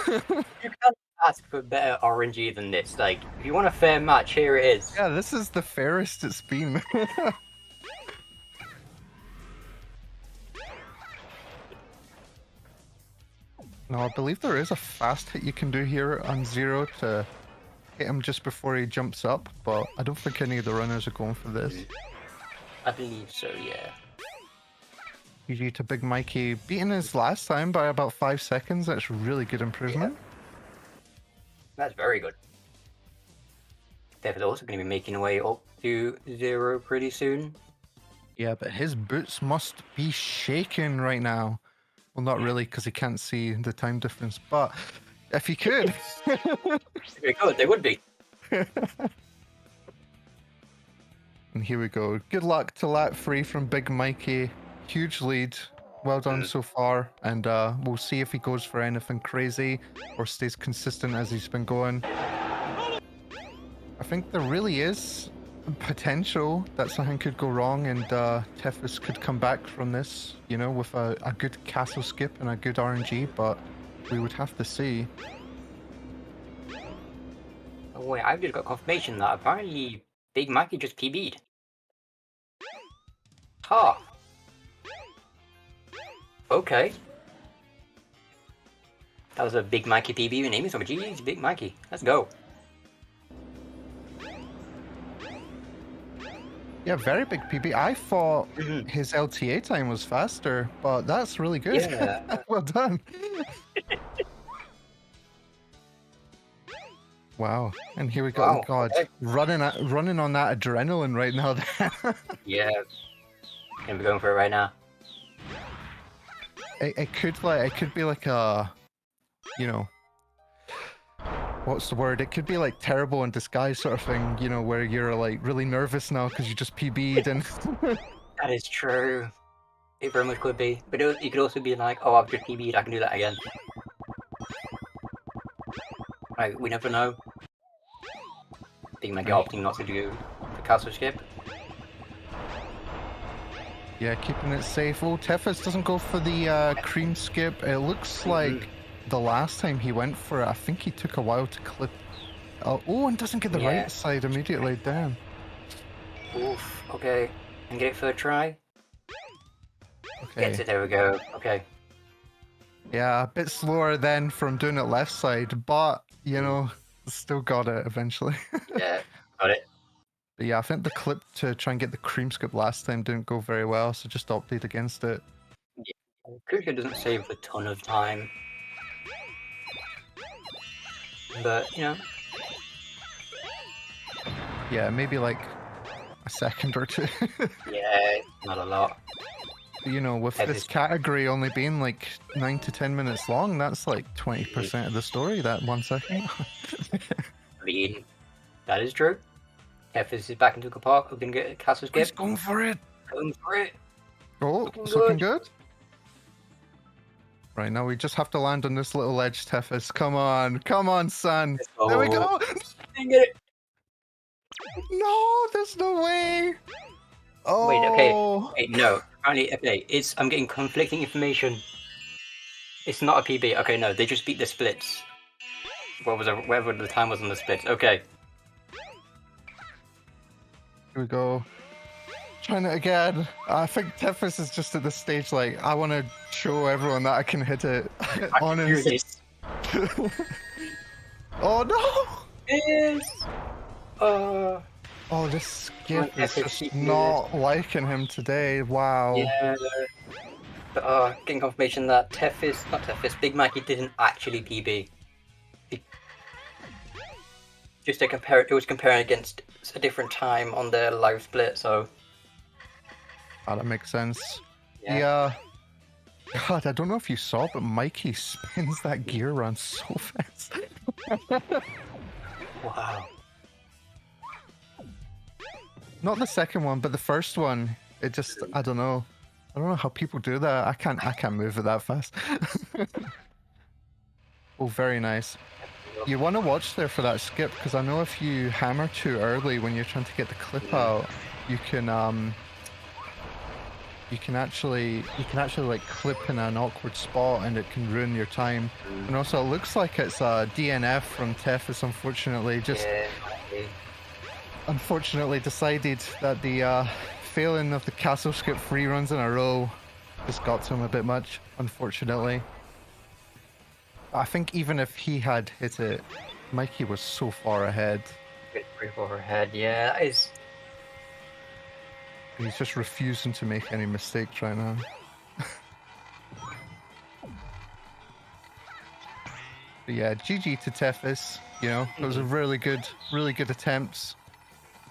You can't ask for better RNG than this. Like, if you want a fair match, here it is. Yeah, this is the fairest it's been. No, I believe there is a fast hit you can do here on Zero to hit him just before he jumps up, but I don't think any of the runners are going for this. I believe so, yeah. GG to Big Mikey, beating his last time by about 5 seconds. That's really good improvement. That's very good. Dev is also going to be making way up to 0 pretty soon. Yeah, but his boots must be shaking right now. Well, not really, because he can't see the time difference, but if he could. Very good, they would be. And here we go. Good luck to lap 3 from Big Mikey. Huge lead. Well done so far. And we'll see if he goes for anything crazy or stays consistent as he's been going. I think there really is potential that something could go wrong and Tethys could come back from this, you know, with a good castle skip and a good RNG, but we would have to see. Oh wait, I've just got confirmation that apparently Big Mikey just PB'd. Huh. Okay. That was a Big Mikey PB. Your name is over. GG's Big Mikey. Let's go. Yeah, very big PB. I thought his LTA time was faster, but that's really good. Yeah. Well done. Wow. And here we go. Wow, God, okay. running on that adrenaline right now. Yeah. Gonna be going for it right now. It could be like a, you know, what's the word? It could be like terrible in disguise sort of thing, you know, where you're like really nervous now because you just PB'd and. That is true. It very much could be. But it could also be like, oh, I've just PB'd, I can do that again. Like, we never know. I think maybe opting not to do the castle skip. Yeah, keeping it safe. Oh, Tethys doesn't go for the cream skip. It looks like the last time he went for it, I think he took a while to clip. Oh, and doesn't get the Yeah. right side immediately. Damn. Oof, okay. And get it third try. Okay. Gets it, there we go. Okay. Yeah, a bit slower then from doing it left side, but, you know, still got it eventually. Yeah. Got it. But yeah, I think the clip to try and get the cream skip last time didn't go very well, so just opted against it. Kuka doesn't save a ton of time. But, you know, Yeah, maybe like a second or two. yeah, not a lot. You know, with That this is- category only being like 9 to 10 minutes long, that's like 20% of the story, that 1 second. I mean, that is true. Tethys is back into the park, hoping to get a castle He's skip. going for it! Going for it. Oh, Looking it's looking good. good. Right, now we just have to land on this little ledge, Tethys. Come on, son. Let's There we go. go! Didn't get it. No, there's no way! Oh, Wait, okay. Wait, no. Apparently, okay, I'm getting conflicting information. It's not a PB. Okay, no, they just beat the splits. Whatever the time was on the splits. Okay. Here we go. Trying it again. I think Tethys is just at this stage like, I want to show everyone that I can hit it. I can do Honest. this. Oh no! Yes. Oh, this skip Come on, is Tethys, just you can do not liking him today. Wow. Yeah. But, getting confirmation that Big Mikey didn't actually PB. Just to compare, it was comparing against a different time on the live split, so Oh, that makes sense. yeah. Yeah. God, I don't know if you saw, but Mikey spins that gear run so fast. Wow. Not the second one, but the first one. It just, I don't know. I don't know how people do that. I can't move it that fast. Oh, very nice. You want to watch there for that skip, because I know if you hammer too early when you're trying to get the clip out, you can actually like clip in an awkward spot and it can ruin your time. And also it looks like it's a DNF from Tethys, unfortunately. Just Yeah. unfortunately decided that the failing of the castle skip 3 runs in a row just got to him a bit much, unfortunately. I think even if he had hit it, Mikey was so far ahead. Bit brief overhead. Yeah, that is. He's just refusing to make any mistakes right now. But yeah, GG to Tethys. You know, it was a really good attempts.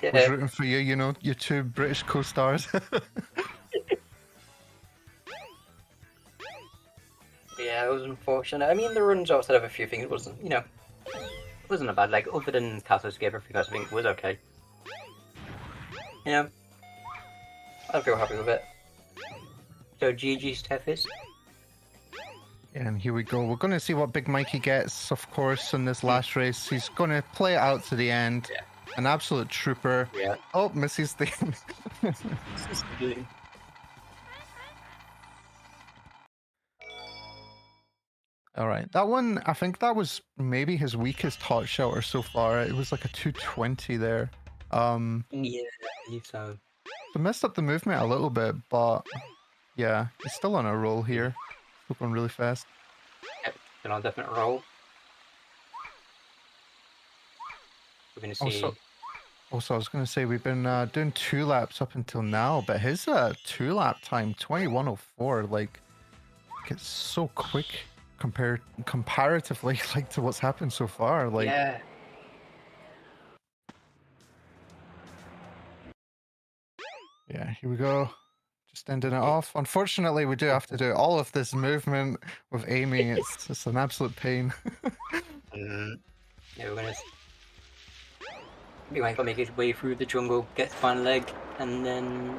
Was Yeah. rooting for you, you know, your 2 British co-stars. Yeah, it was unfortunate. I mean, the runs also have a few things. It wasn't, you know, it wasn't a bad. Like other than Castle Escape, everything else I think was okay. Yeah, I feel happy with it. So GG's Tethys. And here we go. We're going to see what Big Mikey gets, of course, in this last race. He's going to play it out to the end. Yeah. An absolute trooper. Yeah. Oh, misses the... All right, that one, I think that was maybe his weakest hot shelter so far. It was like a 220 there. Yeah, I believe so. So messed up the movement a little bit, but yeah, he's still on a roll here. Still going really fast. Yep, been on a definite roll. We're gonna see. Also, I was going to say we've been doing 2 laps up until now, but his 2-lap time, 21:04, like it's so quick comparatively, like to what's happened so far. Like, Yeah. yeah, here we go. Just ending it off. Unfortunately, we do have to do all of this movement with aiming. It's just an absolute pain. Yeah, we're gonna. Big Mike will make his way through the jungle, get the final leg, and then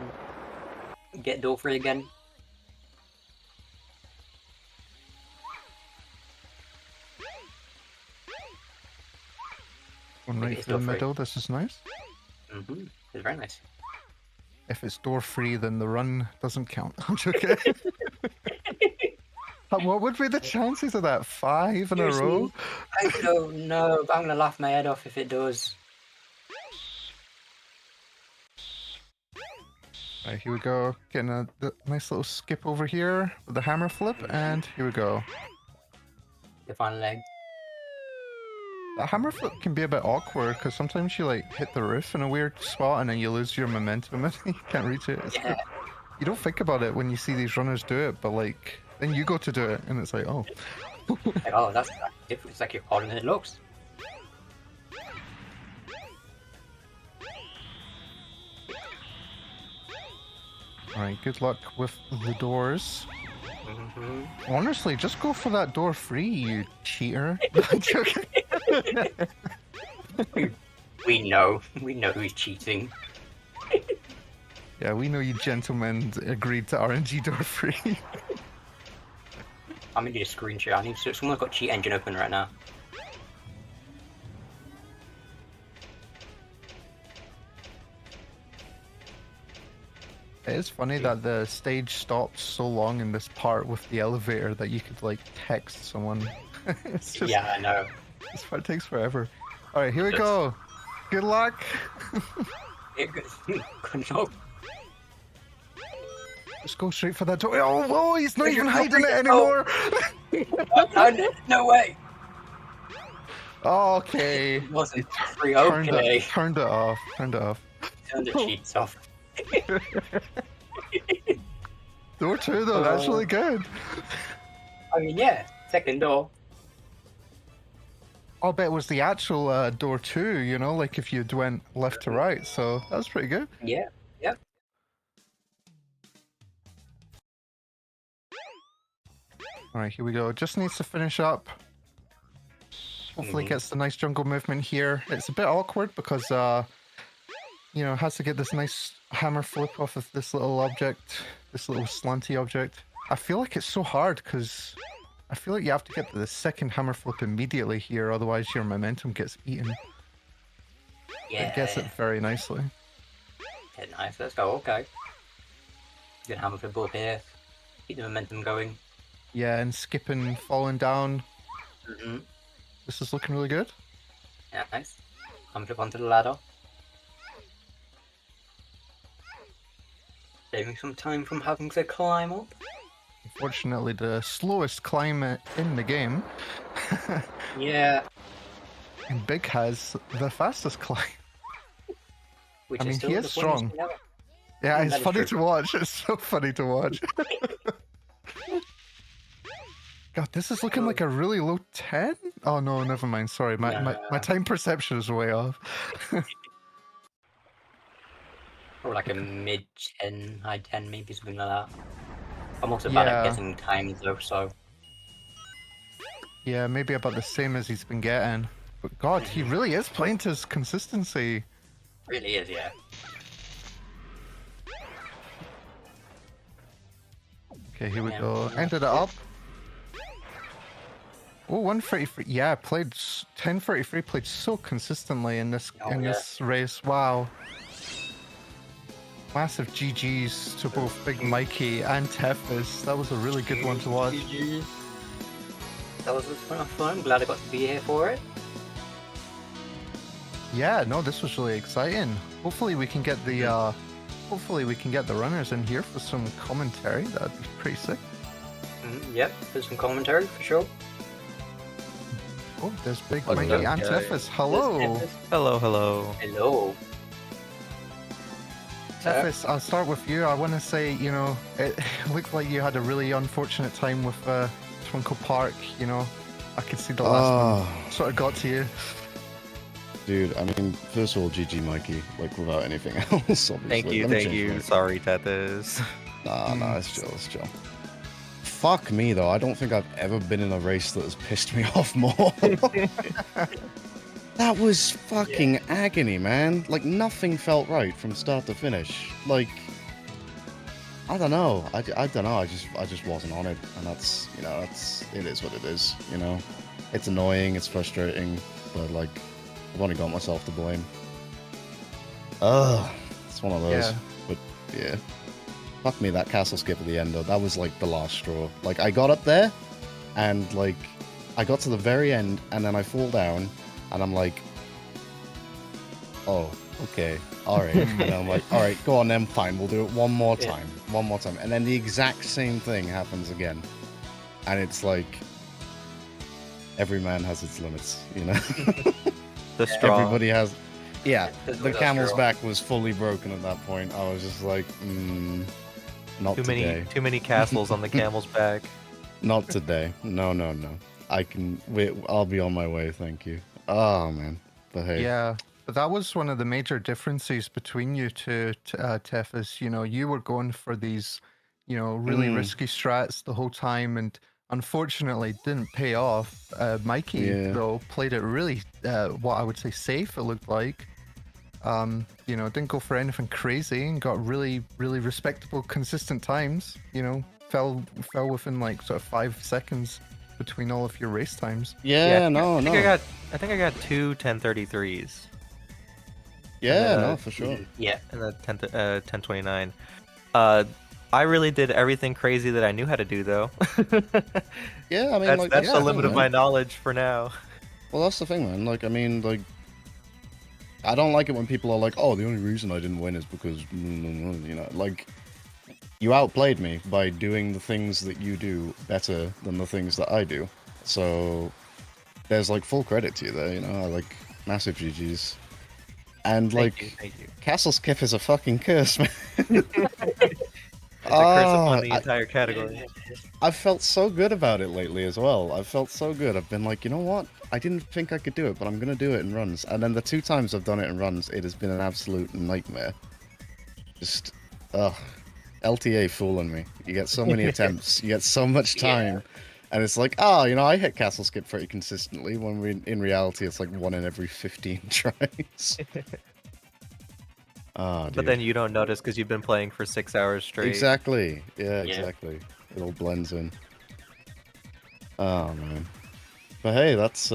get door free again. Going right it's through the door free. middle. This is nice. It's very nice. If it's door free, then the run doesn't count. I'm joking. What would be the chances of that? 5 in a row? I don't know, but I'm gonna laugh my head off if it does. Right, here we go. Getting a nice little skip over here with the hammer flip, and here we go. The final leg. The hammer flip can be a bit awkward because sometimes you like hit the roof in a weird spot and then you lose your momentum and you can't reach it. It's Yeah. you don't think about it when you see these runners do it, but like then you go to do it and it's like, oh. Like, oh, that's different. It's like you're harder than it looks. Alright, good luck with the doors. Hmm. Honestly, just go for that door free, you cheater. I'm joking. We know who's cheating. Yeah, we know you gentlemen agreed to RNG door free. I'm gonna need a screenshot. I need to. Someone's got cheat engine open right now. It is funny that the stage stops so long in this part with the elevator that you could like text someone. It's just Yeah, I know. this part takes forever. Alright, here we Just- go. Good luck. Good job. Just go straight for that door. Oh, whoa, he's not You're even not hiding it bringing- anymore. No way. Okay. It wasn't free. Turned Okay. it, turned it off. Turned it off. Turn the cheats off. Door 2 though, that's really good. I mean, yeah. Second door. I'll bet it was the actual door 2, you know, like if you'd went left to right, so that's pretty good. Yeah. Yep. Alright, here we go. Just needs to finish up. Hopefully gets the nice jungle movement here. It's a bit awkward because, you know, has to get this nice hammer flip off of this little object, this little slanty object. I feel like it's so hard because I feel like you have to get the second hammer flip immediately here, otherwise your momentum gets eaten. Yeah. It gets it very nicely. Yeah, nice. Let's go. Okay. Good hammer flip up here. Keep the momentum going. Yeah, and skipping, falling down. Mm-hmm. This is looking really good. Yeah, nice. Hammer flip onto the ladder. Saving some time from having to climb up. Unfortunately, the slowest climb in the game. Yeah. And Big has the fastest climb. Which I is mean, still he the is funniest strong. thing ever. Yeah, That it's is funny true. to watch. It's so funny to watch. God, this is looking like a really low 10? Oh no, never mind. Sorry, my Nah. time perception is way off. Or like a mid 10, high 10, maybe something like that. I'm also bad at Yeah. getting times though, so. Yeah, maybe about the same as he's been getting. But God, he really is playing to his consistency. Really is, yeah. Okay, here we Yeah. go. Ended it up. Oh, 133. Yeah, played 1033. Played so consistently in this Oh, in yeah. this race. Wow. Massive GGs to both Big Mikey and Tefis. That was a really good one to watch. That was fun. I'm glad I got to be here for it. Yeah, no, this was really exciting. Hopefully we can get the runners in here for some commentary. That'd be pretty sick. Yep, there's some commentary for sure. Oh, there's Big Hello. Mikey and Yeah, Tefis. Hello. Hello, hello. Hello. Tefis, I'll start with you. I want to say, you know, it looked like you had a really unfortunate time with Twinkle Park. You know, I could see the last one sort of got to you. Dude, I mean, first of all, GG Mikey, like without anything else. Obviously. Thank you, Let me thank change you. my- Sorry, Tethys. Nah, it's chill, it's chill. Fuck me though, I don't think I've ever been in a race that has pissed me off more. That was fucking agony, man. Like nothing felt right from start to finish. Like, I don't know. I don't know. I just wasn't on it, and that's, you know, it is what it is. You know, it's annoying, it's frustrating, but like, I've only got myself to blame. It's one of those. Yeah. But yeah, fuck me, that castle skip at the end though. That was like the last straw. Like I got up there, and like I got to the very end, and then I fall down, and I'm like, oh, okay, all right. And I'm like, all right, go on then, fine, we'll do it one more time, and then the exact same thing happens again, and it's like, every man has its limits, you know. The straw. Everybody has. Yeah, There's the no camel's straw. back was fully broken at that point. I was just like, not today. Too many castles on the camel's back. Not today. No. I can. Wait, I'll be on my way. Thank you. Oh man, but hey. Yeah, but that was one of the major differences between you two, Tef. Is you were going for these, really risky strats the whole time, and unfortunately didn't pay off. Mikey though played it really, what I would say safe. It looked like. Didn't go for anything crazy and got really, really respectable, consistent times. Fell within like sort of 5 seconds between all of your race times. Yeah, no. I think I got two 1033s. Yeah, then, no, for sure. Yeah. And then 1029. I really did everything crazy that I knew how to do, though. Yeah, I mean, that's the limit of my knowledge for now. Well, that's the thing, man. Like, I mean, like, I don't like it when people are like, "Oh, the only reason I didn't win is because," like, you outplayed me by doing the things that you do better than the things that I do. So there's like full credit to you there, like massive GGs. And Thank like, you. Castle Skip is a fucking curse, man. It's a curse upon the entire category. I've felt so good about it lately as well. I've felt so good. I've been like, you know what? I didn't think I could do it, but I'm gonna do it in runs. And then the 2 times I've done it in runs, it has been an absolute nightmare. Just, LTA fooling me. You get so many attempts, you get so much time, and it's like, I hit Castle Skip pretty consistently, when in reality it's like 1 in every 15 tries. But then you don't notice because you've been playing for 6 hours straight. Exactly. Yeah, exactly. It all blends in. Oh man. But hey, that's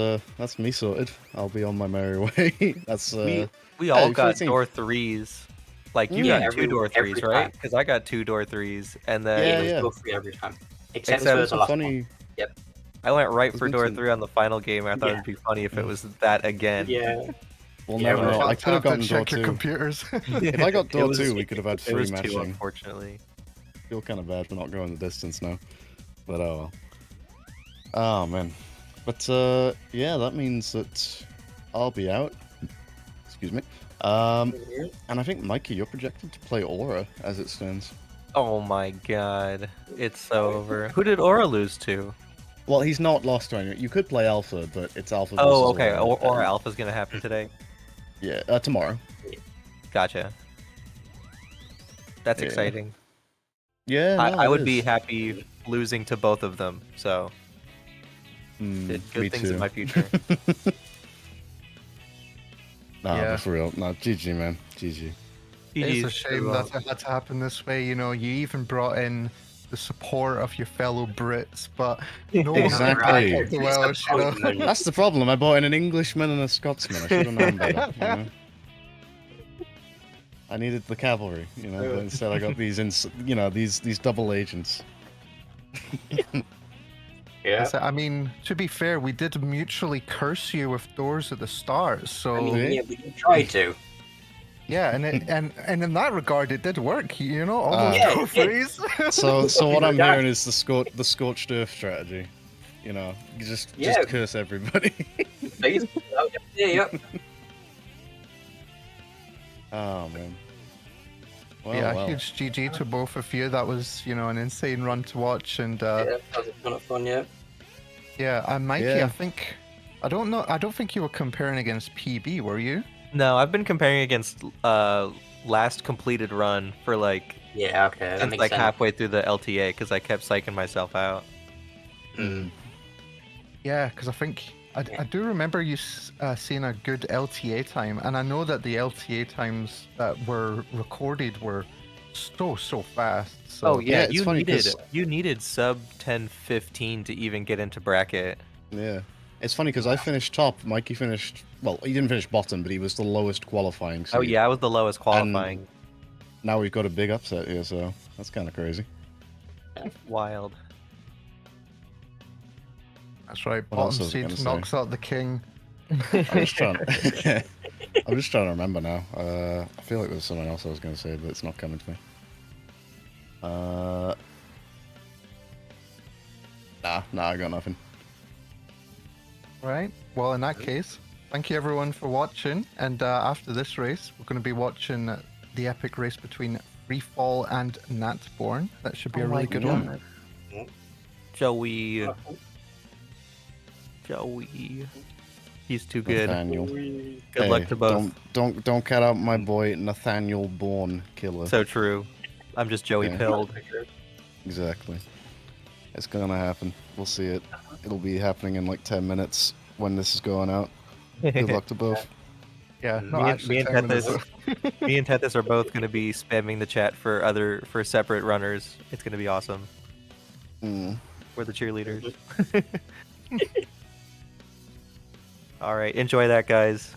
me sorted. I'll be on my merry way. That's we all got 14. door 3s. Like you got 2 door 3s, right? Because I got 2 door 3s, and then it was door 3 every time. Except for the last one. Yep. I went right for door 3 on the final game. I thought it'd be funny if it was that again. Yeah. We'll never know. I could have gotten door 2. Computers. If I got door 2, we could have had free it was 2, matching. unfortunately. Feel kind of bad for not going the distance now, but oh well. Oh man, but yeah, that means that I'll be out. Excuse me. And I think Mikey, you're projected to play Aura as it stands. Oh my god, it's so over. Who did Aura lose to? Well, he's not lost to anyone. You could play Alpha, but it's Alpha. Oh, versus okay. Aura. Aura Alpha's gonna happen today. Yeah, tomorrow. Gotcha. That's Yeah. exciting. Yeah, no, I it would be is. happy losing to both of them. So Me good things too. in my future. Nah, Yeah. but for real. Nah, GG, man. GG. It's a GG's shame to, that it had to happen this way. You even brought in the support of your fellow Brits, but no Exactly. one the Welsh, That's the problem. I bought in an Englishman and a Scotsman. I should have known better. I needed the cavalry, but instead I got these, these double agents. Yeah. I mean, to be fair, we did mutually curse you with doors at the start, so I mean, yeah, we tried to. yeah, and and in that regard, it did work. All Ah. those Yeah, door it did. threes. So what I'm Yeah. hearing is the scorched earth strategy. You just Yeah. curse everybody. Please. Yeah. Oh man. Well, yeah, well. huge GG to both of you. That was, an insane run to watch, and Yeah, that was a ton of fun, yeah. yeah, and Mikey, Yeah. I don't think you were comparing against PB, were you? No, I've been comparing against last completed run for like Yeah, okay, that since makes like sense. halfway through the LTA because I kept psyching myself out. Yeah, because I think I do remember you seeing a good LTA time, and I know that the LTA times that were recorded were so fast. So Oh yeah, it's funny 'cause- you needed sub 10-15 to even get into bracket. Yeah. It's funny because I finished top. Mikey finished. Well, he didn't finish bottom, but he was the lowest qualifying. Oh seed. yeah, I was the lowest qualifying. Now we've got a big upset here, so that's kind of crazy. Wild. that's right. What else Bottom was I gonna seed say? knocks out the king. I'm just trying. I'm just trying to remember now. I feel like there's something else I was going to say, but it's not coming to me. Nah, I got nothing. Right. Well, in that case, thank you everyone for watching. And after this race, we're going to be watching the epic race between Freefall and Natborn. That should be a really good one. Joey. He's too good. Nathaniel. Good luck to both. Don't cut out my boy Nathaniel Bourne Killer. So true. I'm just Joey Yeah. pilled. Exactly. It's gonna happen. We'll see it. It'll be happening in like 10 minutes when this is going out. Good luck to both. Yeah, not Me actually and 10 minutes. Tethys, me and Tethys are both going to be spamming the chat for separate runners. It's going to be awesome. Mm. We're the cheerleaders. All right, enjoy that, guys.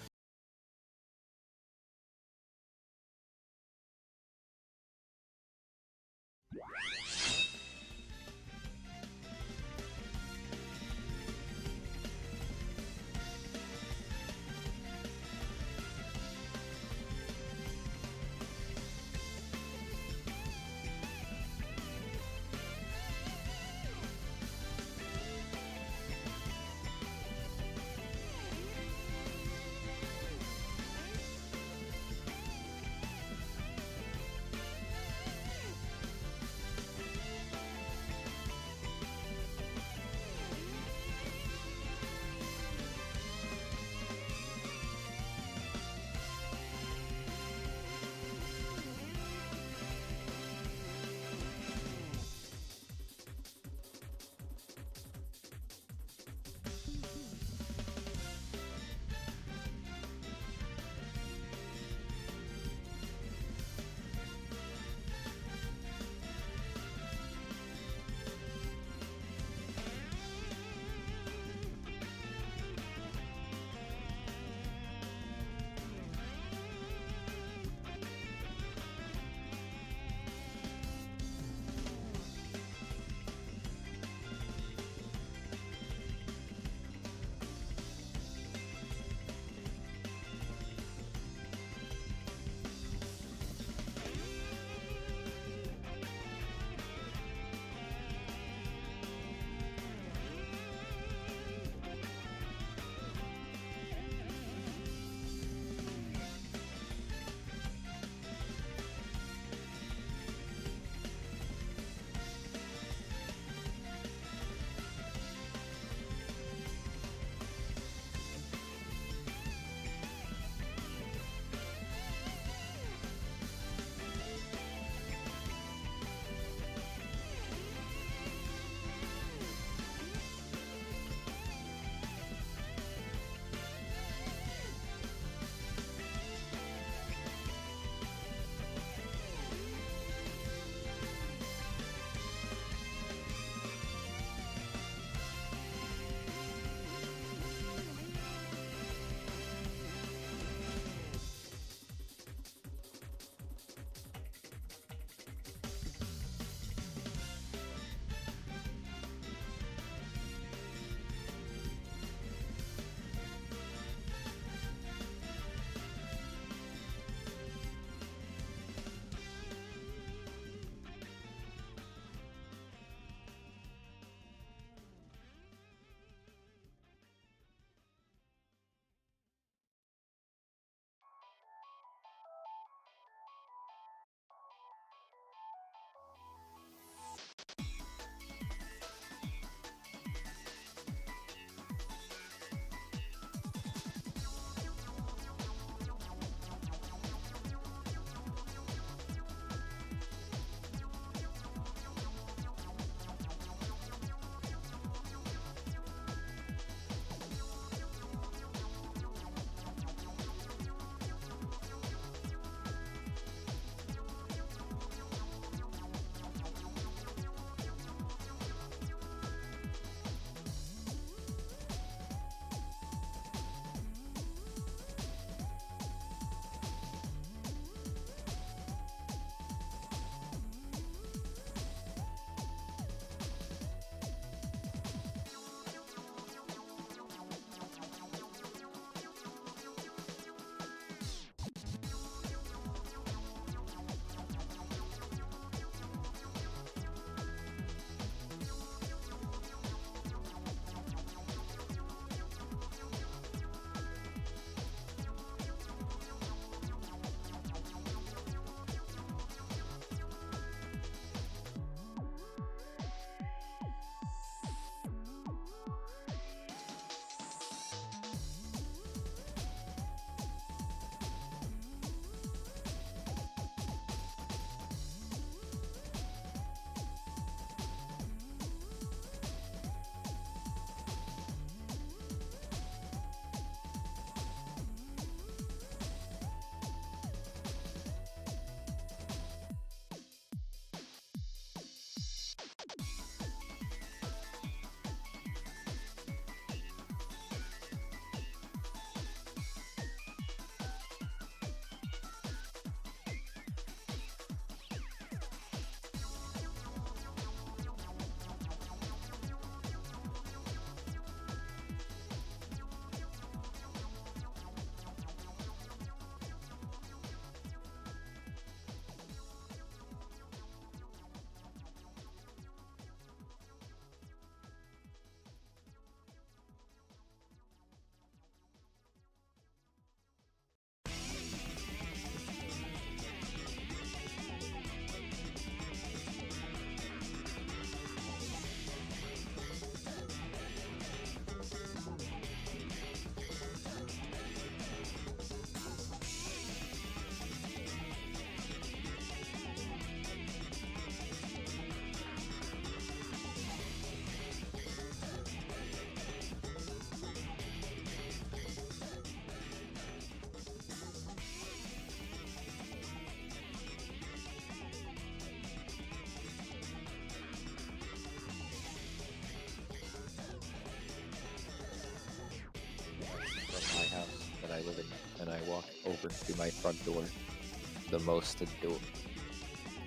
my front door,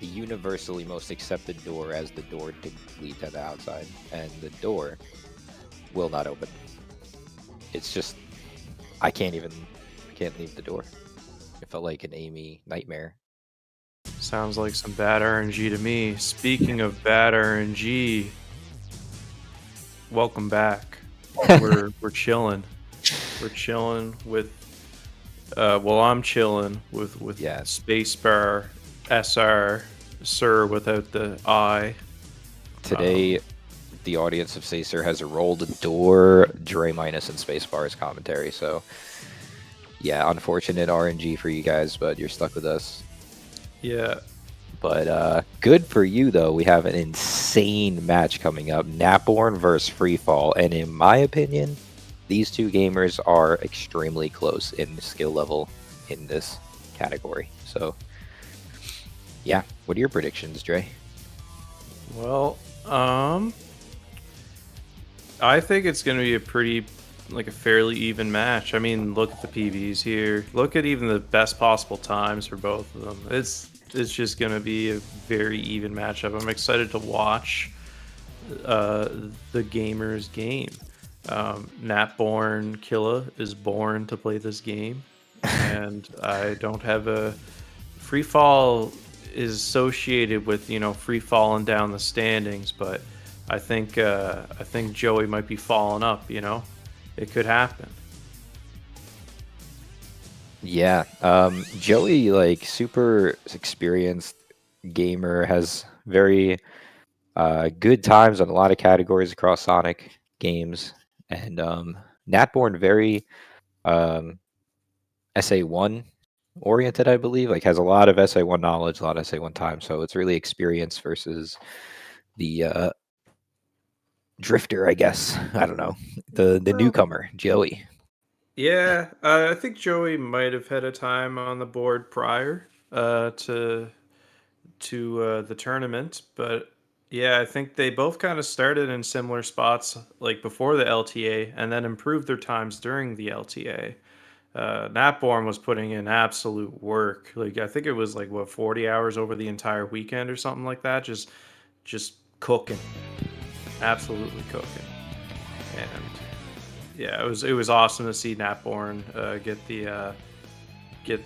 the universally most accepted door as the door to lead to the outside, and the door will not open. It's just I can't leave the door. It felt like an Amy nightmare. Sounds like some bad RNG to me. Speaking of bad RNG, welcome back. We're chilling. We're chilling with. I'm chilling with Spacebar SR Sir without the I. Today, the audience of Sacer has rolled a door, Dre minus and Spacebar's commentary. So, yeah, unfortunate RNG for you guys, but you're stuck with us. Yeah. But good for you, though. We have an insane match coming up. Napborn versus Freefall. And in my opinion, these two gamers are extremely close in skill level in this category. So, yeah. What are your predictions, Dre? Well, I think it's going to be a fairly even match. I mean, look at the PBs here. Look at even the best possible times for both of them. It's just going to be a very even matchup. I'm excited to watch the gamers game. Napborn Killa is born to play this game, and I don't have a Freefall is associated with free falling down the standings, but I think Joey might be falling up. It could happen. Yeah, Joey, like, super experienced gamer, has very good times on a lot of categories across Sonic games, and Natborn very SA1 oriented, I believe, like has a lot of SA1 knowledge, a lot of SA1 time, so it's really experience versus the drifter, I guess. I don't know, the newcomer, Joey. Yeah, I think Joey might have had a time on the board prior to the tournament, but yeah, I think they both kind of started in similar spots, like before the LTA, and then improved their times during the LTA. Napborn was putting in absolute work. Like, I think it was like 40 hours over the entire weekend or something like that, just cooking, absolutely cooking. And yeah, it was awesome to see Napborn get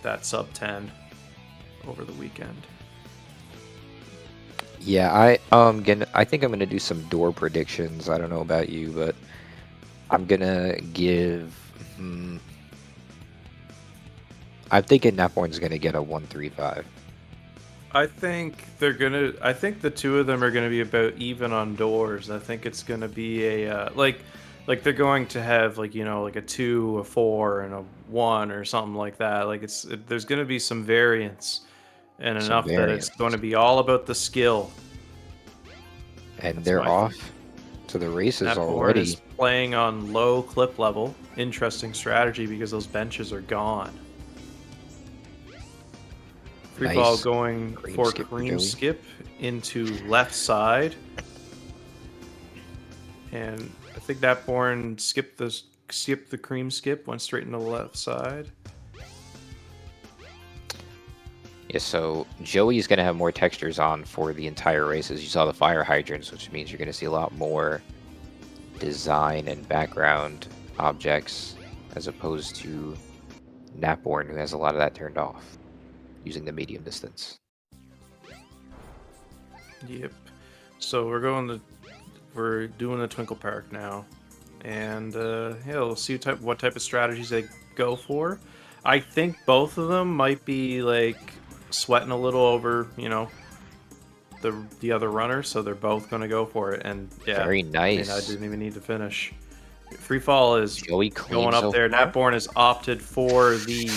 that sub 10 over the weekend. Yeah, I think I'm gonna do some door predictions. I don't know about you, but I'm gonna give. I'm thinking Napborn's gonna get a 1-3-5. I think the two of them are gonna be about even on doors. I think it's gonna be a like they're going to have like a 2, a 4, and a 1 or something like that. Like there's gonna be some variance, and enough that it's going to be all about the skill. And they're off to the races already. Is playing on low clip level. Interesting strategy because those benches are gone. Freefall going for cream skip into left side, and I think Napborn skipped the cream skip, went straight into the left side. Yeah, so Joey's going to have more textures on for the entire race, as you saw the fire hydrants, which means you're going to see a lot more design and background objects, as opposed to Napborn, who has a lot of that turned off, using the medium distance. Yep. So we're doing the Twinkle Park now, and yeah, we'll see what type of strategies they go for. I think both of them might be like sweating a little over, the other runner, so they're both going to go for it. And yeah, very nice. I didn't even need to finish. Freefall is going up there. Napborn has opted for the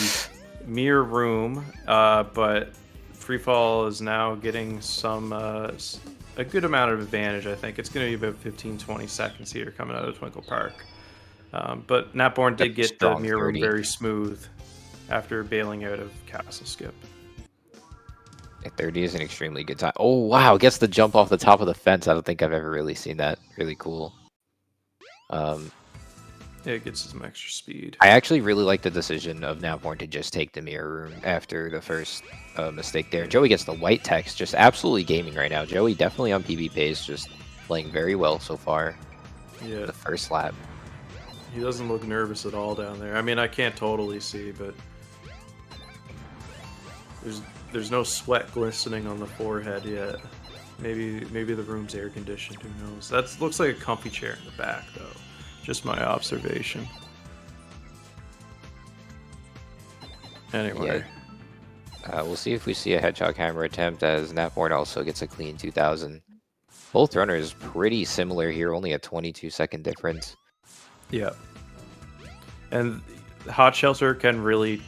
mirror room, but Freefall is now getting a good amount of advantage. I think it's going to be about 15-20 seconds here coming out of Twinkle Park. But Napborn did get the mirror room very smooth after bailing out of Castle Skip. 30 is an extremely good time. Oh, wow. Gets the jump off the top of the fence. I don't think I've ever really seen that. Really cool. It gets some extra speed. I actually really like the decision of Napborn to just take the mirror room after the first mistake there. Joey gets the white text, just absolutely gaming right now. Joey definitely on PB pace, just playing very well so far. Yeah. The first lap. He doesn't look nervous at all down there. I mean, I can't totally see, but there's no sweat glistening on the forehead yet. Maybe the room's air conditioned. Who knows? That looks like a comfy chair in the back, though. Just my observation. Anyway. Yeah. We'll see if we see a headshot camera attempt as Napborn also gets a clean 2000. Both runners pretty similar here, only a 22-second difference. Yeah. And Hot Shelter can really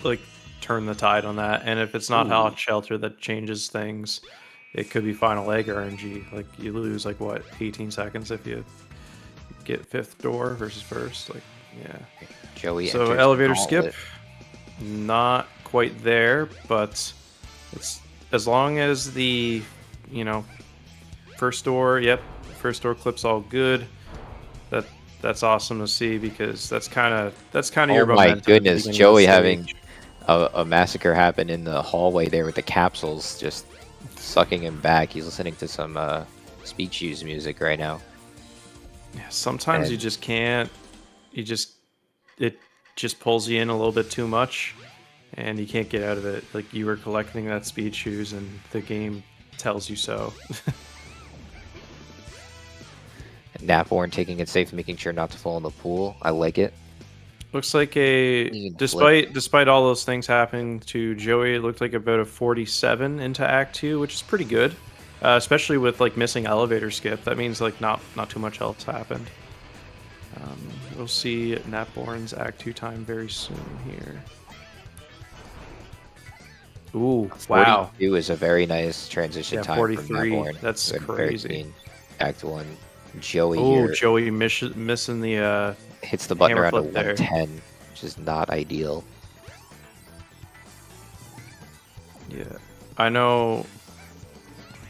like turn the tide on that. And if it's not Hot Shelter that changes things, it could be final leg RNG. Like you lose like what, 18 seconds if you get fifth door versus first. Like yeah. Joey. So elevator skip, not quite there, but it's as long as the first door. Yep, first door clip's all good. That's awesome to see because that's kind of your momentum. Oh my goodness, Joey having a massacre happen in the hallway there with the capsules just sucking him back. He's listening to some Speed Shoes music right now. Yeah, sometimes you just can't. It just pulls you in a little bit too much, and you can't get out of it. Like you were collecting that Speed Shoes, and the game tells you so. Napborn taking it safe, making sure not to fall in the pool. I like it. Looks like despite all those things happening to Joey, it looked like about a 47 into Act 2, which is pretty good. Especially with like missing elevator skip. That means like not too much else happened. We'll see Napborn's Act 2 time very soon here. Ooh, wow. 42 is a very nice transition time 43. for Napborn. That's Very crazy. clean. Act 1. Joey Oh, here Joey missing the hits the button hammer around a flip there. 110, which is not ideal. Yeah, I know.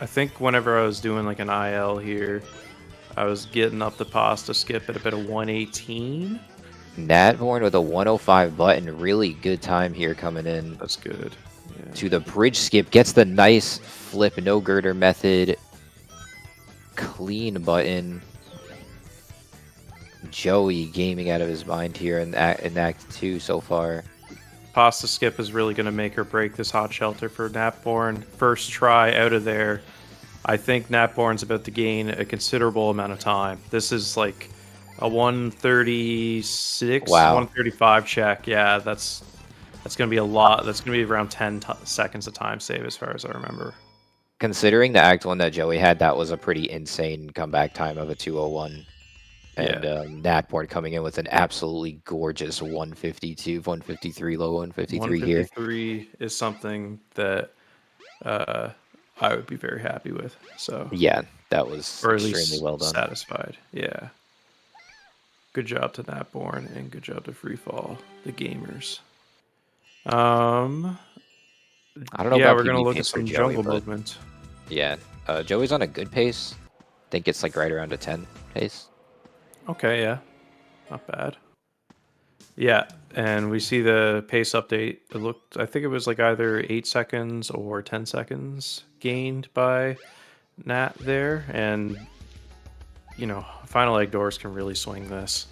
I think whenever I was doing like an IL here, I was getting up the pasta skip at about a 118. Napborn with a 105 button, really good time here coming in. That's good. Yeah. To the bridge skip, gets the nice flip, no girder method. Clean button. Joey gaming out of his mind here in Act 2 so far. Pasta skip is really going to make or break this Hot Shelter for Napborn. First try out of there. I think Napborn's about to gain a considerable amount of time. This is like a 136, 135 check. Yeah, that's going to be a lot. That's going to be around 10 seconds of time save as far as I remember. Considering the Act 1 that Joey had, that was a pretty insane comeback time of a 201. And Napborn coming in with an absolutely gorgeous 152, 153, low 153 here. 153 is something that I would be very happy with. So yeah, that was or at extremely least well done. Satisfied. Yeah. Good job to Napborn and good job to Freefall, the gamers. I don't know yeah, about we're gonna PB look at pace for some Joey, jungle but movement. Yeah, Joey's on a good pace. I think it's like right around a 10 pace. Okay, yeah. Not bad. Yeah, and we see the pace update. It looked, I think it was like either 8 seconds or 10 seconds gained by Nat there. And, you know, final egg doors can really swing this.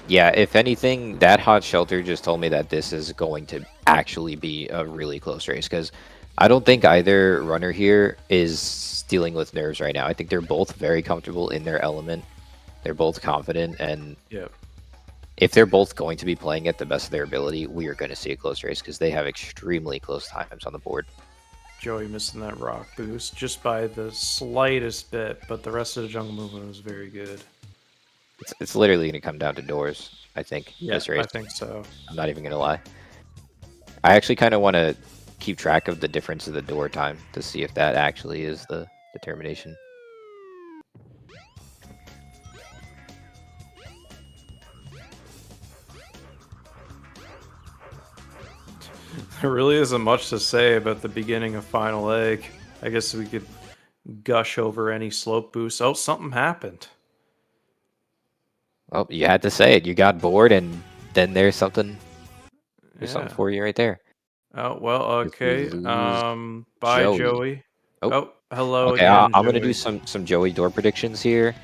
Yeah, if anything, that Hot Shelter just told me that this is going to actually be a really close race, because I don't think either runner here is dealing with nerves right now. I think they're both very comfortable in their element. They're both confident, and if they're both going to be playing at the best of their ability, we are going to see a close race because they have extremely close times on the board. Joey missing that rock boost just by the slightest bit, but the rest of the jungle movement was very good. It's literally going to come down to doors, I think, Yeah, this race. I think so. I'm not even going to lie. I actually kind of want to keep track of the difference of the door time to see if that actually is the determination. There really isn't much to say about the beginning of Final Egg. I guess we could gush over any slope boost. Oh, something happened. Oh, you had to say it. You got bored, and then there's something. There's something Yeah. for you right there. Oh well, If we okay. lose Bye, Joey. Joey. Oh. Oh, hello Okay, again, I'm gonna do Joey. some Joey door predictions here.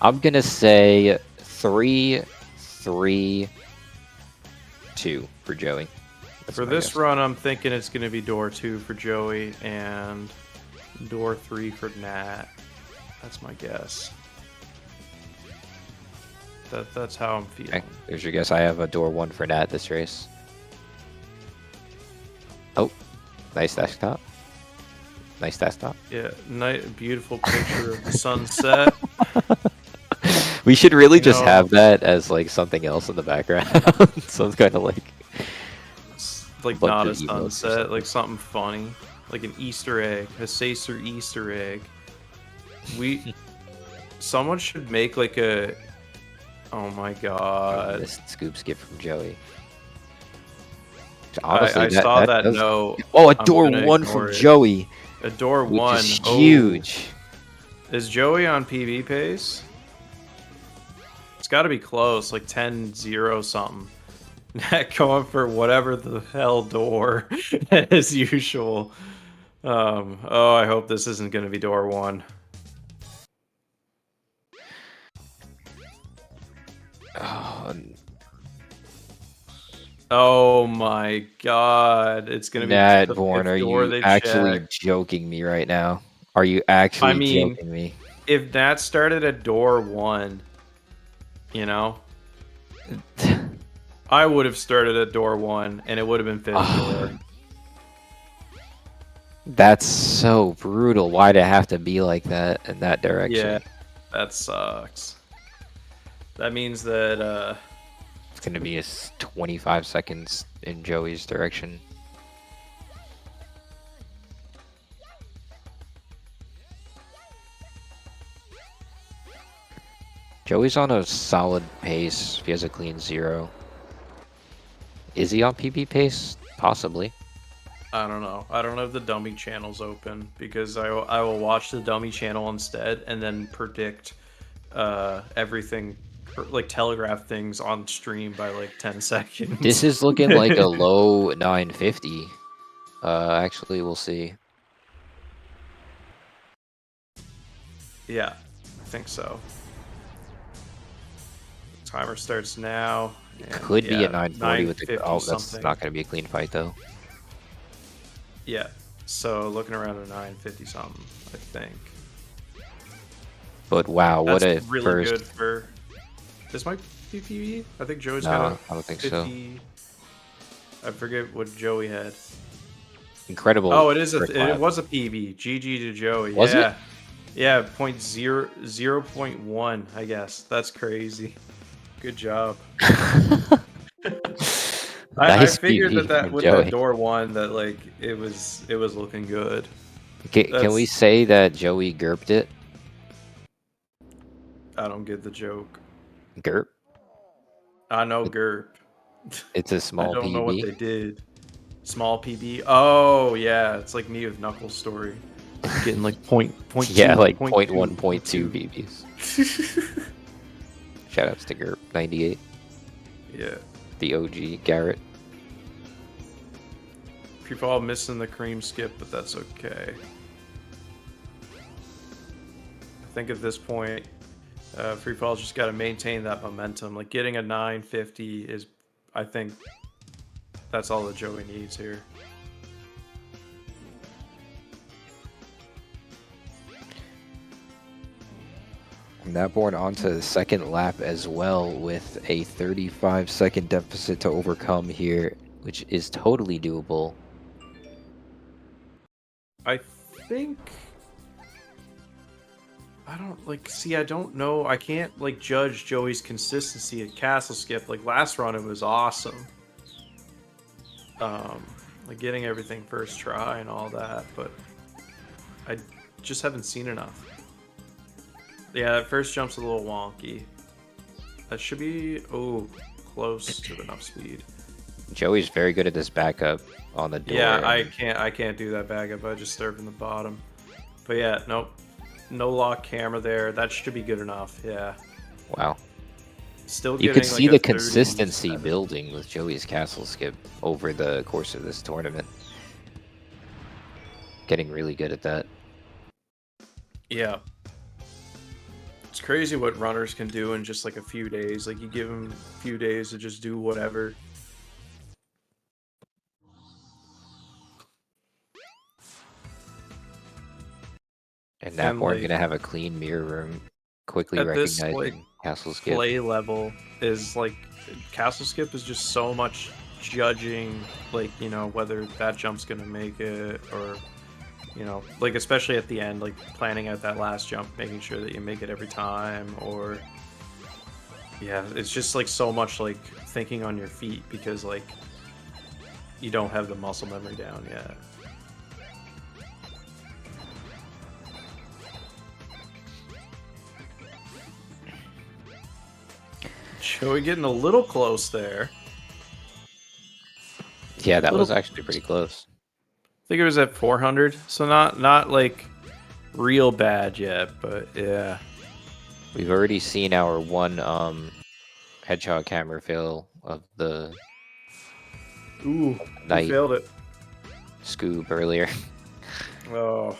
I'm gonna say 3, 3, 2 for Joey. That's For my this guess. run, I'm thinking it's going to be door 2 for Joey and door 3 for Nat. That's my guess. That's how I'm feeling. Okay, there's your guess. I have a door 1 for Nat this race. Oh, nice desktop. Nice desktop. Yeah, beautiful picture of the sunset. We should really You just know- have that as like something else in the background. So it's kind of like Like bunch not a of emotes or sunset, something. like something funny, like an Easter egg, a Sacer Easter egg. Someone should make like a. Oh my god! this scoop skip from Joey. I Honestly, saw that does- no. Oh, a I'm door gonna 1 ignore from it. Joey. A door Which 1. is Oh. huge. Is Joey on PB pace? It's got to be close, like 10-0 something. Going for whatever the hell door as usual. Oh, I hope this isn't going to be door 1. Oh my god, it's going to be Nat the Born, fifth are door you they actually check. joking me right now? Are you actually I mean, joking me? if Nat started at door 1, you know, I would have started at door 1 and it would have been fifth door. That's so brutal. Why'd it have to be like that in that direction? Yeah, that sucks. That means that It's gonna be 25 seconds in Joey's direction. Joey's on a solid pace if he has a clean 0. Is he on PB pace? Possibly. I don't know. I don't know if the dummy channel's open because I will watch the dummy channel instead and then predict everything, like telegraph things on stream by like 10 seconds. This is looking like a low 950. Actually, we'll see. Yeah, I think so. Timer starts now. and Could be yeah, a 940 with the. 950 Oh, that's something. not going to be a clean fight though. Yeah, so looking around at 950 something, I think. But wow, what That's a really first. good for. This might be PvE. I think Joey's No, got. I don't think 50... I forget what Joey had. Incredible. Oh, it is a. first It lap. was a PB. GG to Joey. Was it? yeah. Yeah, 0.1, I guess. That's crazy. Good job. I Nice figured PB that from with Joey. that door 1 that like it was looking good. Can we say that Joey GURPed it? I don't get the joke. GURP? I know GURP. It's a small I don't know what PB. they did. Small PB. Oh yeah, it's like me with Knuckles story. Getting like point Yeah, two, like point 0.1, two, 0.2 BBs. Shoutouts to GURP 98. Yeah. The OG Garrett. People all missing the cream skip, but that's okay. I think at this point, Free Fall's just got to maintain that momentum. Like getting a 950 is, I think, that's all that Joey needs here. Nat Born onto the second lap as well with a 35-second deficit to overcome here, which is totally doable. I think I don't like see I don't know. I can't like judge Joey's consistency at Castle Skip. Like last run it was awesome. Like getting everything first try and all that, but I just haven't seen enough. Yeah, that first jump's a little wonky. That should be close to enough speed. Joey's very good at this backup on the door. Yeah, and I can't do that back up. I just serve in the bottom. But yeah, nope. no lock camera there. That should be good enough. Yeah. Wow. Still You getting could see like a the consistency 37. building with Joey's castle skip over the course of this tournament. Getting really good at that. Yeah. It's crazy what runners can do in just like a few days. Like you give them a few days to just do whatever. And that And, board like, gonna have a clean mirror room, quickly at this, recognizing like, castle skip. Play level is like castle skip is just so much judging, like, you know, whether that jump's gonna make it, or, you know, like especially at the end, like planning out that last jump, making sure that you make it every time, or yeah, it's just like so much like thinking on your feet because like you don't have the muscle memory down yet. Joey getting a little close there. Yeah, that was Little- actually pretty close. I think it was at 400, so not like real bad yet, but yeah. We've already seen our one hedgehog camera fail of the Ooh, night he failed it. Scoob earlier. Oh,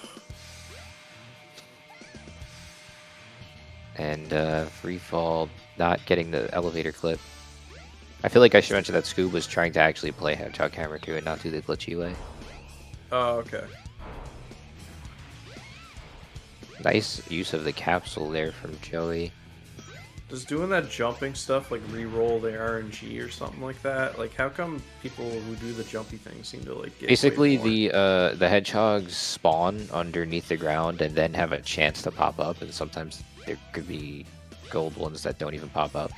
And free fall not getting the elevator clip. I feel like I should mention that Scoob was trying to actually play hedgehog camera 2 and not do the glitchy way. oh, okay. Nice use of the capsule there from Joey. Does doing that jumping stuff like re-roll the RNG or something like that? Like, how come people who do the jumpy thing seem to like get way Basically, more? the hedgehogs spawn underneath the ground and then have a chance to pop up, and sometimes there could be gold ones that don't even pop up,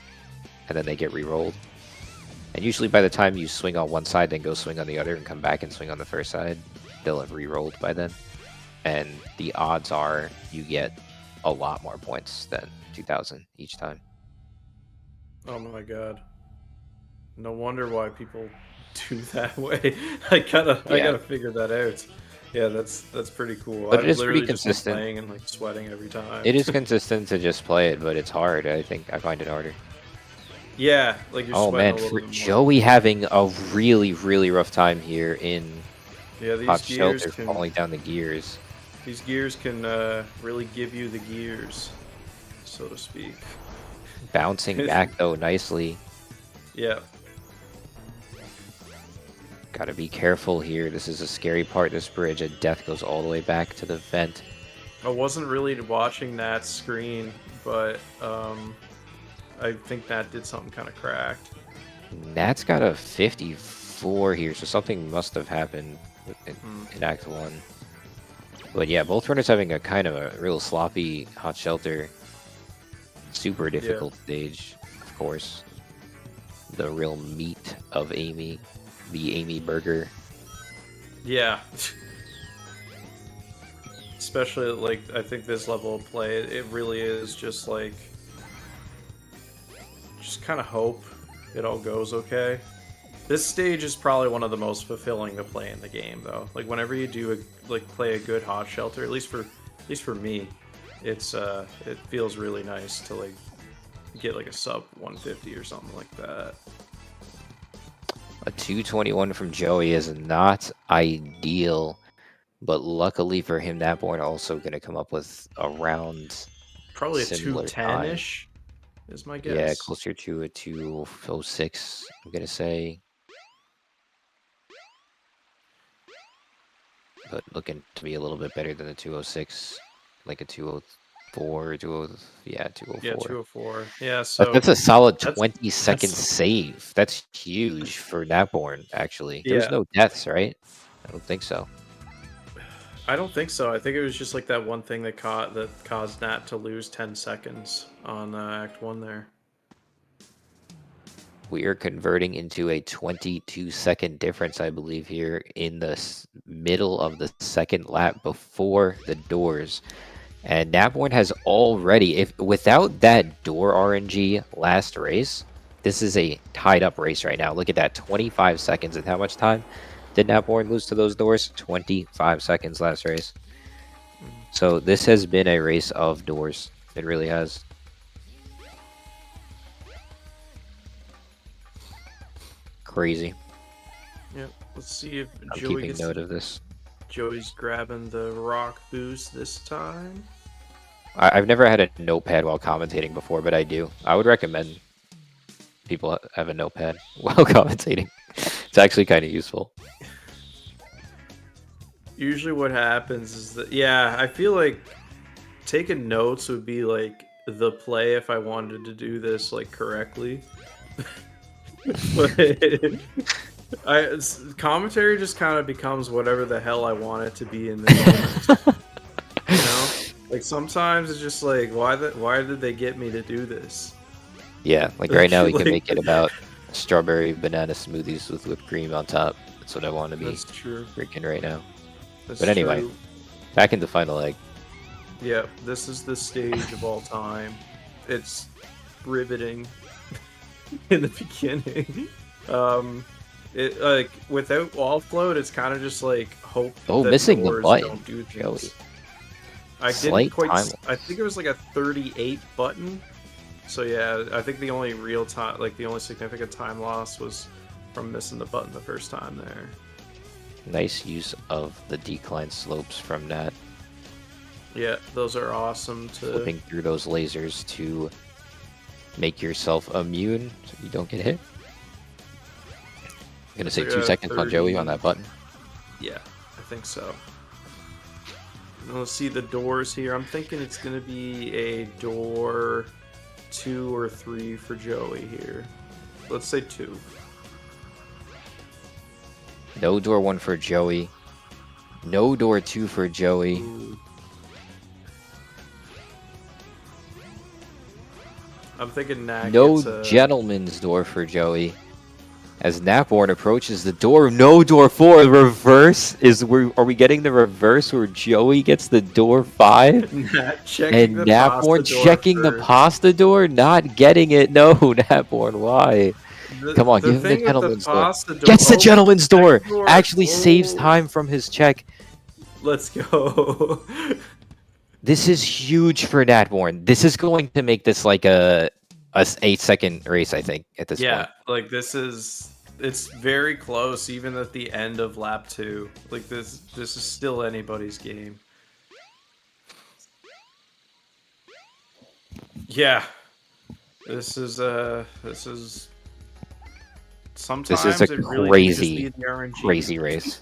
and then they get re-rolled. And usually by the time you swing on one side, then go swing on the other and come back and swing on the first side, they'll have re-rolled by then. And the odds are you get a lot more points than 2,000 each time. Oh my god. No wonder why people do that way. I gotta figure that out. Yeah, that's pretty cool. But I've it is pretty literally just been consistent. playing and like sweating every time. It is consistent to just play it, but it's hard. I think I find it harder. Yeah, like you're Oh sweating man, a little for bit more. Joey having a really rough time here in Yeah, these Hot gears Shelter, can falling down the gears. these gears can really give you the gears, so to speak. Bouncing back though nicely. Yeah. Gotta be careful here. This is a scary part, this bridge, and death goes all the way back to the vent. I wasn't really watching Nat's screen, but I think Nat did something kind of cracked. Nat's got a 54 here, so something must have happened in Act 1. But yeah, both runners having a kind of a real sloppy Hot Shelter. Super difficult stage, of course. The real meat of Amy. The Amy burger. Yeah. Especially, like, I think this level of play, it really is just, like, just kind of hope it all goes okay. This stage is probably one of the most fulfilling to play in the game, though. Like, whenever you do, play a good Hot Shelter, at least for me, it's, it feels really nice to, like, get, like, a sub 150 or something like that. A 221 from Joey is not ideal, but luckily for him, that board also going to come up with around Probably a similar 210-ish is my guess. Yeah, closer to a 206, I'm going to say. But looking to be a little bit better than the 206, like a 204, 204. Yeah, 204. Yeah, But so that's a solid that's- 20-second that's- save. That's huge for Natborn, actually. There's Yeah. no deaths, right? I don't think so. I don't think so. I think it was just like that one thing that caused Nat to lose 10 seconds on Act 1 there. We are converting into a 22-second difference, I believe, here in the middle of the second lap before the doors. And Natborn has already, without that door RNG last race, this is a tied-up race right now. Look at that, 25 seconds. And how much time did Natborn lose to those doors? 25 seconds last race. So this has been a race of doors. It really has. Crazy. Yep. Let's see if I'm Joey keeping gets. note of this. Joey's grabbing the rock boost this time. I've never had a notepad while commentating before, but I do. I would recommend people have a notepad while commentating. It's actually kind of useful. Usually what happens is that, yeah, I feel like taking notes would be like the play if I wanted to do this like correctly. But commentary just kind of becomes whatever the hell I want it to be in the moment. You know? Like sometimes it's just like, why did they get me to do this? Yeah, like right now we can Like- make it about strawberry banana smoothies with whipped cream on top. That's what I want to be That's true. drinking right now. That's But anyway, true. back into final leg. Yeah, this is the stage of all time. It's riveting in the beginning. It like without wall float, it's kind of just like hope. Oh, that missing the doors button, Don't do Joey. things. I Slight didn't quite. time I think it was like a 38 button. So yeah, I think the only real time, like the only significant time loss, was from missing the button the first time there. Nice use of the decline slopes from that. Yeah, those are awesome to. Flipping through those lasers to make yourself immune so you don't get hit. I'm gonna It's say like 2 a seconds on Joey 30 on that button. Yeah, I think so. And let's see the doors here. I'm thinking it's gonna be a door 2 or 3 for Joey here. Let's say 2. No door 1 for Joey. No door 2 for Joey. Ooh. I'm thinking Nag No gets a... gentleman's door for Joey. As Napborn approaches the door, no door 4. Reverse is where are we getting the reverse where Joey gets the door 5? Nat checking And the Napborn pasta door checking the first. pasta door, not getting it. No, Napborn, why? Come on, the give him the thing with gentleman's door. pasta Gets the oh, gentleman's door. second door. Actually saves Oh. time from his check. Let's go. This is huge for Natborn. This is going to make this like a 8-second race, I think, at this Yeah, point. like it's very close even at the end of lap 2. Like this is still anybody's game. Yeah. This is sometimes This is a it really can just crazy, be the RNG. crazy race.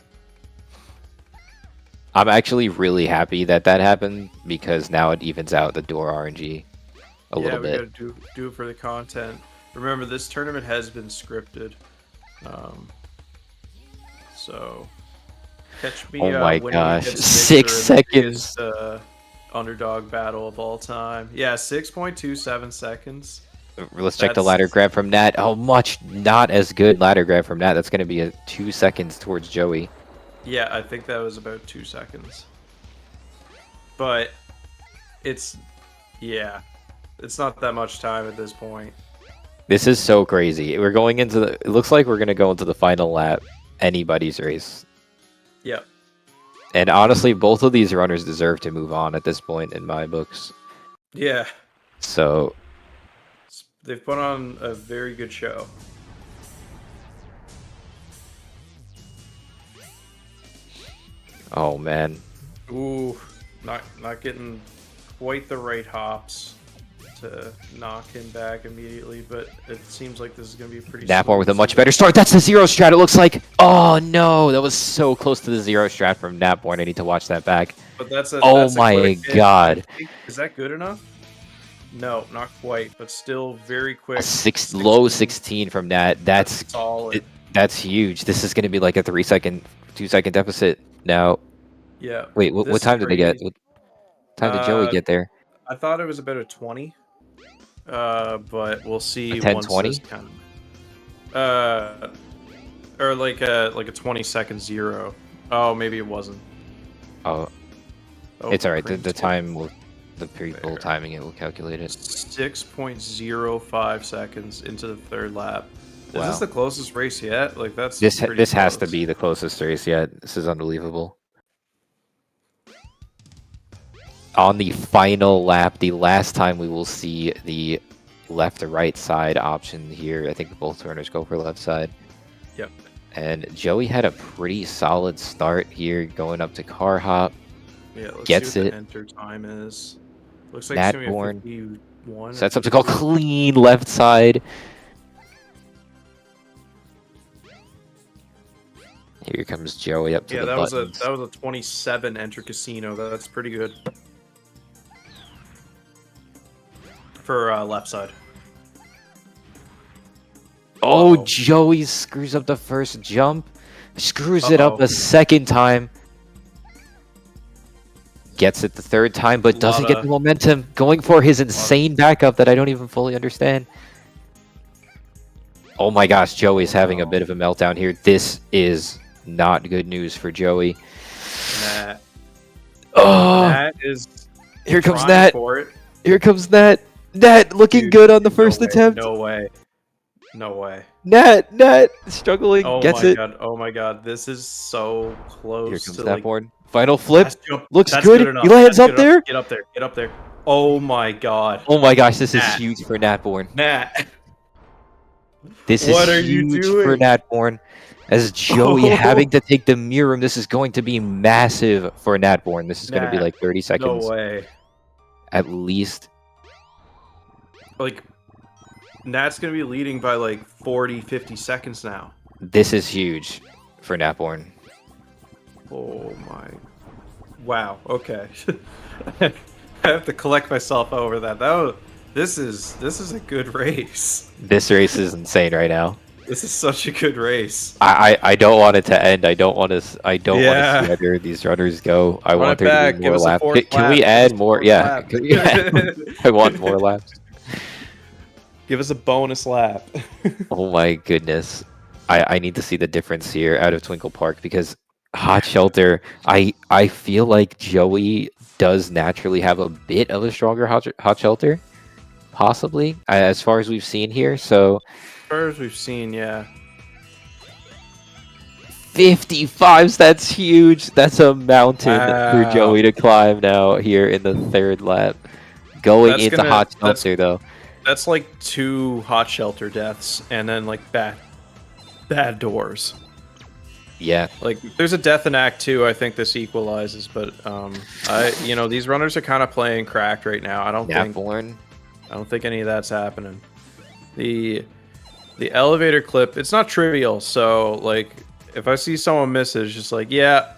I'm actually really happy that that happened because now it evens out the door RNG a Yeah, little we bit. gotta do it for the content. Remember, this tournament has been scripted. So catch me. Oh my when gosh, we get 6 Victor in the seconds. biggest, underdog battle of all time. Yeah, 6.27 seconds. Let's check the That's- ladder grab from Nat. Oh, not as good ladder grab from Nat. That's going to be a 2 seconds towards Joey. Yeah, I think that was about 2 seconds. But it's not that much time at this point. This is so crazy. We're going into the. It looks like we're going to go into the final lap. Anybody's race. Yep. And honestly, both of these runners deserve to move on at this point in my books. Yeah, So they've put on a very good show. oh man, Ooh, not getting quite the right hops to knock him back immediately, but it seems like this is going to be a pretty. Napor with a smooth much start. better start. That's the zero strat. It looks like. Oh no, that was so close to the zero strat from Napor. I need to watch that back. But that's a. Oh that's a my quick hit. God. Is that good enough? No, not quite, but still very quick. A low 16 from Nat. That's solid. That's huge. This is going to be like a 2 second deficit now. Yeah. Wait, what this is time did they get? crazy. What time did Joey get there? I thought it was about a 20. But we'll see. A 10, once 20? this kind of, or like a 20-second zero. Oh, maybe it wasn't. Oh, Oh, it's all right. The Prince time will, the people There. timing it will calculate it. 6.05 seconds into the third lap. Is Wow. this the closest race yet? Like that's This pretty has to close. be the closest race yet. This is unbelievable. on the final lap, the last time we will see the left or right side option here. I think both runners go for left side. Yep. And Joey had a pretty solid start here, going up to car hop. Yeah, let's Gets see what it. the enter time is. Looks like Matt it's gonna Bourne be a 51. sets up to go clean left side. Here comes Joey up to Yeah, the that buttons. was a 27 enter casino. That's pretty good for left side. Oh, Uh-oh. Joey screws up the first jump. Screws it up Uh-oh. a second time. Gets it the third time, but doesn't get the momentum. Going for his insane backup that I don't even fully understand. Oh my gosh, Joey's having a bit of a meltdown here. This is not good news for Joey. Nat. Oh, Nat is here comes trying Nat. for it. Here comes Nat. Nat looking Dude, good on the no first way, attempt. No way. No way. Nat struggling. Oh Gets my it. god. Oh my god. This is so close Here comes to that like board. Final flip. last jump. Looks That's good. enough. He lands That's up good enough. there. Get up there. Get up there. Oh my god. Oh my gosh, this is Nat. huge for Natborn. Nat. This What is are you huge for doing? Natborn. As Joey having to take the Mirum, this is going to be massive for Natborn. This is going to be Nat. like 30 seconds. No way. At least. Like Nat's gonna be leading by like 40, 50 seconds now. This is huge for Natborn. Oh my. Wow. Okay. I have to collect myself over that. This is a good race. This race is insane right now. This is such a good race. I don't want it to end. I don't want to see Yeah. either of these runners go. I Run want it there to back. be Give more us a laps. fourth Can lap. we Give add us a more? fourth Yeah. lap. Can we add... I want more laps. Give us a bonus lap. Oh my goodness. I need to see the difference here out of Twinkle Park because Hot Shelter, I feel like Joey does naturally have a bit of a stronger Hot Shelter, possibly, as far as we've seen here. So, As far as we've seen, yeah. 55s, that's huge. That's a mountain for Wow. Joey to climb now here in the third lap. Going That's into gonna- Hot that's- Shelter, though. That's like 2 Hot Shelter deaths and then like bad doors. Yeah. Like there's a death in Act 2. I think this equalizes, but these runners are kind of playing cracked right now. I don't think any of that's happening. The elevator clip, it's not trivial. So like if I see someone miss it, it's just like, yeah,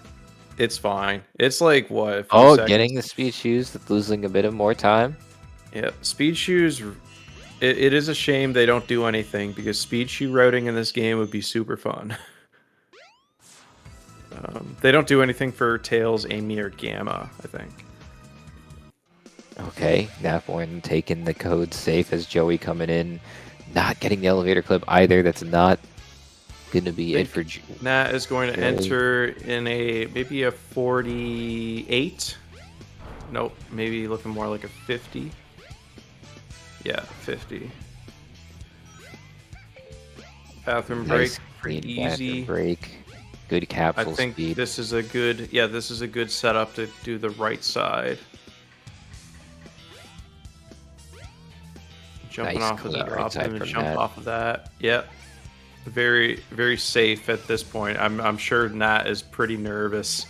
it's fine. It's like what? a few Oh, seconds. getting the speed shoes, losing a bit of more time. Yeah, speed shoes. It is a shame they don't do anything because speed shoe routing in this game would be super fun. They don't do anything for Tails, Amy, or Gamma, I think. Okay, Natborn taking the code safe as Joey coming in, not getting the elevator clip either. That's not going to be it for Nat is going to Joey. enter in maybe a 48. Nope, maybe looking more like a 50. Yeah, 50. Bathroom break, Nice pretty clean bathroom easy. break. Good capsule I think speed. this is a good setup to do the right side. Jumping Nice, off of clean that, right side opting to from jump Nat. off of that. Yep. Very, very safe at this point. I'm sure Nat is pretty nervous.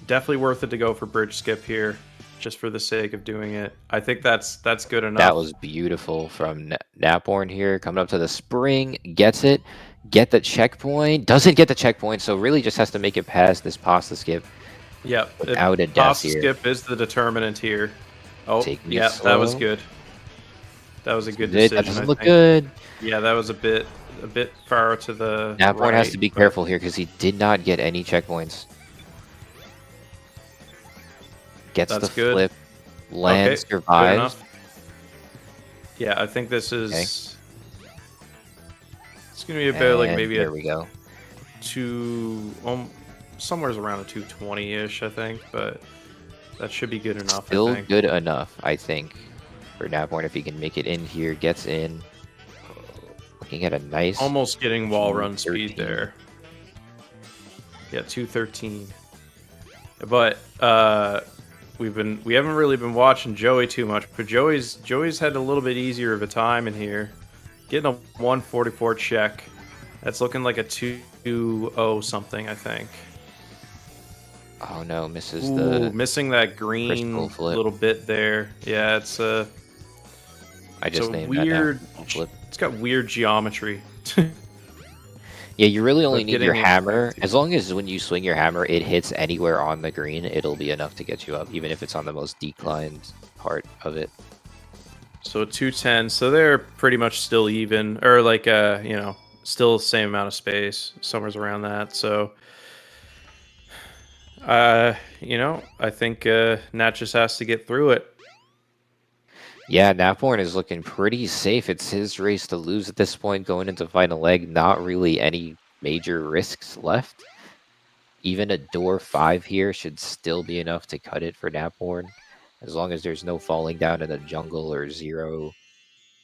Definitely worth it to go for bridge skip here, just for the sake of doing it. I think that's good enough. That was beautiful from Natborn here, coming up to the spring, gets it, get the checkpoint, doesn't get the checkpoint, so really just has to make it past this pasta skip. Yep. Without a death Pasta here. skip is the determinant here. Oh, Taking it yeah, that was slow. good. That was a good That decision. doesn't I look think. good. Yeah, that was a bit far to the Natborn has right, to be but- careful here because he did not get any checkpoints. Gets That's the good. flip, lands, Okay, good survives. enough. Yeah, I think this is. Okay. It's gonna be about like And maybe there we go. somewhere around a 220-ish, I think, but that should be good enough. I Still think. good enough, I think, for Natborn if he can make it in here. Gets in. Looking at a nice. Almost getting wall run speed 213. there. Yeah, 213. But we haven't really been watching Joey too much, but Joey's had a little bit easier of a time in here, getting a 144 check. That's looking like a 2-0 something, I think. Oh no, misses Ooh, missing that green crystal flip. little bit there. Yeah, it's I just a named weird. that now. Flip. It's got weird geometry. Yeah, you really only But need your getting it hammer. back to- As long as when you swing your hammer, it hits anywhere on the green, it'll be enough to get you up, even if it's on the most declined part of it. So 210. So they're pretty much still even, or like still the same amount of space, somewhere's around that. So, I think Nat just has to get through it. Yeah, Napborn is looking pretty safe. It's his race to lose at this point going into final leg. Not really any major risks left. Even a door 5 here should still be enough to cut it for Napborn. As long as there's no falling down in the jungle or 0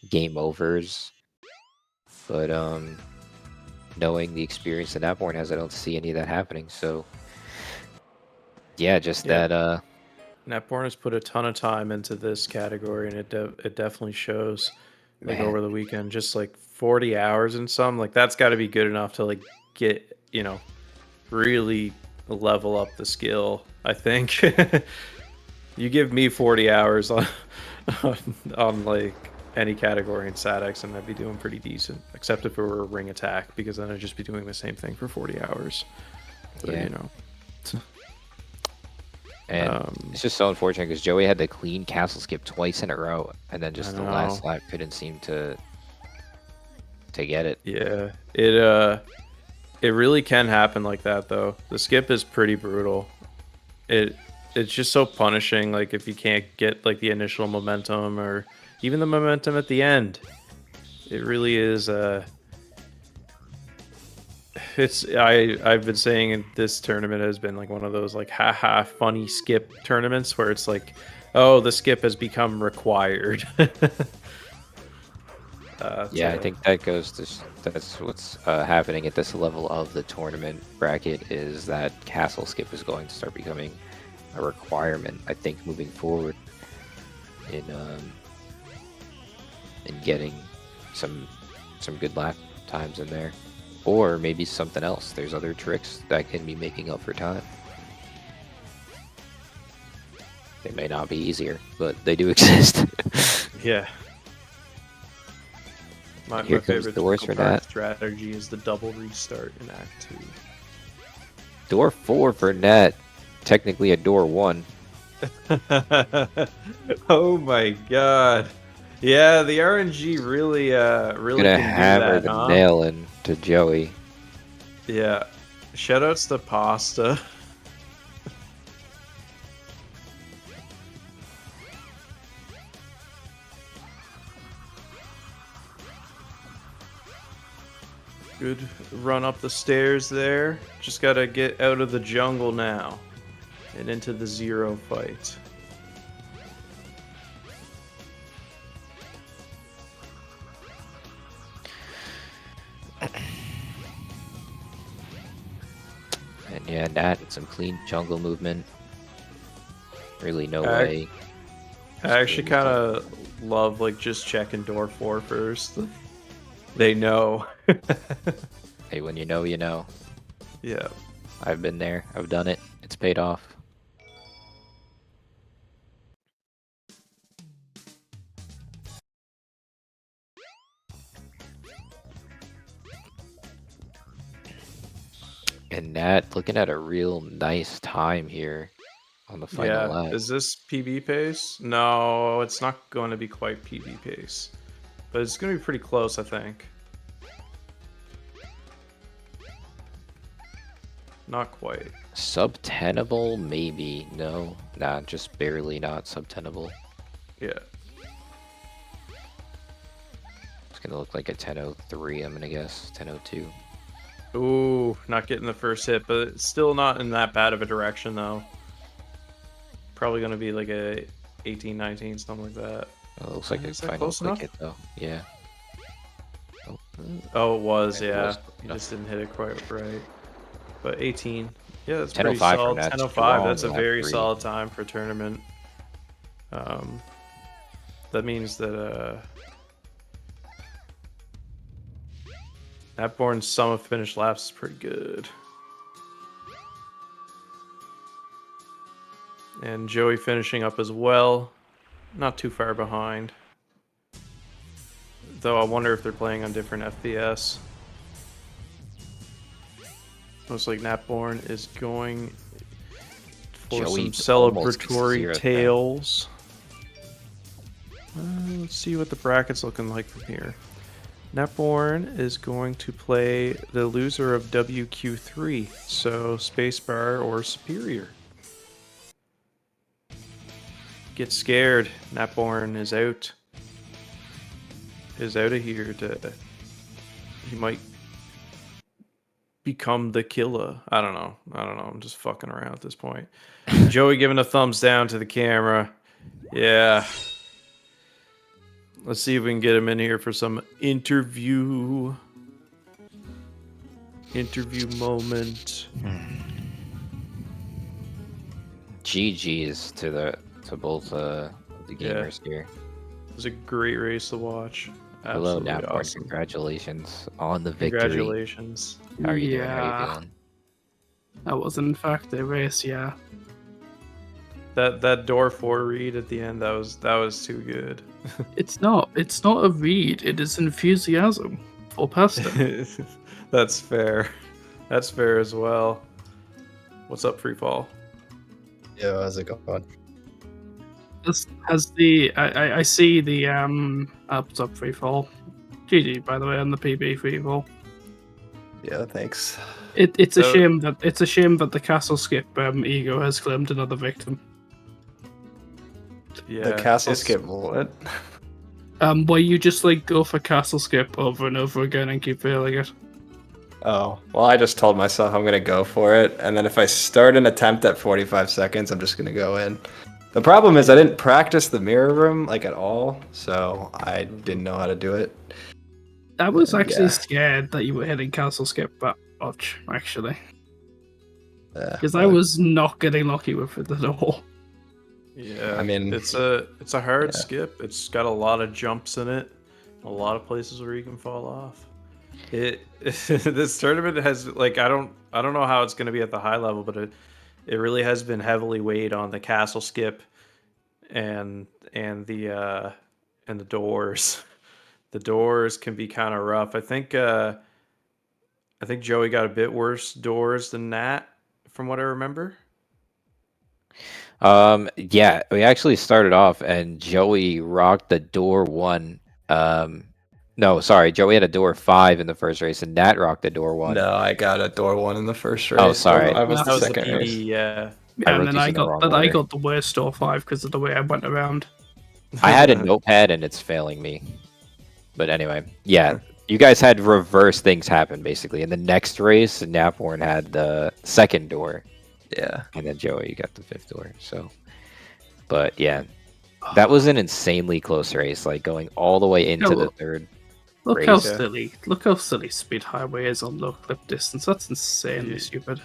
game overs. But knowing the experience that Napborn has, I don't see any of that happening. So yeah, just that Napborn has put a ton of time into this category, and it definitely shows. Like Man. over the weekend, just like 40 hours and some, like that's got to be good enough to like get really level up the skill. I think you give me 40 hours on like any category in StatX, and I'd be doing pretty decent. Except if it were a ring attack, because then I'd just be doing the same thing for 40 hours. But, Yeah. And it's just so unfortunate because Joey had the clean castle skip twice in a row, and then just the last lap couldn't seem to get it. Yeah, it really can happen like that though. The skip is pretty brutal. It's just so punishing. Like if you can't get like the initial momentum or even the momentum at the end, it really is. I've been saying this tournament has been like one of those like haha funny skip tournaments where it's like, oh, the skip has become required. Yeah, I think that's what's happening at this level of the tournament bracket, is that castle skip is going to start becoming a requirement, I think, moving forward in getting some good lap times in there. Or maybe something else. There's other tricks that can be making up for time. They may not be easier, but they do exist. Yeah. My Here comes favorite doors for Twinkle Park Nat. strategy is the double restart in Act 2. Door 4 for Nat. Technically a door 1. Oh my god. Yeah, the RNG really Gonna can hammer do that, the huh? nail in to Joey. Yeah. Shoutouts to Pasta. Good run up the stairs there. Just gotta get out of the jungle now and into the 0 fight. And yeah, Nat and some clean jungle movement. Really no I- way. I actually kind of love like just checking door 4 first. They know. Hey, when you know, you know. Yeah. I've been there. I've done it. It's paid off. And Nat looking at a real nice time here on the final lap. Is this PB pace? No, it's not going to be quite PB pace. But it's going to be pretty close, I think. Not quite. Sub-tenable, maybe. No, nah, just barely not sub-tenable. Yeah. It's gonna look like a 10:03, I'm gonna guess. 10:02. Ooh, not getting the first hit, but it's still not in that bad of a direction, though. Probably going to be like a 18, 19, something like that. Oh, it looks like a Is that final close click enough? hit, though. Yeah. Oh, it was, It yeah. was You just didn't hit it quite right. But 18. Yeah, that's pretty 10:05 solid. from that 10:05. That's a strong very lap solid time for a tournament. That means that Napborn's sum of finished laps is pretty good. And Joey finishing up as well. Not too far behind. Though I wonder if they're playing on different FPS. Looks like Napborn is going for Joey some almost celebratory 0-10. tales. Let's see what the bracket's looking like from here. Napborn is going to play the loser of WQ3, so Spacebar or Superior. Get scared. Napborn is out. Is out of here he might become the killer. I don't know. I'm just fucking around at this point. Joey giving a thumbs down to the camera. Yeah. Let's see if we can get him in here for some interview moment. GG's to both the gamers here. It was a great race to watch. Hello, Absolutely Napborn. awesome. Congratulations on the victory. Congratulations. How are you doing? How are you doing? That was in fact a race, yeah. That door 4 read at the end, that was too good. It's not a read, it is enthusiasm for pasta. That's fair. That's fair as well. What's up, Freefall? Yeah, how's it going? Has the I see the what's up, Freefall. GG, by the way, on the PB Freefall. Yeah, thanks. It's a shame that the castle skip ego has claimed another victim. Yeah, The castle skip what? Where you just like go for castle skip over and over again and keep failing it. Oh, well, I just told myself I'm gonna go for it, and then if I start an attempt at 45 seconds, I'm just gonna go in. The problem is I didn't practice the mirror room like at all, so I didn't know how to do it. I was actually Yeah. scared that you were hitting castle skip that much, actually, Yeah, because I was not getting lucky with it at all. Yeah, I mean, it's a hard yeah. skip. It's got a lot of jumps in it, a lot of places where you can fall off. This tournament has like I don't know how it's going to be at the high level, but it really has been heavily weighed on the castle skip and the doors. The doors can be kind of rough. I think Joey got a bit worse doors than Nat, from what I remember. Yeah, we actually started off and Joey rocked the door 1. No, sorry, Joey had a door 5 in the first race and Nat rocked the door 1. No, I got a door 1 in the first race. Oh, sorry. I was That the was the second PD, race. yeah. I And wrote then these I in the wrong got I order. got the worst door 5 because of the way I went around. I had a notepad and it's failing me. But anyway, yeah, you guys had reverse things happen basically. In the next race, Napborn had the second door, Yeah. and then Joey got the 5th door. So, but yeah, that was an insanely close race, like going all the way into the third. Look how race. silly Speed Highway is on low clip distance. That's insanely stupid.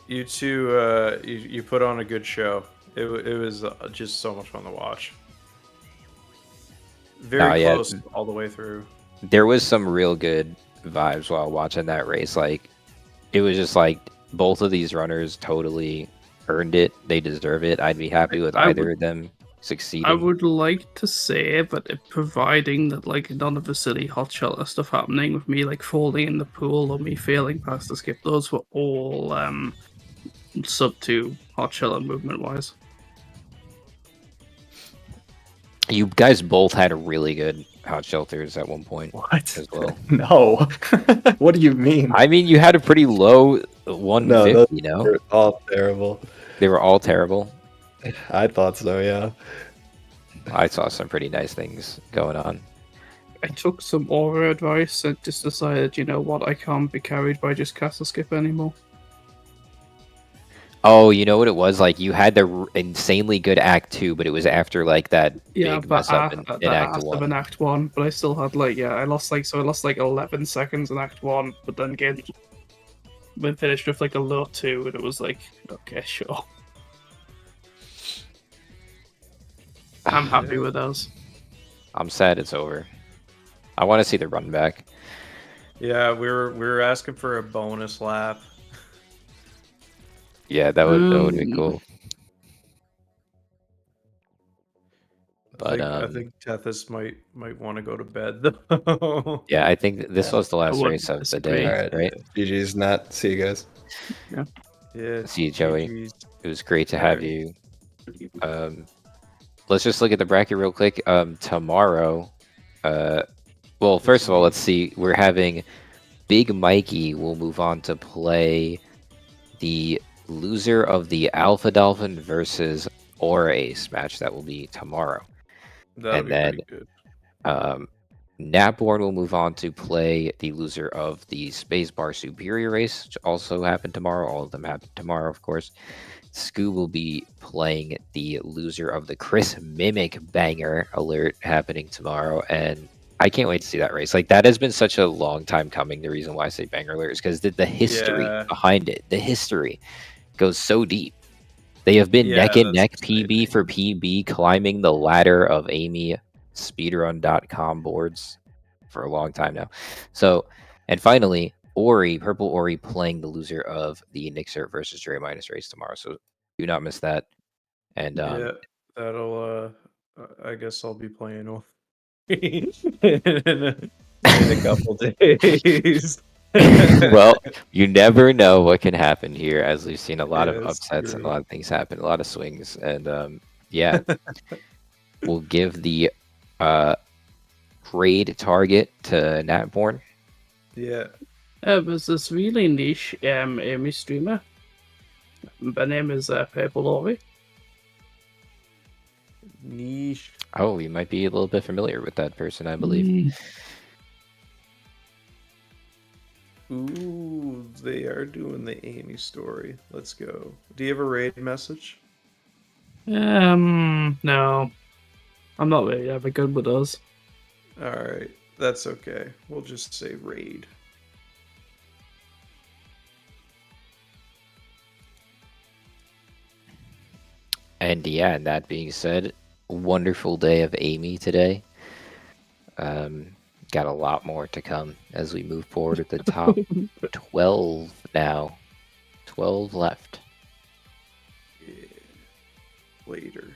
You two, you put on a good show. It was just so much fun to watch. Very yeah. close all the way through. There was some real good vibes while watching that race. Like, it was just like both of these runners totally earned it. They deserve it. I'd be happy with either of them succeeding. I would like to say that providing that like none of the silly hot shelter stuff happening with me like falling in the pool or me failing past the skip, those were all sub 2 hot shelter movement wise. You guys both had really good hot shelters at one point. What? As well. No. What do you mean? I mean, you had a pretty low 150, those were all terrible. They were all terrible. I thought so, yeah. I saw some pretty nice things going on. I took some aura advice and just decided, you know what, I can't be carried by just castle skip anymore. Oh, you know what it was? Like, you had the insanely good Act 2, but it was after, like, that Yeah, big but mess up in Act 1. in Act 1, but I still had like I lost like 11 seconds in Act 1, but then gained we finished with like a low 2, and it was like, okay, sure. I'm happy with those. I'm sad it's over. I want to see the run back. Yeah, we were asking for a bonus lap. Yeah, that would be cool. But I think Tethys might want to go to bed though. yeah, I think this was the last wouldn't race of the disagree. day, All right. right? GG's, Nat. See you guys. Yeah. See you, Joey. GG's. It was great to have you. Let's just look at the bracket real quick. Tomorrow, well, first of all, let's see. We're having Big Mikey will move on to play the loser of the Alpha Dolphin versus Aura Ace match. That will be tomorrow. That'll And be then, pretty good. Natborn will move on to play the loser of the Spacebar Superior race, which also happened tomorrow. All of them happen tomorrow, of course. Scoo will be playing the loser of the Chris Mimic Banger Alert happening tomorrow, and I can't wait to see that race. Like, that has been such a long time coming. The reason why I say Banger Alert is because the history Yeah. behind it, the history goes so deep. They have been Yeah, neck and neck that's PB for PB, climbing the ladder of Amy speedrun.com boards for a long time now. So, and finally, Ori, Purple Ori, playing the loser of the Nixer versus Dre Minus race tomorrow. So do not miss that. And Yeah, that'll. I guess I'll be playing Ori in a couple days. well, you never know what can happen here, as we've seen a lot of Yeah, it's upsets and a true. lot of things happen, a lot of swings, and yeah, we'll give the raid target to Natborn. Yeah. There's this really niche Amy streamer. Her name is Purple Ori. Niche. Oh, you might be a little bit familiar with that person, I believe. Ooh, they are doing the Amy story. Let's go. Do you have a raid message? No. I'm not really ever good with those. All right, that's okay. We'll just say raid. And yeah, and that being said, wonderful day of Amy today. Got a lot more to come as we move forward at the top 12 now. 12 left. Yeah. Later.